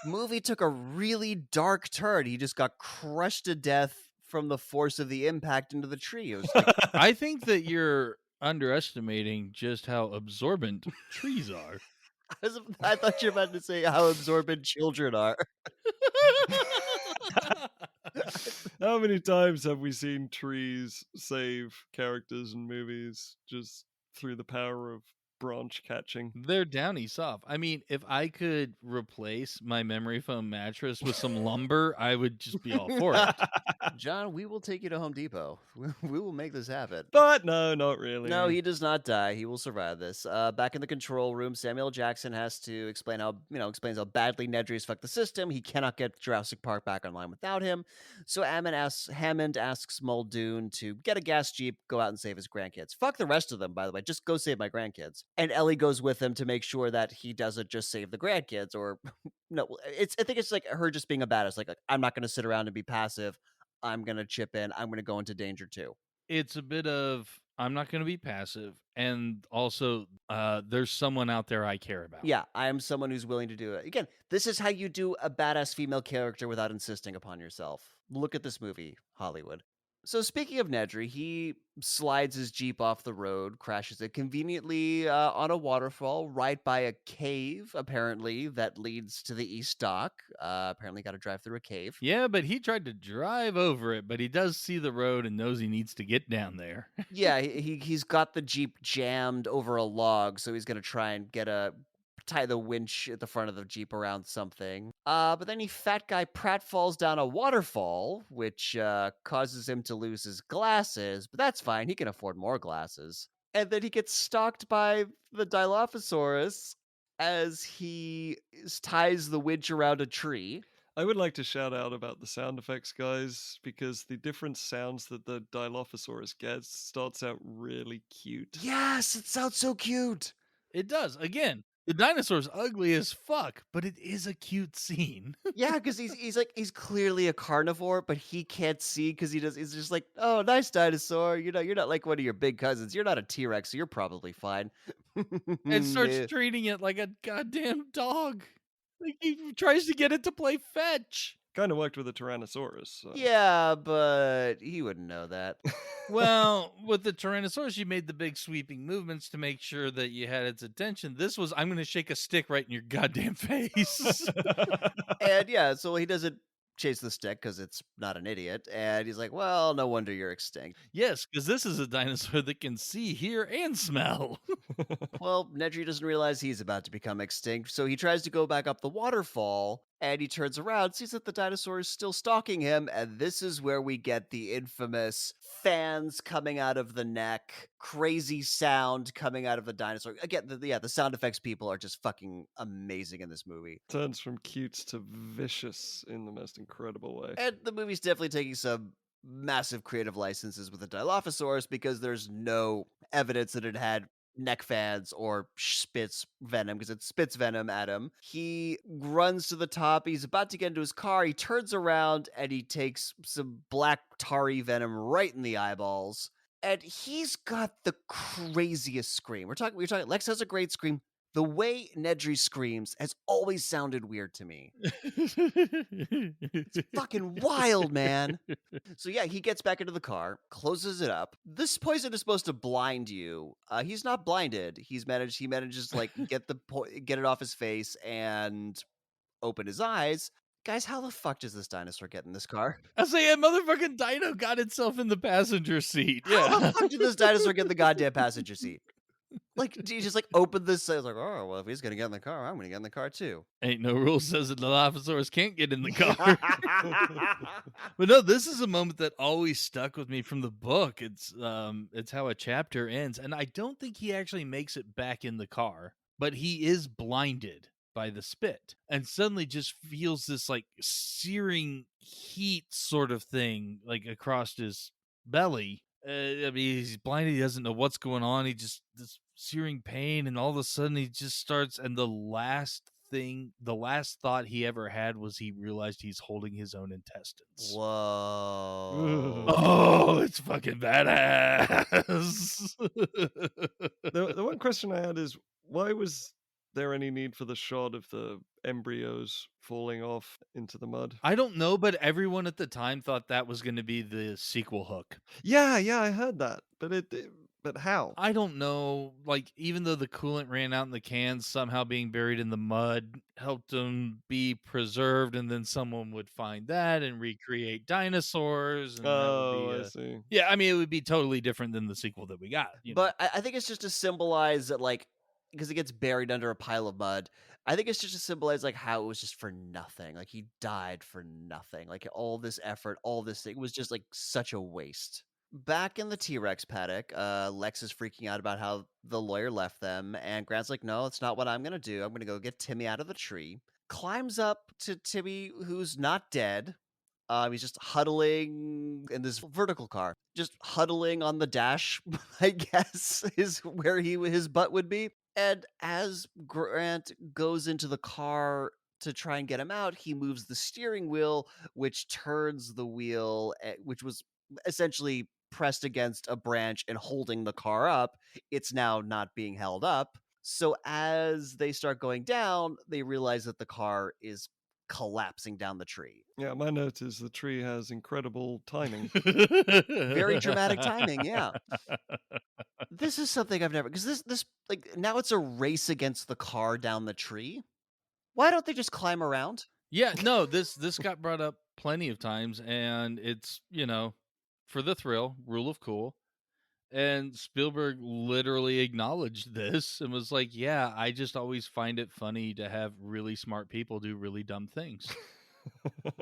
movie took a really dark turn. He just got crushed to death from the force of the impact into the tree. It was like, I think that you're underestimating just how absorbent trees are. I thought you were about to say how absorbent children are. How many times have we seen trees save characters in movies just through the power of branch catching? They're downy soft. I mean, if I could replace my memory foam mattress with some lumber, I would just be all for it. John, we will take you to Home Depot. We will make this happen. But no, not really. No, he does not die. He will survive this. Back in the control room, Samuel Jackson has to explain how badly Nedry's fucked the system. He cannot get Jurassic Park back online without him. So Hammond asks Muldoon to get a gas jeep, go out and save his grandkids. Fuck the rest of them, by the way. Just go save my grandkids. And Ellie goes with him to make sure that he doesn't just save the grandkids. Or no, I think it's like her just being a badass. Like I'm not going to sit around and be passive. I'm going to chip in. I'm going to go into danger too. It's a bit of I'm not going to be passive, and also there's someone out there I care about. Yeah, I am someone who's willing to do it. Again, this is how you do a badass female character without insisting upon yourself. Look at this movie, Hollywood. So speaking of Nedry, he slides his Jeep off the road, crashes it conveniently on a waterfall right by a cave, apparently, that leads to the East Dock. Apparently got to drive through a cave. Yeah, but he tried to drive over it, but he does see the road and knows he needs to get down there. Yeah, he's got the Jeep jammed over a log, so he's going to try and tie the winch at the front of the Jeep around something. But then fat guy pratfalls down a waterfall, which causes him to lose his glasses, but that's fine. He can afford more glasses. And then he gets stalked by the Dilophosaurus as he ties the winch around a tree. I would like to shout out about the sound effects guys because the different sounds that the Dilophosaurus gets starts out really cute. Yes, it sounds so cute. It does. Again, the dinosaur's ugly as fuck, but it is a cute scene. Yeah, because he's clearly a carnivore, but he can't see because he's just like, oh, nice dinosaur. You're not like one of your big cousins. You're not a T-Rex, so you're probably fine. And starts Yeah. treating it like a goddamn dog. Like he tries to get it to play fetch. Kind of worked with a Tyrannosaurus. So. Yeah, but he wouldn't know that. Well, with the Tyrannosaurus, you made the big sweeping movements to make sure that you had its attention. This was, I'm going to shake a stick right in your goddamn face. And yeah, so he doesn't chase the stick because it's not an idiot. And he's like, well, no wonder you're extinct. Yes, because this is a dinosaur that can see, hear, and smell. Well, Nedry doesn't realize he's about to become extinct, so he tries to go back up the waterfall, and he turns around, sees that the dinosaur is still stalking him, and this is where we get the infamous fans coming out of the neck, crazy sound coming out of the dinosaur. Again, the sound effects people are just fucking amazing in this movie. Turns from cute to vicious in the most incredible way. And the movie's definitely taking some massive creative licenses with the Dilophosaurus because there's no evidence that it had neck fans or spits venom because it spits venom at him. He runs to the top. He's about to get into his car. He turns around and he takes some black tarry venom right in the eyeballs. And he's got the craziest scream. We're talking. Lex has a great scream. The way Nedry screams has always sounded weird to me. It's fucking wild, man. So yeah, he gets back into the car, closes it up. This poison is supposed to blind you. He's not blinded. He manages to like get it off his face and open his eyes. Guys, how the fuck does this dinosaur get in this car? I say, yeah, motherfucking dino got itself in the passenger seat. How the Yeah. fuck did this dinosaur get in the goddamn passenger seat? Like, do you just like open this? I was like, oh well, if he's gonna get in the car, I'm gonna get in the car too. Ain't no rule says that the Dilophosaurus can't get in the car. But no, this is a moment that always stuck with me from the book. It's how a chapter ends, and I don't think he actually makes it back in the car. but he is blinded by the spit and suddenly just feels this like searing heat sort of thing like across his belly. I mean, he's blinded. He doesn't know what's going on. He just this searing pain, and all of a sudden he just starts. And the last thought he ever had was he realized he's holding his own intestines. Whoa. Oh, it's fucking badass. The one question I had is, why was there any need for the shot of the embryos falling off into the mud? I don't know, but everyone at the time thought that was going to be the sequel hook. Yeah, I heard that, but but how? I don't know. Like, even though the coolant ran out in the cans, somehow being buried in the mud helped them be preserved, and then someone would find that and recreate dinosaurs, and that would be Oh, I see. yeah. I mean, it would be totally different than the sequel that we got. But I think it's just to symbolize that, like, because it gets buried under a pile of mud. I think it's just to symbolize like how it was just for nothing. Like he died for nothing. Like all this effort, all this thing was just like such a waste. Back in the T-Rex paddock, Lex is freaking out about how the lawyer left them, and Grant's like, "No, it's not what I'm gonna do. I'm gonna go get Timmy out of the tree." Climbs up to Timmy, who's not dead. He's just huddling in this vertical car, just huddling on the dash, I guess, is where his butt would be. And as Grant goes into the car to try and get him out, he moves the steering wheel, which turns the wheel, which was essentially pressed against a branch and holding the car up. It's now not being held up. So as they start going down, they realize that the car is collapsing down the tree. Yeah, my note is the tree has incredible timing. Very dramatic timing, yeah. This is something I've never, because this like now it's a race against the car down the tree. Why don't they just climb around? Yeah, no, this got brought up plenty of times, and it's, for the thrill, rule of cool. And Spielberg literally acknowledged this and was like, "Yeah, I just always find it funny to have really smart people do really dumb things."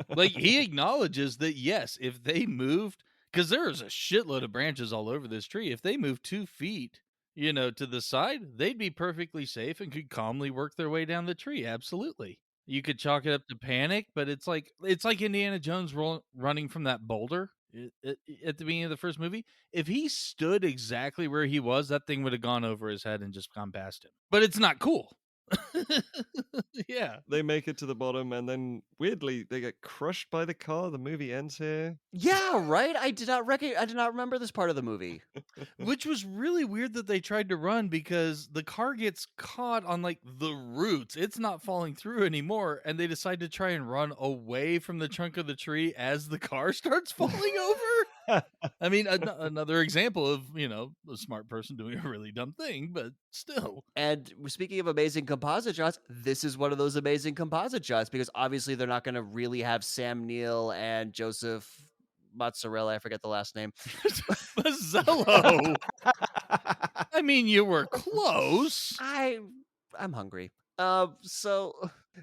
Like, he acknowledges that, yes, if they moved, because there's a shitload of branches all over this tree, if they moved 2 feet, to the side, they'd be perfectly safe and could calmly work their way down the tree. Absolutely. You could chalk it up to panic, but it's like Indiana Jones running from that boulder at the beginning of the first movie. If he stood exactly where he was, that thing would have gone over his head and just gone past him. But it's not cool. Yeah. They make it to the bottom, and then weirdly they get crushed by the car. The movie ends here. Yeah, right. I did not remember this part of the movie. Which was really weird that they tried to run, because the car gets caught on like the roots. It's not falling through anymore, and they decide to try and run away from the trunk of the tree as the car starts falling over. I mean, another example of, a smart person doing a really dumb thing, but still. And speaking of amazing composite shots, this is one of those amazing composite shots, because obviously they're not going to really have Sam Neill and Joseph Mozzarella, I forget the last name. Mazzello. I mean, you were close. I'm hungry. So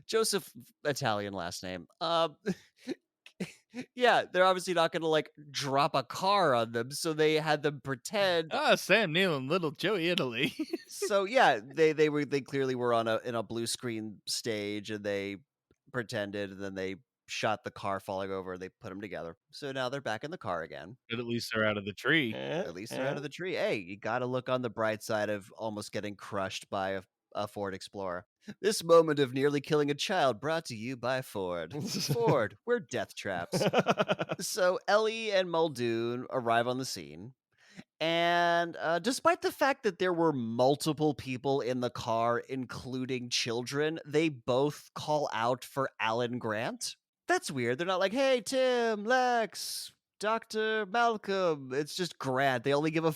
Joseph, Italian last name. Yeah, they're obviously not going to like drop a car on them, so they had them pretend. Sam Neill and little Joey Italy. So yeah, they clearly were in a blue screen stage, and they pretended, and then they shot the car falling over, and they put them together. So now they're back in the car again. But at least they're out of the tree. At least they're out of the tree. Hey, you got to look on the bright side of almost getting crushed by a Ford Explorer. This moment of nearly killing a child brought to you by Ford. Ford, we're death traps. So Ellie and Muldoon arrive on the scene. And despite the fact that there were multiple people in the car, including children, they both call out for Alan Grant. That's weird. They're not like, "Hey, Tim, Lex, Dr. Malcolm." It's just Grant. They only give a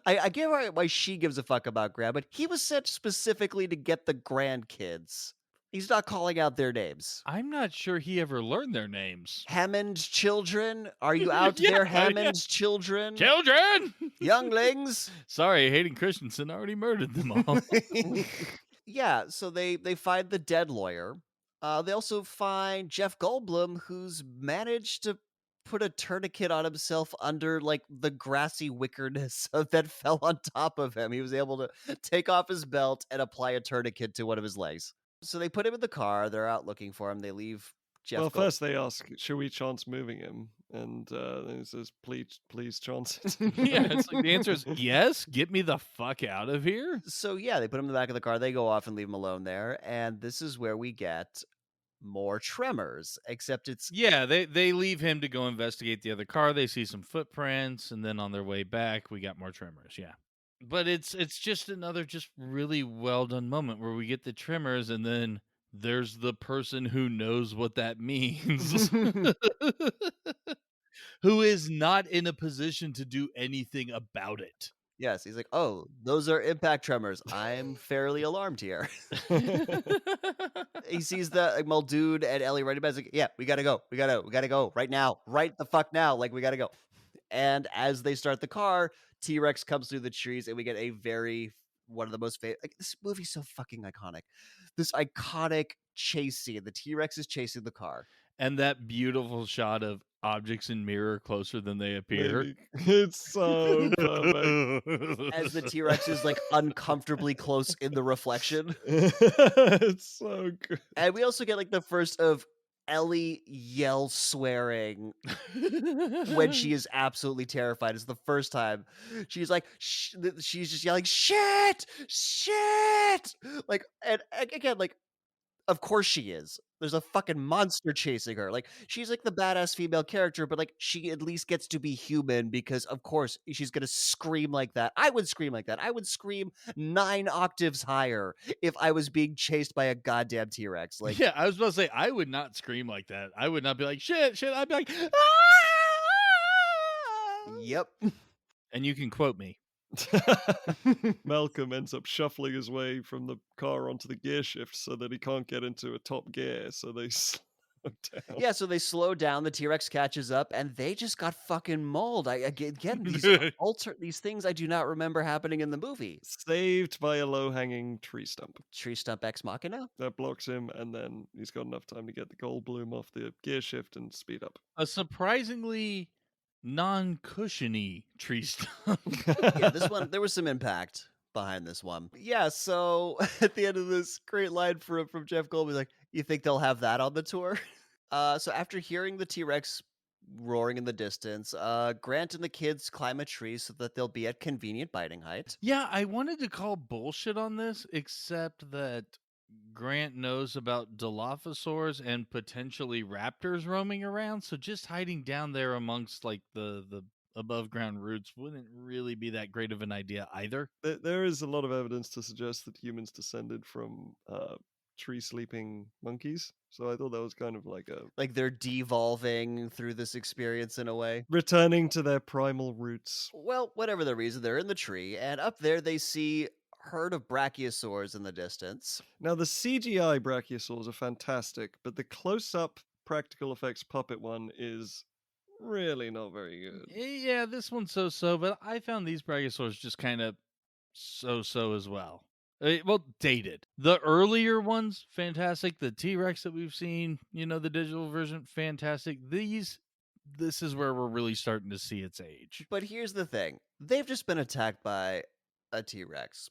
I get why she gives a fuck about Grant, but he was sent specifically to get the grandkids. He's not calling out their names. I'm not sure he ever learned their names. Hammond children? Are you out there, Hammond children? Children! Younglings? Sorry, Hayden Christensen already murdered them all. Yeah, so they find the dead lawyer. They also find Jeff Goldblum, who's managed to put a tourniquet on himself under like the grassy wickerness that fell on top of him. He was able to take off his belt and apply a tourniquet to one of his legs. So they put him in the car. They're out looking for him. They leave Well, Jeff Gold. first they ask, "Should we chance moving him?" And then he says, "Please chance it." Yeah, it's like the answer is yes. Get me the fuck out of here. So yeah, they put him in the back of the car. They go off and leave him alone there. And this is where we get more Tremors, except it's Yeah, they leave him to go investigate the other car. They see some footprints, and then on their way back, we got more Tremors. Yeah, but it's just another just really well done moment where we get the Tremors, and then there's the person who knows what that means, who is not in a position to do anything about it. yes, he's like, oh, those are impact tremors. I'm fairly alarmed here. He sees the like, Muldoon and Ellie right about. He's like, yeah, we gotta go. We gotta go right now. Right the fuck now. Like we gotta go. And as they start the car, T-Rex comes through the trees, and we get a very one of the most like this movie's so fucking iconic. This iconic chase scene. The T-Rex is chasing the car. And that beautiful shot of objects in mirror closer than they appear. Maybe. It's so perfect. As the T-Rex is like uncomfortably close in the reflection. It's so good. And we also get like the first of Ellie yell swearing when she is absolutely terrified. It's the first time she's like, she's just yelling, shit, shit. Like, and again, like, of course she is. There's a fucking monster chasing her. Like, she's like the badass female character, but like, she at least gets to be human because, of course, she's gonna scream like that. I would scream like that. I would scream 9 octaves higher if I was being chased by a goddamn T-Rex. Like, Yeah, I was about to say I would not scream like that. I would not be like shit, shit. I'd be like, "Ah!" yep. And you can quote me. Malcolm ends up shuffling his way from the car onto the gear shift so that he can't get into a top gear, so they slow down. Yeah, so they slow down, the T-Rex catches up, and they just got fucking mauled. Again, these things I do not remember happening in the movie. Saved by a low-hanging tree stump Tree stump ex machina? that blocks him, and then he's got enough time to get the Goldblum off the gear shift and speed up. A surprisingly non-cushiony tree stump. Yeah, this one, there was some impact behind this one. Yeah, so at the end of this great line from Jeff Goldblum, he's like, you think they'll have that on the tour? So after hearing the T-Rex roaring in the distance, Grant and the kids climb a tree so that they'll be at convenient biting height. Yeah, I wanted to call bullshit on this, except that Grant knows about Dilophosaurs and potentially raptors roaming around, so just hiding down there amongst like the above ground roots wouldn't really be that great of an idea either. There is a lot of evidence to suggest that humans descended from tree sleeping monkeys, so I thought that was kind of like a Like they're devolving through this experience in a way. returning to their primal roots. Well, whatever the reason, they're in the tree, and up there they see herd of brachiosaurs in the distance. Now, the CGI brachiosaurs are fantastic, but the close-up practical effects puppet one is really not very good. Yeah, this one's so, but I found these brachiosaurs just kind of so as well. Well, dated. The earlier ones, fantastic. The T-Rex that we've seen, the digital version, fantastic. This is where we're really starting to see its age. But here's the thing. They've just been attacked by a T-Rex.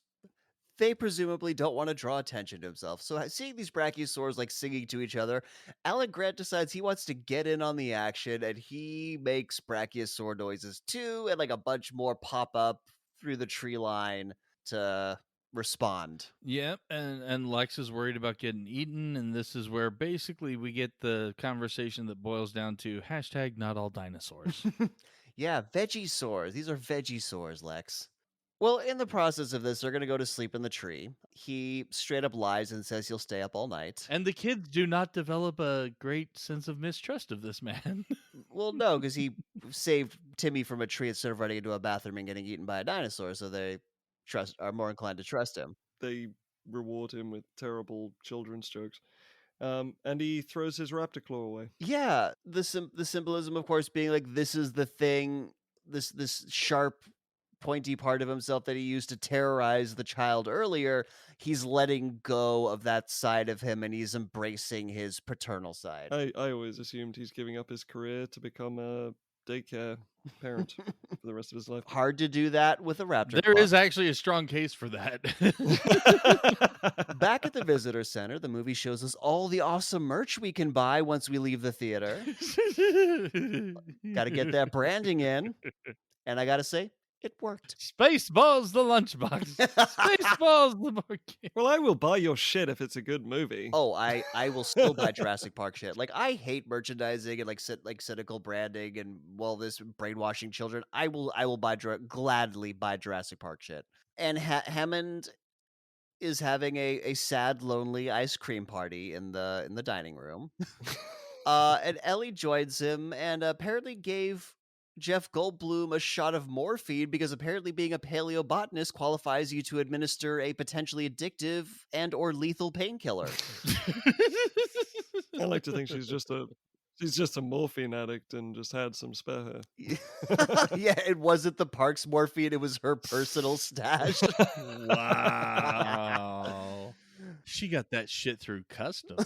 They presumably don't want to draw attention to himself. So seeing these brachiosaurs like singing to each other, Alan Grant decides he wants to get in on the action, and he makes brachiosaur noises too, and like a bunch more pop up through the tree line to respond. Yep, and Lex is worried about getting eaten, and this is where basically we get the conversation that boils down to hashtag not all dinosaurs. Yeah, vegisaurs. These are vegisaurs, Lex. Well, in the process of this, they're going to go to sleep in the tree. He straight up lies and says he'll stay up all night. And the kids do not develop a great sense of mistrust of this man. Well, no, because he saved Timmy from a tree instead of running into a bathroom and getting eaten by a dinosaur, so they are more inclined to trust him. They reward him with terrible children's jokes. And he throws his raptor claw away. Yeah, the symbolism, of course, being like this is the thing, this sharp pointy part of himself that he used to terrorize the child earlier, he's letting go of that side of him and he's embracing his paternal side. I always assumed he's giving up his career to become a daycare parent for the rest of his life. Hard to do that with a raptor There claw. is actually a strong case for that. Back at the visitor center, the movie shows us all the awesome merch we can buy once we leave the theater. Got to get that branding in. And I got to say, it worked. Spaceballs the lunchbox. Spaceballs the board game. Well, I will buy your shit if it's a good movie. Oh, I will still buy Jurassic Park shit. Like, I hate merchandising and like cynical branding and this brainwashing children. I will gladly buy Jurassic Park shit. And Hammond is having a sad, lonely ice cream party in the dining room. And Ellie joins him and apparently gave Jeff Goldblum a shot of morphine because apparently being a paleobotanist qualifies you to administer a potentially addictive and or lethal painkiller. I like to think she's just a morphine addict and just had some spare her. Yeah, it wasn't the park's morphine, it was her personal stash. Wow. She got that shit through customs.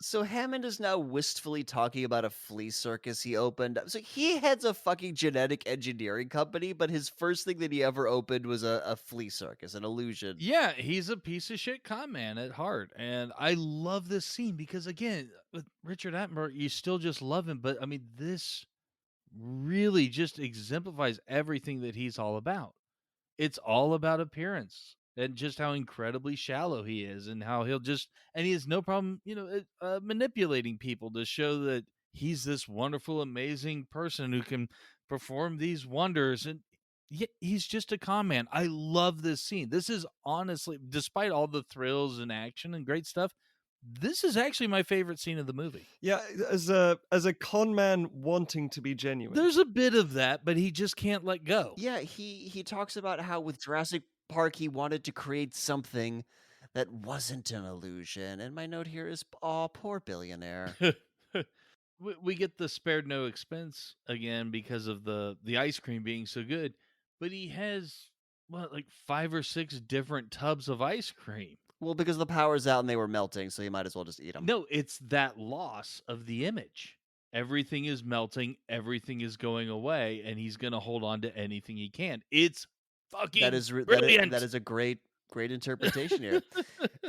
So Hammond is now wistfully talking about a flea circus he opened. So he heads a fucking genetic engineering company, but his first thing that he ever opened was a flea circus, an illusion. Yeah, he's a piece of shit con man at heart. And I love this scene because, again, with Richard Attenborough, you still just love him. But, I mean, this really just exemplifies everything that he's all about. It's all about appearance and just how incredibly shallow he is and how he has no problem, manipulating people to show that he's this wonderful, amazing person who can perform these wonders. And yet he's just a con man. I love this scene. This is honestly, despite all the thrills and action and great stuff, this is actually my favorite scene of the movie. Yeah, as a con man wanting to be genuine. There's a bit of that, but he just can't let go. Yeah, he talks about how with Jurassic Park he wanted to create something that wasn't an illusion. And my note here is, "Aw, poor billionaire." We get the spared no expense again because of the ice cream being so good, but he has like 5 or 6 different tubs of ice cream. Well, because the power's out and they were melting, so you might as well just eat them. No, it's that loss of the image. Everything is melting, everything is going away, and he's going to hold on to anything he can. It's fucking brilliant. That is a great interpretation here.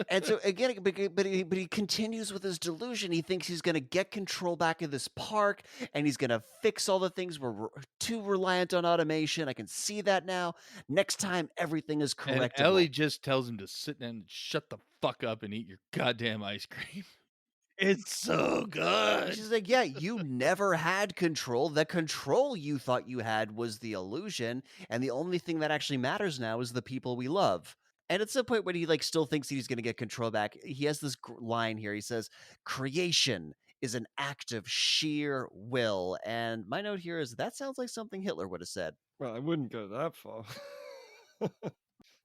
And so again, but he continues with his delusion. He thinks he's going to get control back of this park, and he's going to fix all the things we're too reliant on automation. I can see that now. Next time, everything is correctable. And Ellie just tells him to sit down and shut the fuck up and eat your goddamn ice cream. It's so good. She's like, yeah, you never had control. The control you thought you had was the illusion, and the only thing that actually matters now is the people we love. And at some point when he still thinks he's going to get control back, he has this line here. He says, "Creation is an act of sheer will." And my note here is that sounds like something Hitler would have said. Well, I wouldn't go that far.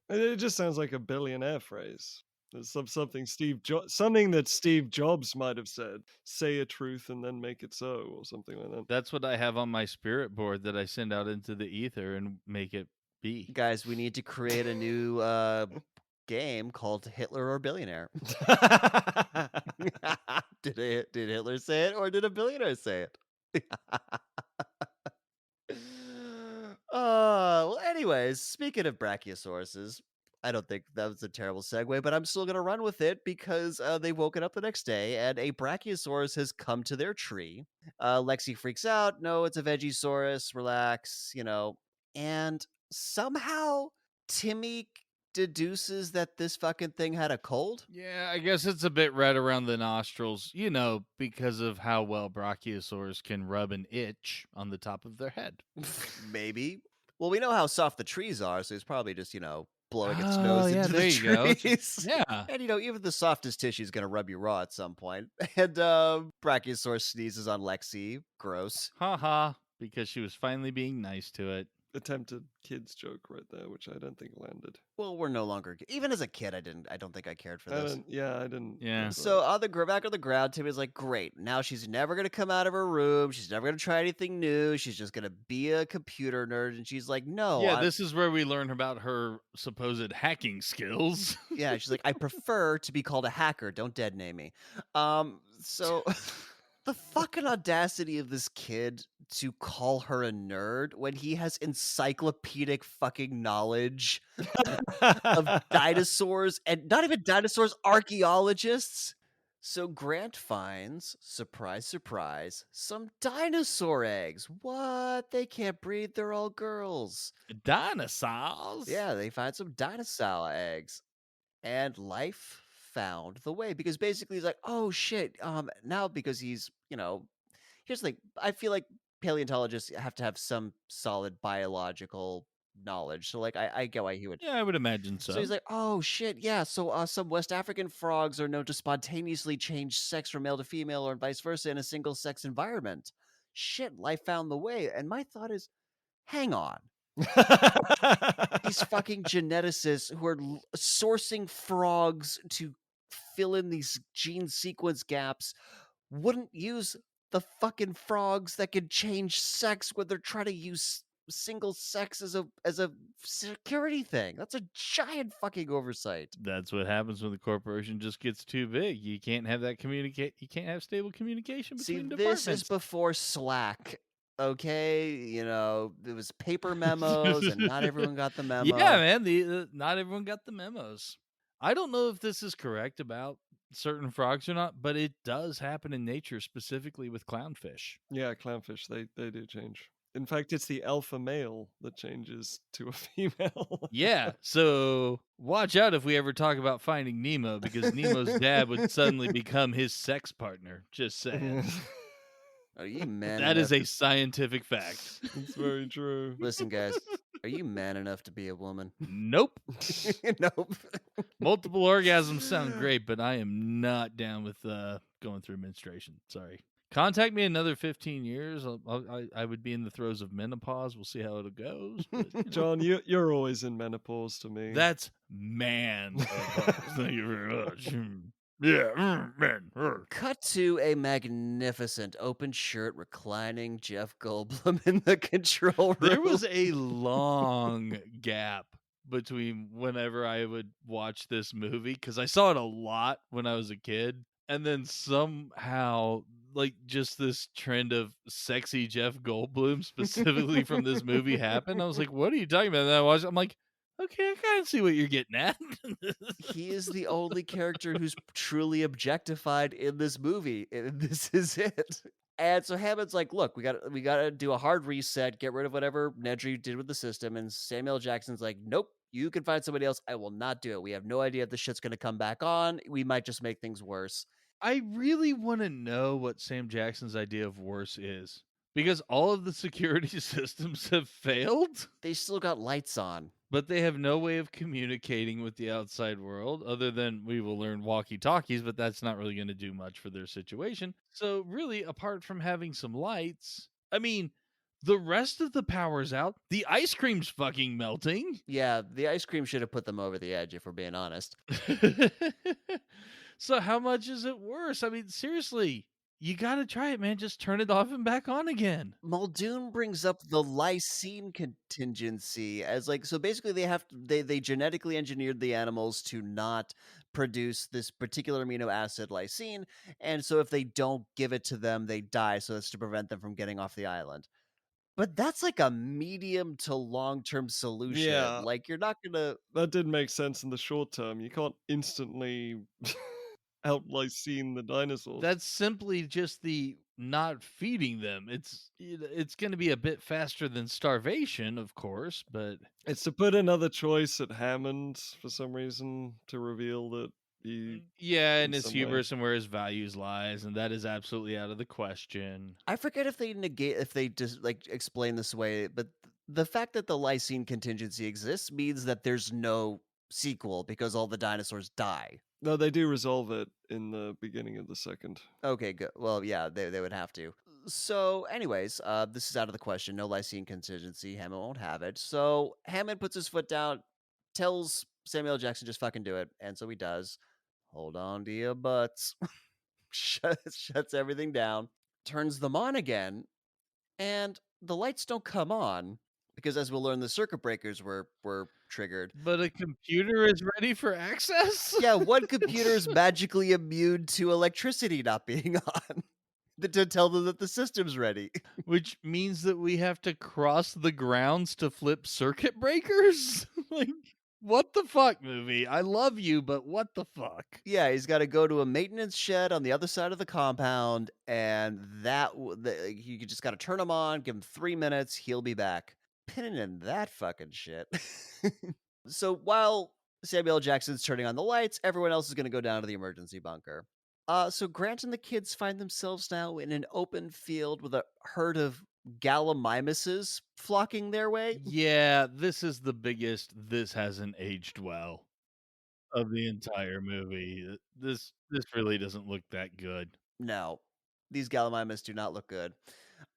It just sounds like a billionaire phrase. There's something that Steve Jobs might have said. Say a truth and then make it so, or something like that. That's what I have on my spirit board that I send out into the ether and make it be. Guys, we need to create a new game called Hitler or Billionaire. Did Hitler say it or did a billionaire say it? Well, anyways, speaking of brachiosauruses, I don't think that was a terrible segue, but I'm still going to run with it because they've woken up the next day and a brachiosaurus has come to their tree. Lexi freaks out. No, it's a Vegisaurus. Relax, And somehow Timmy deduces that this fucking thing had a cold. Yeah, I guess it's a bit red around the nostrils, because of how well brachiosaurs can rub an itch on the top of their head. Maybe. Well, we know how soft the trees are, so he's probably just, blowing its nose into there the you trees. Go. Yeah. And, even the softest tissue is going to rub you raw at some point. And Brachiosaurus sneezes on Lexi. Gross. Ha ha, because she was finally being nice to it. attempted kids joke right there, which I don't think landed. Well, we're no longer even as a kid, I don't think I cared for I this. don't. Yeah, I didn't. Yeah. get So that. on the back on the ground, Timmy's like, "Great, now she's never gonna come out of her room. She's never gonna try anything new. She's just gonna be a computer nerd." And she's like, "No, Yeah, this is where we learn about her supposed hacking skills. yeah." She's like, "I prefer to be called a hacker. Don't dead name me." So the fucking audacity of this kid to call her a nerd when he has encyclopedic fucking knowledge of dinosaurs, and not even dinosaurs, archaeologists. So Grant finds, surprise, surprise, some dinosaur eggs. What? They can't breed, they're all girls. Dinosaurs. Yeah, they find some dinosaur eggs. And life found the way because basically he's like, oh shit. Now because here's the thing. I feel like paleontologists have to have some solid biological knowledge. So like I get why he would. Yeah, I would imagine So he's so. like, "Oh shit, yeah. So some West African frogs are known to spontaneously change sex from male to female or vice versa in a single sex environment. Shit, life found the way." And my thought is, hang on. These fucking geneticists who are sourcing frogs to fill in these gene sequence gaps wouldn't use the fucking frogs that can change sex when they're trying to use single sex as a security thing. That's a giant fucking oversight. That's what happens when the corporation just gets too big. You can't have that communicate. You can't have stable communication See, between this is departments. before Slack. Okay, it was paper memos, and not everyone got the memo. Yeah, man. Not everyone got the memos. I don't know if this is correct about certain frogs or not, but it does happen in nature, specifically with clownfish. Yeah, clownfish, they do change. In fact, it's the alpha male that changes to a female. Yeah, so watch out if we ever talk about Finding Nemo, because Nemo's dad would suddenly become his sex partner. Just saying. Are you man That is enough? a scientific fact. It's very true. Listen, guys, are you man enough to be a woman? Nope. Nope. Multiple orgasms sound great, but I am not down with going through menstruation. Sorry. Contact me in another 15 years. I would be in the throes of menopause. We'll see how it goes. But, John, you're always in menopause to me. that's man. Thank you very much. Yeah, man. Cut to a magnificent open shirt reclining Jeff Goldblum in the control room. There was a long gap between whenever I would watch this movie because I saw it a lot when I was a kid. And then somehow, like, just this trend of sexy Jeff Goldblum specifically from this movie happened. I was like, what are you talking about? And then I watched it, I'm like, okay, I kind of see what you're getting at. He is the only character who's truly objectified in this movie, and this is it. And so Hammond's like, "Look, we got to do a hard reset, get rid of whatever Nedry did with the system." And Samuel Jackson's like, "Nope, you can find somebody else. I will not do it. We have no idea if the shit's going to come back on. We might just make things worse." I really want to know what Sam Jackson's idea of worse is because all of the security systems have failed. They still got lights on. But they have no way of communicating with the outside world other than we will learn walkie-talkies, but that's not really going to do much for their situation. So really, apart from having some lights, I mean, the rest of the power's out. The ice cream's fucking melting. Yeah, the ice cream should have put them over the edge, if we're being honest. So how much is it worse? I mean, seriously, you got to try it, man. Just turn it off and back on again. Muldoon brings up the lysine contingency as like so basically they genetically engineered the animals to not produce this particular amino acid lysine, and so if they don't give it to them they die, so that's to prevent them from getting off the island. But that's like a medium to long-term solution. Yeah. Like you're not gonna That did make sense in the short term. You can't instantly out lysine the dinosaurs. That's simply just the not feeding them. It's going to be a bit faster than starvation, of course, but It's to put another choice at Hammond for some reason to reveal that he. yeah, and in his some way. hubris and where his values lies, and that is absolutely out of the question. I forget if they just like explain this way, but the fact that the lysine contingency exists means that there's no sequel because all the dinosaurs die. No, they do resolve it in the beginning of the second. Okay, good. Well, yeah, they would have to. So, anyways, this is out of the question. No Lycean contingency. Hammond won't have it. So Hammond puts his foot down, tells Samuel L. Jackson just fucking do it, and so he does. Hold on to your butts. Shuts everything down, turns them on again, and the lights don't come on because, as we'll learn, the circuit breakers were triggered. But a computer is ready for access? Yeah, one computer is magically immune to electricity not being on to tell them that the system's ready. Which means that we have to cross the grounds to flip circuit breakers? Like, what the fuck, movie? I love you, but what the fuck? Yeah, he's got to go to a maintenance shed on the other side of the compound, and you just got to turn him on, give him 3 minutes, he'll be back. Pinning in that fucking shit. So while Samuel L. Jackson's turning on the lights, everyone else is going to go down to the emergency bunker. So Grant and the kids find themselves now in an open field with a herd of gallimimuses flocking their way. Yeah, this is the biggest "this hasn't aged well" of the entire movie. This really doesn't look that good. No, these gallimimus do not look good.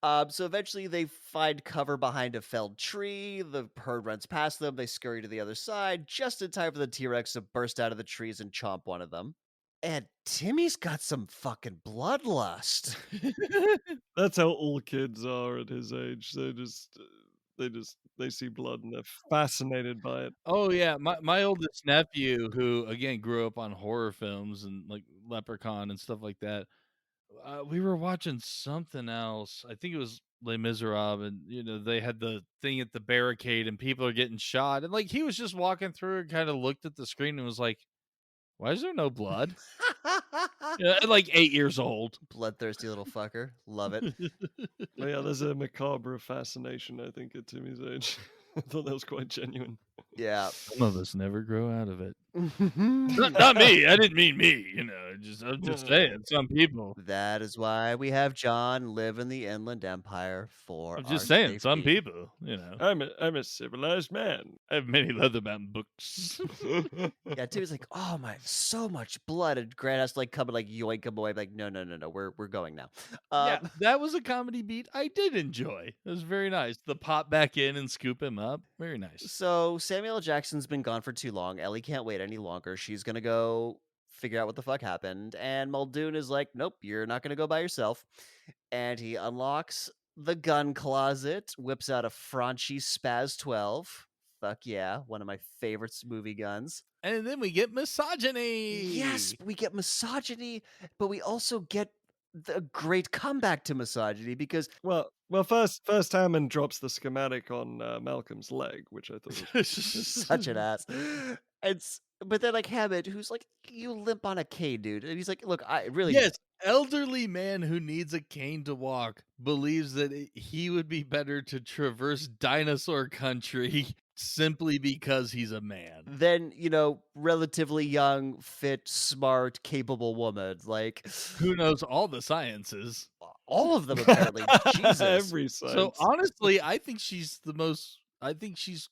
So eventually they find cover behind a felled tree. The herd runs past them. They scurry to the other side just in time for the T-Rex to burst out of the trees and chomp one of them. And Timmy's got some fucking bloodlust. That's how all kids are at his age. They see blood and they're fascinated by it. Oh yeah, my oldest nephew, who again grew up on horror films and like Leprechaun and stuff like that. We were watching something else. I think it was Les Miserables, and they had the thing at the barricade, and people are getting shot, and like he was just walking through and kind of looked at the screen and was like, "Why is there no blood?" Yeah, at like 8 years old. Bloodthirsty little fucker. Love it. But yeah, there's a macabre fascination, I think, at Timmy's age. I thought that was quite genuine. Yeah. Some of us never grow out of it. Not Not me. I didn't mean me. I'm just saying. Some people. That is why we have John live in the Inland Empire for I'm our just saying. Some safety. people. I'm a civilized man. I have many Leatherbound books. Yeah, Timmy's like, oh my, so much blood, and Grant has to like come and like yoink him away. Like, no, we're going now. Yeah, that was a comedy beat I did enjoy. It was very nice. The pop back in and scoop him up. Very nice. So Samuel L. Jackson's been gone for too long. Ellie can't wait any longer. She's gonna go figure out what the fuck happened. And Muldoon is like, nope, you're not gonna go by yourself. And he unlocks the gun closet, whips out a Franchi Spaz 12. Fuck yeah, one of my favorite movie guns. And then we get misogyny. Yes, we get misogyny, but we also get the great comeback to misogyny because Well, first Hammond drops the schematic on Malcolm's leg, which I thought was such an ass. But then like Hammond, who's like, you limp on a cane, dude, and he's like, look, I really Yes, elderly man who needs a cane to walk believes that he would be better to traverse dinosaur country simply because he's a man. then relatively young, fit, smart, capable woman, like Who knows all the sciences. all of them apparently. Jesus. every So science. honestly, I think she's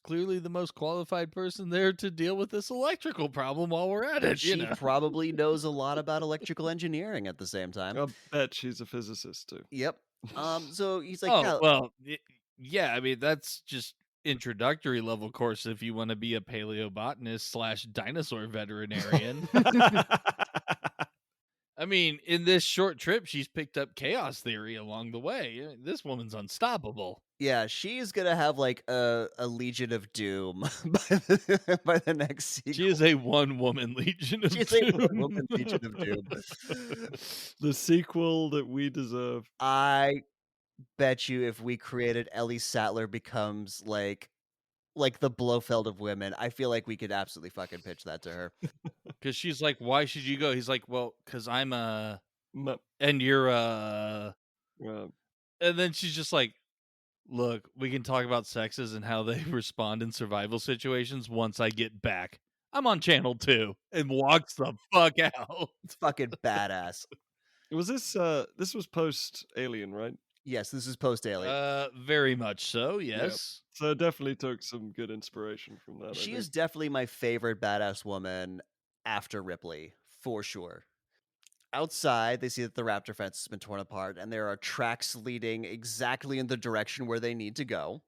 clearly the most qualified person there to deal with this electrical problem while we're at it. She probably knows a lot about electrical engineering at the same time. I'll bet she's a physicist too. Yep. So he's like, Oh, yeah, well, yeah, I mean, that's just introductory level course if you want to be a paleobotanist / dinosaur veterinarian. I mean, in this short trip, she's picked up chaos theory along the way. This woman's unstoppable. yeah, she's gonna have like a Legion of Doom by the next sequel. She is a one-woman Legion of She's a Doom. one-woman Legion of Doom. The sequel that we deserve. I bet you if we created Ellie Sattler becomes like the Blofeld of women, I feel like we could absolutely fucking pitch that to her. Because she's like, why should you go? He's like, well, because I'm a... Ma- And you're a... uh, And then she's just like, look, we can talk about sexes and how they respond in survival situations once I get back. I'm on channel 2. And walks the fuck out. It's fucking badass. was this was post Alien, right? Yes, this is post Alien. Very much so, yes. So it definitely took some good inspiration from that. She I is think. definitely my favorite badass woman after Ripley, for sure. Outside, they see that the raptor fence has been torn apart, and there are tracks leading exactly in the direction where they need to go.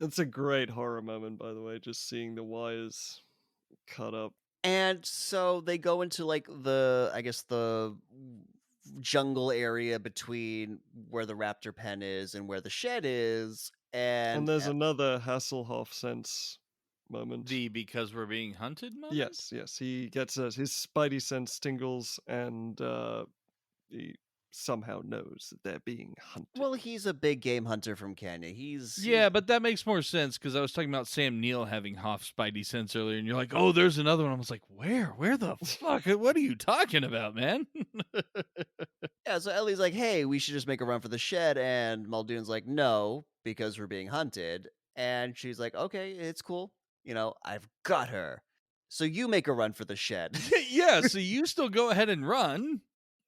It's a great horror moment, by the way, just seeing the wires cut up. And so they go into like I guess the jungle area between where the raptor pen is and where the shed is. And And there's another Hasselhoff sense moment. The because we're being hunted moment? Yes, yes, he gets his spidey sense tingles, and he somehow knows that they're being hunted. well, he's a big game hunter from Kenya. Yeah, but that makes more sense because I was talking about Sam Neill having Hoff Spidey sense earlier, and you're like, oh, there's another one. I was like, where? Where the fuck? What are you talking about, man? Yeah, so Ellie's like, hey, we should just make a run for the shed. And Muldoon's like, no, because we're being hunted. And she's like, okay, it's cool. I've got her. So you make a run for the shed. Yeah, so you still go ahead and run.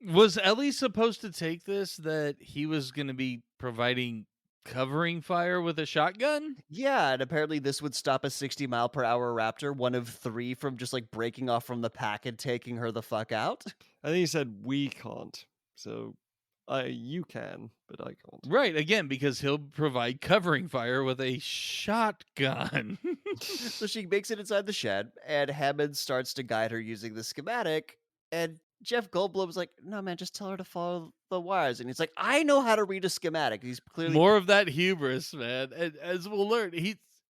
Was Ellie supposed to take this that he was going to be providing covering fire with a shotgun? Yeah, and apparently this would stop a 60-mile-per-hour raptor, one of 3, from just like breaking off from the pack and taking her the fuck out. I think he said we can't, so you can, but I can't. Right, again, because he'll provide covering fire with a shotgun. So she makes it inside the shed, and Hammond starts to guide her using the schematic. And Jeff Goldblum's like, no, man, just tell her to follow the wires. And he's like, I know how to read a schematic. He's clearly More of that hubris, man. And as we'll learn,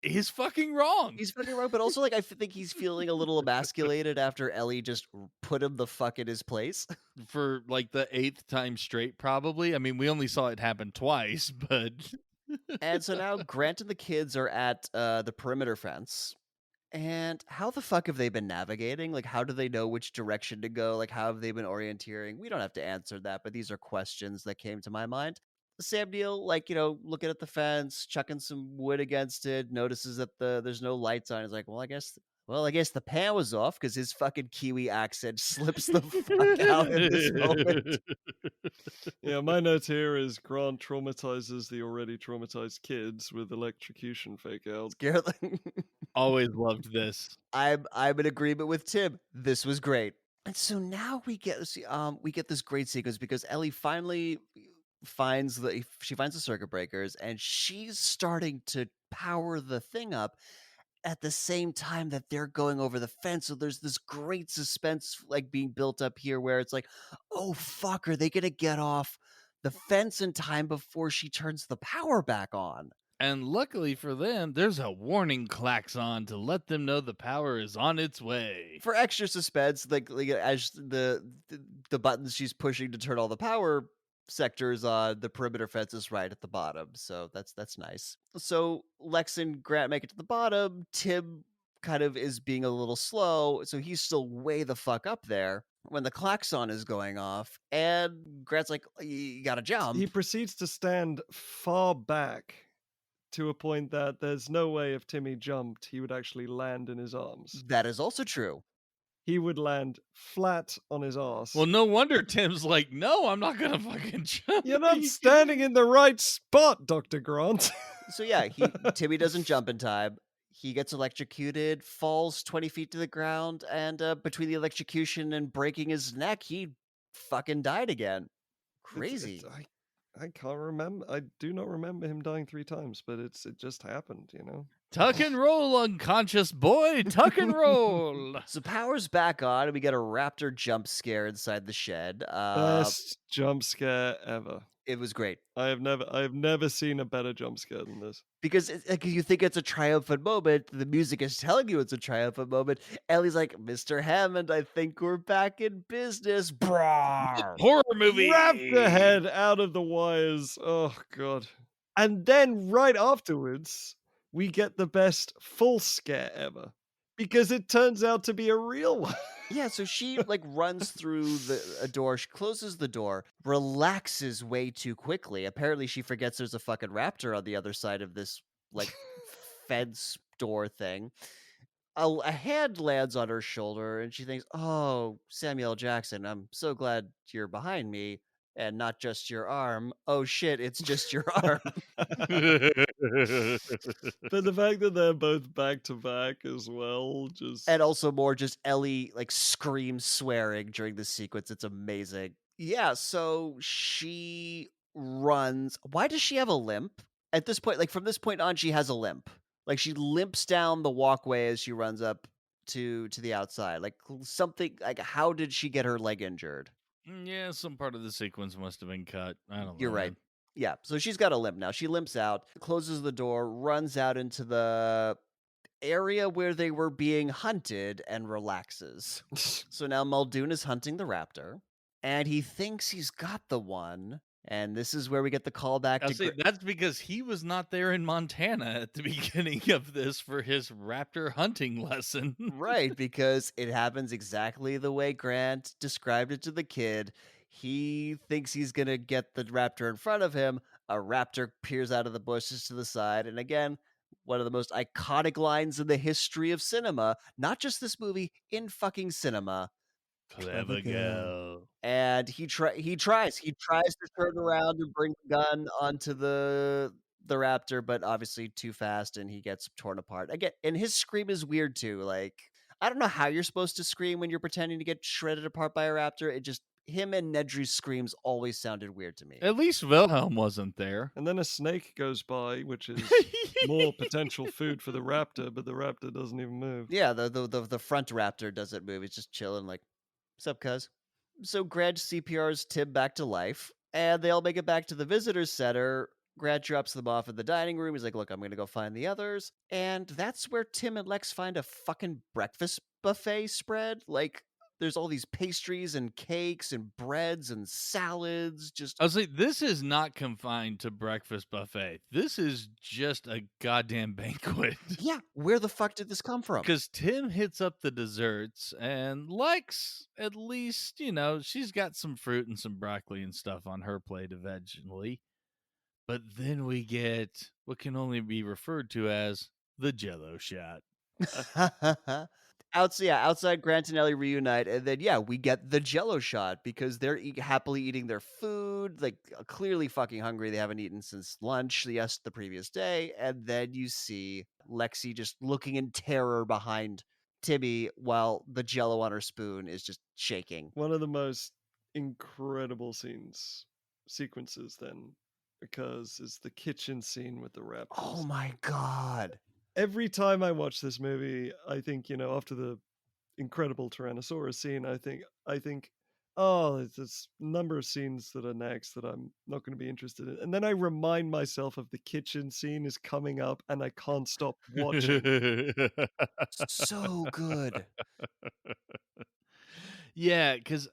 he's fucking wrong. He's fucking wrong, but also, like, I think he's feeling a little emasculated after Ellie just put him the fuck in his place. For like the 8th time straight, probably. I mean, we only saw it happen twice, but And so now Grant and the kids are at the perimeter fence. And how the fuck have they been navigating? Like, how do they know which direction to go? Like, how have they been orienteering? We don't have to answer that, but these are questions that came to my mind. Sam Neill, like, looking at the fence, chucking some wood against it, notices that there's no lights on. He's like, well, I guess the pan was off because his fucking Kiwi accent slips the fuck out in this moment. Yeah, my note here is Grant traumatizes the already traumatized kids with electrocution fake out. Scare them. always loved this. I'm in agreement with Tim. This was great. And so now we get this great sequence because Ellie finally finds the circuit breakers, and she's starting to power the thing up at the same time that they're going over the fence. So there's this great suspense like being built up here where it's like, oh fuck, are they gonna get off the fence in time before she turns the power back on? And luckily for them, there's a warning klaxon to let them know the power is on its way. For extra suspense, like as the buttons she's pushing to turn all the power sectors on, the perimeter fence is right at the bottom. So that's nice. So Lex and Grant make it to the bottom. Tim kind of is being a little slow, so he's still way the fuck up there when the klaxon is going off. And Grant's like, you gotta jump. He proceeds to stand far back to a point that there's no way if Timmy jumped, he would actually land in his arms. That is also true. He would land flat on his ass. Well, no wonder Tim's like, no, I'm not gonna fucking jump. You're not standing in the right spot, Dr. Grant. So yeah, Timmy doesn't jump in time. He gets electrocuted, falls 20 feet to the ground, and between the electrocution and breaking his neck, he fucking died again. Crazy. I can't remember. I do not remember him dying 3 times, but it just happened, you know? Tuck and roll, unconscious boy. Tuck and roll. So power's back on, and we get a raptor jump scare inside the shed. Best jump scare ever. It was great. I have never seen a better jump scare than this. Because you think it's a triumphant moment, the music is telling you it's a triumphant moment. Ellie's like, Mr. Hammond, I think we're back in business. Brawr. Horror movie. Wrap the head out of the wires. Oh, God. And then right afterwards, we get the best full scare ever. Because it turns out to be a real one. Yeah, so she like runs through a door, she closes the door, relaxes way too quickly. Apparently she forgets there's a fucking raptor on the other side of this like fence door thing. A hand lands on her shoulder and she thinks, oh, Samuel L. Jackson, I'm so glad you're behind me and not just your arm. Oh shit, it's just your arm. But the fact that they're both back to back as well, just And also more just Ellie like screams swearing during this sequence. It's amazing. Yeah, so she runs. Why does she have a limp? At this point, like from this point on, she has a limp. Like she limps down the walkway as she runs up to the outside. Like something like how did she get her leg injured? Yeah, some part of the sequence must have been cut. I don't You're know, right. man. Yeah, so she's got a limp now. She limps out, closes the door, runs out into the area where they were being hunted and relaxes. So now Muldoon is hunting the raptor, and he thinks he's got the one. And this is where we get the callback I'll to say that's because he was not there in Montana at the beginning of this for his raptor hunting lesson. right, because it happens exactly the way Grant described it to the kid. He thinks he's gonna get the raptor in front of him. A raptor peers out of the bushes to the side, and again, one of the most iconic lines in the history of cinema, not just this movie, in fucking cinema. Clever Clever girl. girl. And he tries to turn around and bring the gun onto the raptor, but obviously too fast, and he gets torn apart. Again, and his scream is weird too, like, I don't know how you're supposed to scream when you're pretending to get shredded apart by a raptor, it just him and Nedry's screams always sounded weird to me. At least Wilhelm wasn't there. And then a snake goes by, which is more potential food for the raptor, but the raptor doesn't even move. Yeah, the front raptor doesn't move, he's just chilling like, "Sup, cuz?" So Grant CPRs Tim back to life, and they all make it back to the visitors center. Grant drops them off in the dining room. He's like, "Look, I'm gonna go find the others." And that's where Tim and Lex find a fucking breakfast buffet spread. Like, there's all these pastries and cakes and breads and salads. Just I was like, this is not confined to breakfast buffet. This is just a goddamn banquet. yeah, where the fuck did this come from? Because Tim hits up the desserts, and Lex, at least, she's got some fruit and some broccoli and stuff on her plate eventually. But then we get what can only be referred to as the Jello shot. Outside Grant and Ellie reunite, and then we get the Jello shot because they're happily eating their food, like clearly fucking hungry. They haven't eaten since lunch, the previous day, and then you see Lexi just looking in terror behind Timmy while the Jello on her spoon is just shaking. One of the most incredible sequences then, because it's the kitchen scene with the Oh raptors. my god! Every time I watch this movie, I think, after the incredible Tyrannosaurus scene, I think, oh, there's this number of scenes that are next that I'm not going to be interested in. And then I remind myself of the kitchen scene is coming up and I can't stop watching. So good. Yeah, because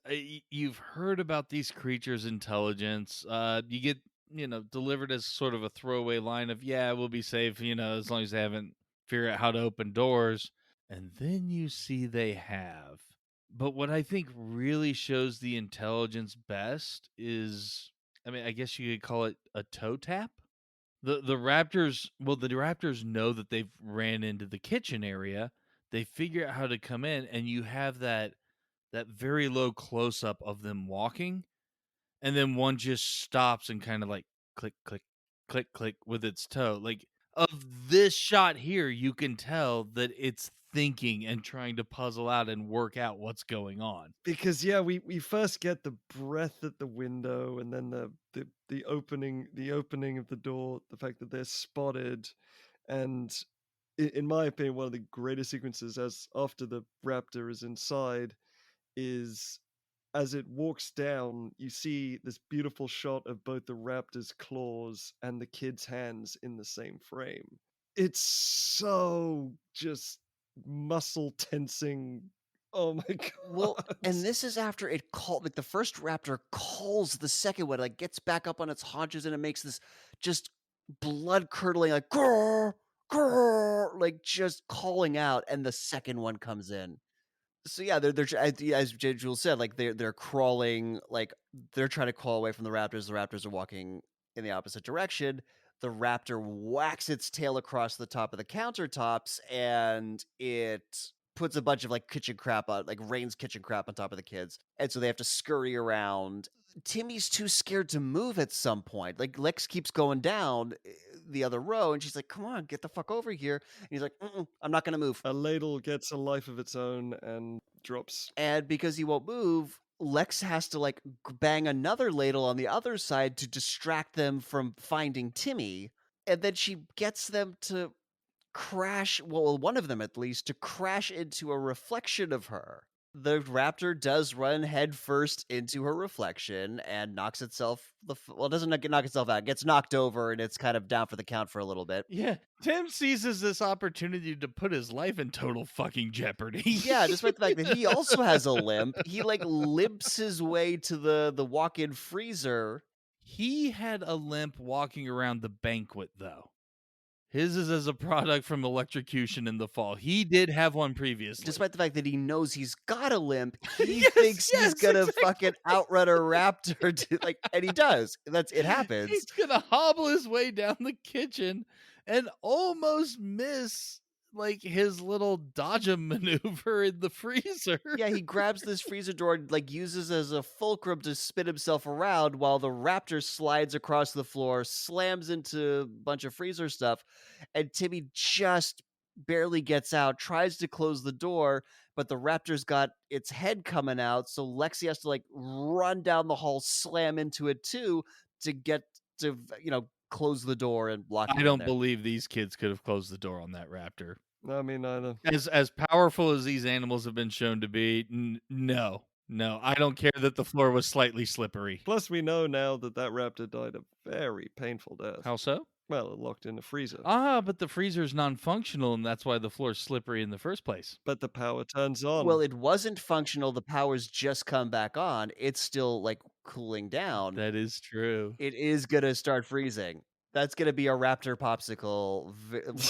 you've heard about these creatures' intelligence. You get, delivered as sort of a throwaway line of, yeah, we'll be safe, as long as they haven't figured out how to open doors. And then you see they have. But what I think really shows the intelligence best is, I mean, I guess you could call it a toe tap. The raptors know that they've ran into the kitchen area. They figure out how to come in, and you have that very low close up of them walking, and then one just stops and kind of like click, click, click, click with its toe. Like of this shot here, you can tell that it's thinking and trying to puzzle out and work out what's going on. Because we first get the breath at the window and then the opening of the door, the fact that they're spotted, and in my opinion, one of the greatest sequences as after the raptor is inside is as it walks down, you see this beautiful shot of both the raptor's claws and the kid's hands in the same frame. It's so just muscle tensing. Oh my Well, god. and this is after it called like the first raptor calls the second one, like gets back up on its haunches and it makes this just blood curdling like grrr, grrr, like just calling out, and the second one comes in. So yeah, as Jules said, like they're crawling, like they're trying to crawl away from the raptors. The raptors are walking in the opposite direction. The raptor whacks its tail across the top of the countertops, and it puts a bunch of like kitchen crap on, like rains kitchen crap on top of the kids, and so they have to scurry around. Timmy's too scared to move at some point. Like Lex keeps going down the other row, and she's like, "Come on, get the fuck over here." And he's like, "I'm not gonna move." A ladle gets a life of its own and drops. And because he won't move, Lex has to like bang another ladle on the other side to distract them from finding Timmy. And then she gets them to crash, well, one of them at least, to crash into a reflection of her. The raptor does run headfirst into her reflection and knocks itself well, it doesn't knock itself out, it gets knocked over and it's kind of down for the count for a little bit. Yeah, Tim seizes this opportunity to put his life in total fucking jeopardy. Yeah, despite the fact that he also has a limp, he like limps his way to the walk-in freezer. He had a limp walking around the banquet, though. His is as a product from electrocution in the fall. He did have one previously. Despite the fact that he knows he's got a limp, he Yes, thinks he's yes, gonna exactly. fucking outrun a raptor to, like, and he does. It happens. He's gonna hobble his way down the kitchen and almost miss like his little dodge maneuver in the freezer. Yeah, he grabs this freezer door and, like, uses as a fulcrum to spin himself around while the raptor slides across the floor, slams into a bunch of freezer stuff, and Timmy just barely gets out, tries to close the door, but the raptor's got its head coming out, so Lexi has to, like, run down the hall, slam into it too to get to, close the door and lock I it in don't there. believe these kids could have closed the door on that raptor. I mean, neither. As powerful as these animals have been shown to be, no. No, I don't care that the floor was slightly slippery. Plus, we know now that that raptor died a very painful death. How so? Well, it locked in a freezer. Ah, but the freezer's non-functional, and that's why the floor's slippery in the first place. But the power turns on. Well, it wasn't functional, the power's just come back on, it's still, like, cooling down. That is true. It is gonna start freezing. That's gonna be a raptor popsicle.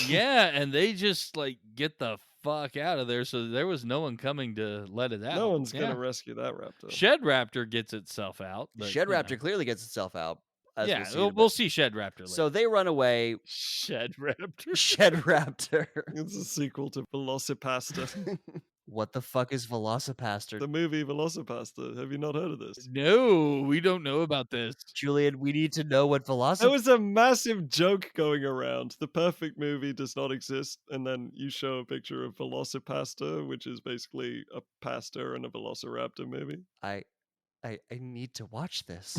Yeah, and they just like get the fuck out of there. So there was no one coming to let it out. No one's Yeah. gonna rescue that raptor. Shed Raptor gets itself out. But, Shed you Raptor know. clearly gets itself out. As Yeah, we'll see in we'll, a bit. we'll see Shed Raptor later. So they run away. Shed Raptor. Shed Raptor. It's a sequel to Velocipaster. What the fuck is Velocipaster? The movie Velocipaster. Have you not heard of this? No, we don't know about this. Julian, we need to know what There Velocipaster. was a massive joke going around. The perfect movie does not exist, and then you show a picture of Velocipaster, which is basically a pasta and a Velociraptor movie. I need to watch this.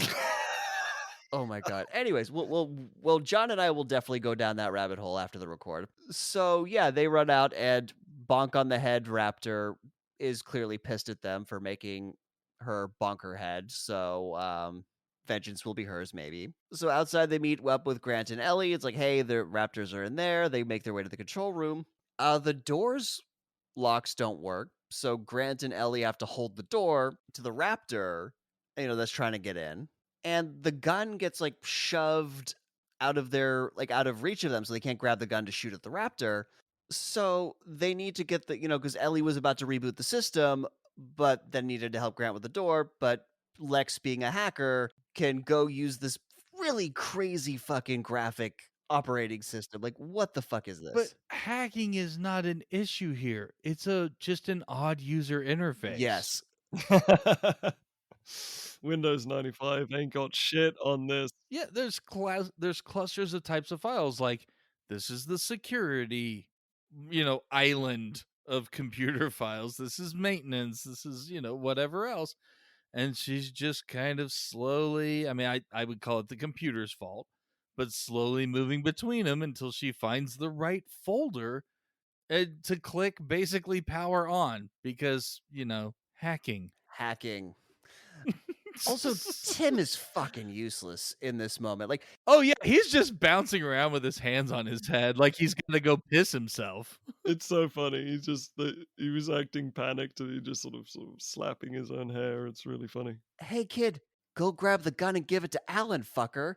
Oh my god. Anyways, well, John and I will definitely go down that rabbit hole after the record. So yeah, they run out and bonk on the head. Raptor is clearly pissed at them for making her bonk her head. So vengeance will be hers, maybe. So outside, they meet up with Grant and Ellie. It's like, hey, the Raptors are in there. They make their way to the control room. The doors locks don't work, so Grant and Ellie have to hold the door to the Raptor, that's trying to get in. And the gun gets like shoved out of out of reach of them, so they can't grab the gun to shoot at the Raptor. So they need to get because Ellie was about to reboot the system, but then needed to help Grant with the door. But Lex, being a hacker, can go use this really crazy fucking graphic operating system. Like, what the fuck is this? But hacking is not an issue here. It's just an odd user interface. Yes. Windows 95 ain't got shit on this. Yeah, there's clusters of types of files. Like this is the security, island of computer files. This is maintenance. This is whatever else. And she's just kind of slowly. I mean, I would call it the computer's fault, but slowly moving between them until she finds the right folder to click basically power on because hacking. Also, Tim is fucking useless in this moment. Like, oh yeah, he's just bouncing around with his hands on his head like he's gonna go piss himself. It's so funny. He was acting panicked and he just sort of slapping his own hair. It's really funny. Hey kid, go grab the gun and give it to Alan, fucker.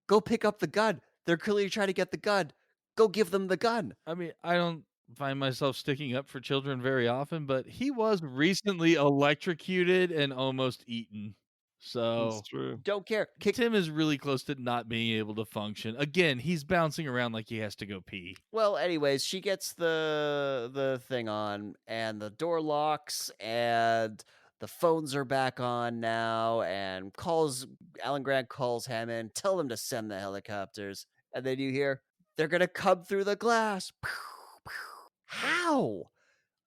Go pick up the gun. They're clearly trying to get the gun. Go give them the gun. I mean, I don't find myself sticking up for children very often, but he was recently electrocuted and almost eaten. So It's true. Don't care. Tim is really close to not being able to function. Again, he's bouncing around like he has to go pee. Well, anyways, she gets the thing on, and the door locks, and the phones are back on now, and Alan Grant calls Hammond, tell them to send the helicopters. And then you hear, they're gonna come through the glass. How?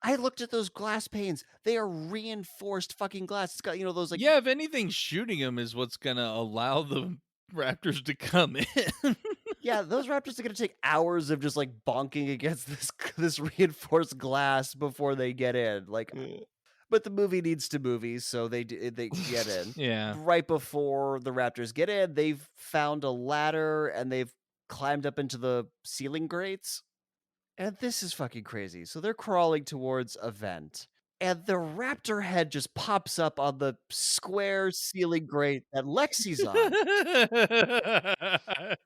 I looked at those glass panes. They are reinforced fucking glass. It's got, those like, Yeah, if anything, shooting them is what's gonna allow the raptors to come in. yeah, those raptors are gonna take hours of just like bonking against this reinforced glass before they get in. Like, Yeah. but the movie needs to movie, so they get in. Yeah. Right before the raptors get in, they've found a ladder and they've climbed up into the ceiling grates. And this is fucking crazy. So they're crawling towards a vent, and the raptor head just pops up on the square ceiling grate that Lexi's on.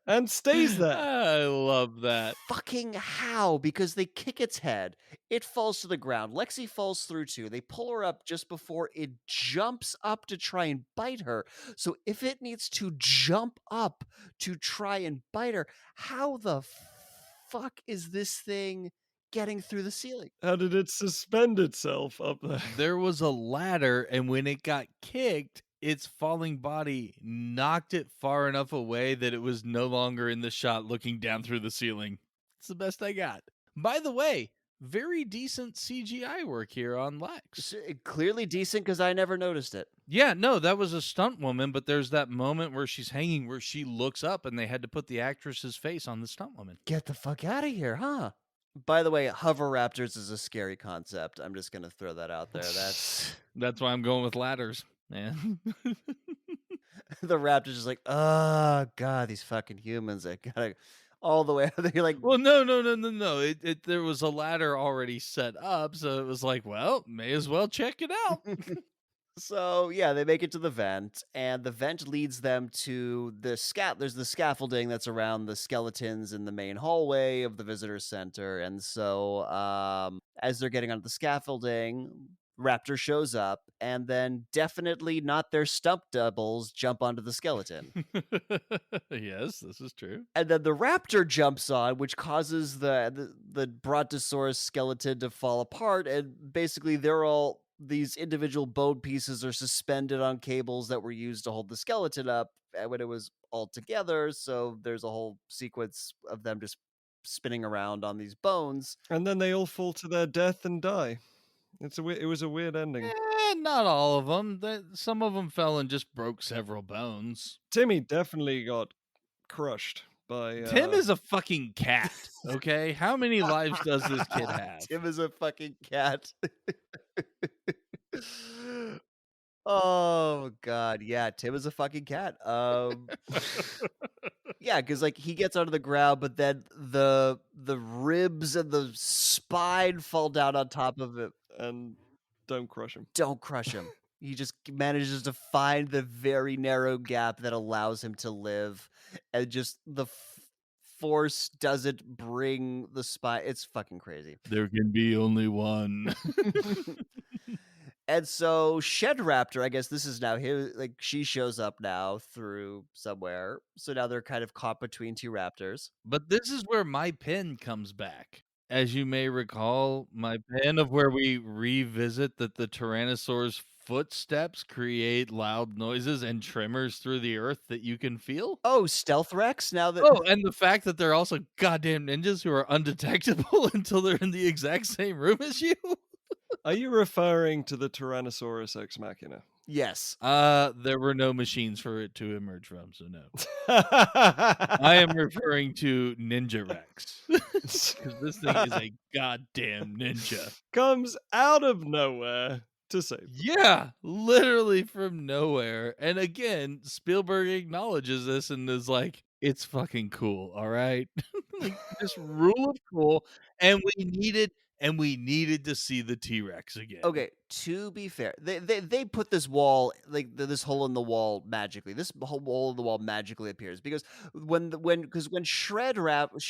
And stays there. I love that. Fucking how? Because they kick its head. It falls to the ground. Lexi falls through too. They pull her up just before it jumps up to try and bite her. So if it needs to jump up to try and bite her, how the fuck is this thing getting through the ceiling? How did it suspend itself up there? There was a ladder, and when it got kicked, its falling body knocked it far enough away that it was no longer in the shot looking down through the ceiling. It's the best I got. By the way, very decent CGI work here on Lex. Clearly decent because I never noticed it. Yeah, no, that was a stunt woman, but there's that moment where she's hanging where she looks up and they had to put the actress's face on the stunt woman. Get the fuck out of here, huh? By the way, hover raptors is a scary concept. I'm just gonna throw that out there. That's why I'm going with ladders, man. The raptors is like, oh god, these fucking humans. They gotta all the way. They're like, Well, no. There was a ladder already set up, so it was like, well, may as well check it out. so yeah, they make it to the vent, and the vent leads them to the There's the scaffolding that's around the skeletons in the main hallway of the visitor center, and so as they're getting onto the scaffolding, Raptor shows up, and then definitely not their stump doubles jump onto the skeleton. Yes, this is true. And then the raptor jumps on, which causes the brontosaurus skeleton to fall apart. And basically, these individual bone pieces are suspended on cables that were used to hold the skeleton up when it was all together. So there's a whole sequence of them just spinning around on these bones. And then they all fall to their death and die. It was a weird ending. Not all of them. Some of them fell and just broke several bones. Timmy definitely got crushed by. Tim is a fucking cat. Okay, how many lives does this kid have? Tim is a fucking cat. Oh god, yeah, Tim is a fucking cat. Yeah, because like he gets onto the ground, but then the ribs and the spine fall down on top of it. and don't crush him. Don't crush him. He just manages to find the very narrow gap that allows him to live, and just the force doesn't bring the spine. It's fucking crazy. There can be only one. And so Shed Raptor, I guess this is now his, like she shows up now through somewhere. So now they're kind of caught between two raptors. But this is where my pen comes back. As you may recall, my pen of where we revisit that the Tyrannosaur's footsteps create loud noises and tremors through the earth that you can feel. Oh, Stealth Rex now that Oh, and the fact that they're also goddamn ninjas who are undetectable until they're in the exact same room as you. Are you referring to the Tyrannosaurus Ex Machina? Yes. There were no machines for it to emerge from, so no. I am referring to Ninja Rex. Because this thing is a goddamn ninja. Comes out of nowhere to save. Yeah, literally from nowhere. And again, Spielberg acknowledges this and is like, it's fucking cool, all right? Like, just rule of cool. And we needed to see the T-Rex again. Okay, to be fair, they put this wall, like this hole in the wall magically. This whole hole in the wall magically appears because when Shed Raptor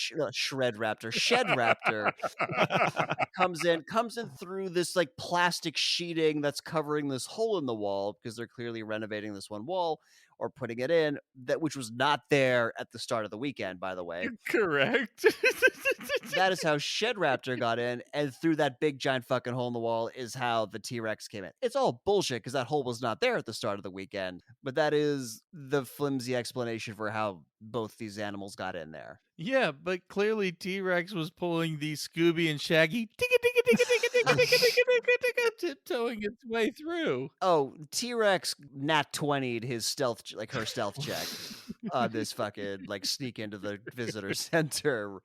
comes in through this like plastic sheeting that's covering this hole in the wall because they're clearly renovating this one wall or putting it in, that which was not there at the start of the weekend, by the way. Correct. That is how Shed Raptor got in, and through that big giant fucking hole in the wall is how the T-Rex came in. It's all bullshit because that hole was not there at the start of the weekend, but that is the flimsy explanation for how both these animals got in there. Yeah, but clearly T-Rex was pulling the Scooby and Shaggy tiptoeing its way through. Oh, T-Rex nat 20'd his her stealth check on this fucking, like, sneak into the visitor center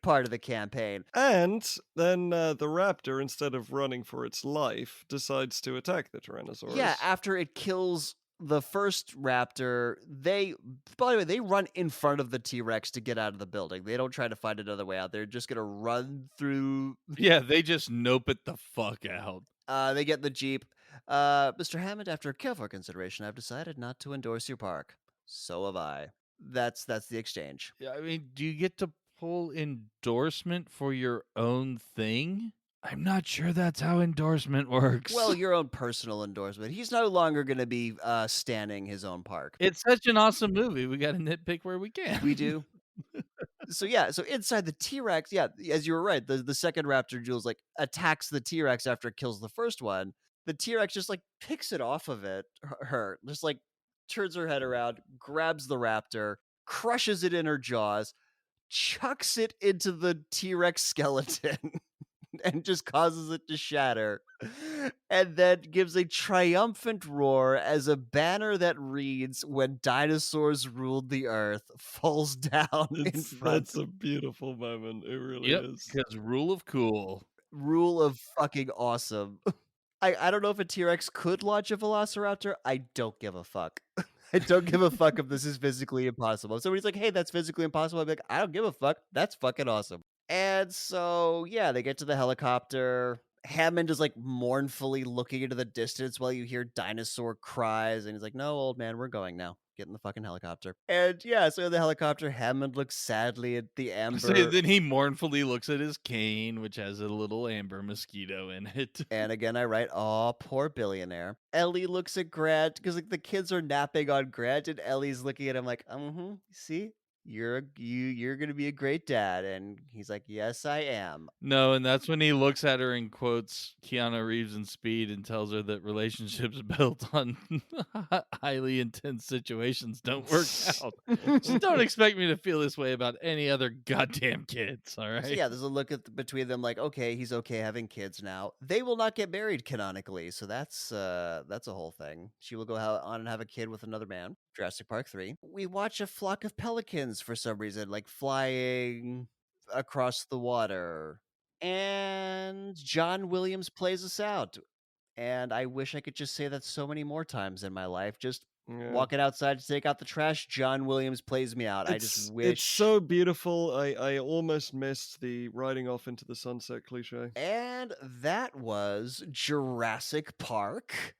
part of the campaign. And then the raptor, instead of running for its life, decides to attack the Tyrannosaurus. Yeah, after it kills the first raptor, by the way, they run in front of the T-Rex to get out of the building. They don't try to find another way out. They're just gonna run through. Yeah, they just nope it the fuck out. They get in the Jeep. Mr. Hammond, after careful consideration, I've decided not to endorse your park. So have I. That's the exchange. Yeah, I mean, do you get to pull endorsement for your own thing? I'm not sure that's how endorsement works. Well, your own personal endorsement. He's no longer going to be standing his own park. It's such an awesome movie. We got to nitpick where we can. We do. So inside the T-Rex, as you were right, the second raptor, Jules, like, attacks the T-Rex after it kills the first one. The T-Rex just, like, picks it off of her, just, like, turns her head around, grabs the raptor, crushes it in her jaws, chucks it into the T-Rex skeleton and just causes it to shatter, and then gives a triumphant roar as a banner that reads, "When dinosaurs ruled the earth," falls down in front. That's a beautiful moment. It really Yep, is. because rule of cool. Rule of fucking awesome. I don't know if a T-Rex could launch a Velociraptor. I don't give a fuck. I don't give a fuck if this is physically impossible. If somebody's like, hey, that's physically impossible, I'd be like, I don't give a fuck. That's fucking awesome. And so, yeah, they get to the helicopter. Hammond is, like, mournfully looking into the distance while you hear dinosaur cries. And he's like, no, old man, we're going now. Get in the fucking helicopter. And yeah, so in the helicopter, Hammond looks sadly at the amber. So then he mournfully looks at his cane, which has a little amber mosquito in it. And again, I write, "Aw, poor billionaire." Ellie looks at Grant because, like, the kids are napping on Grant, and Ellie's looking at him like, see, you're gonna be a great dad." And he's like, "Yes, I am." No, and that's when he looks at her and quotes Keanu Reeves in Speed and tells her that relationships built on highly intense situations don't work out. Just don't expect me to feel this way about any other goddamn kids, all right? So yeah, there's a look between them like, okay, he's okay having kids now. They will not get married canonically, so that's a whole thing. She will go on and have a kid with another man. Jurassic Park 3. We watch a flock of pelicans for some reason, like, flying across the water. And John Williams plays us out. And I wish I could just say that so many more times in my life. Just Yeah. walking outside to take out the trash, John Williams plays me out. I just wish. It's so beautiful. I almost missed the riding off into the sunset cliche. And that was Jurassic Park.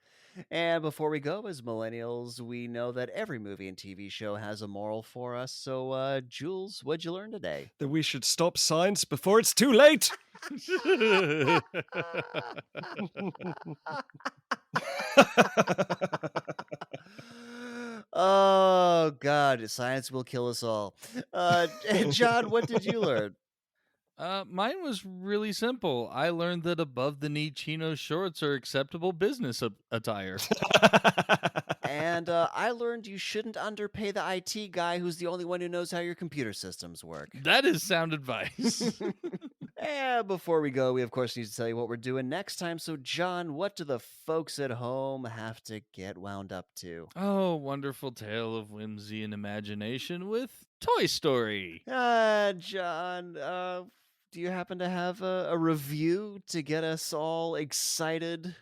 And before we go, as millennials, we know that every movie and TV show has a moral for us. So, Jules, what'd you learn today? That we should stop science before it's too late. Oh, God, science will kill us all. John, what did you learn? Mine was really simple. I learned that above the knee chino shorts are acceptable business attire. And I learned you shouldn't underpay the IT guy who's the only one who knows how your computer systems work. That is sound advice. And before we go, we of course need to tell you what we're doing next time. So, John, what do the folks at home have to get wound up to? Oh, wonderful tale of whimsy and imagination with Toy Story. John, do you happen to have a review to get us all excited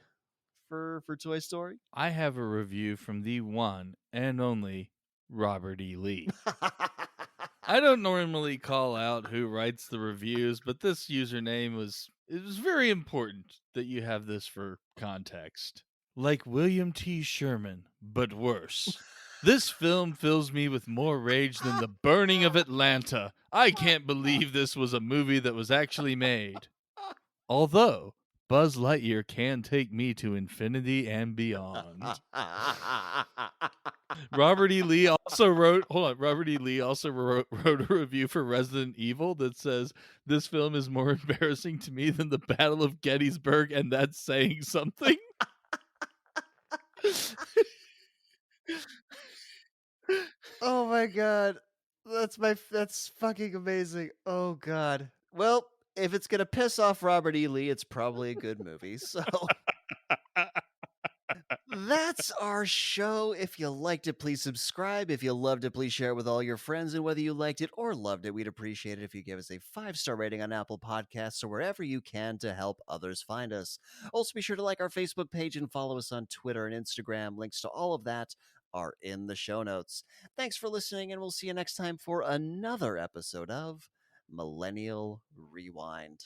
for Toy Story? I have a review from the one and only Robert E. Lee. I don't normally call out who writes the reviews, but this username was very important that you have this for context. Like William T. Sherman, but worse. This film fills me with more rage than the burning of Atlanta. I can't believe this was a movie that was actually made. Although Buzz Lightyear can take me to infinity and beyond. Robert E. Lee also wrote a review for Resident Evil that says this film is more embarrassing to me than the Battle of Gettysburg, and that's saying something. Oh my god. That's fucking amazing. Oh god. Well, if it's gonna piss off Robert E. Lee, it's probably a good movie. So that's our show. If you liked it, please subscribe. If you loved it, please share it with all your friends. And whether you liked it or loved it, we'd appreciate it if you give us a 5-star rating on Apple Podcasts or wherever you can to help others find us. Also, be sure to like our Facebook page and follow us on Twitter and Instagram. Links to all of that are in the show notes. Thanks for listening, and we'll see you next time for another episode of Millennial Rewind.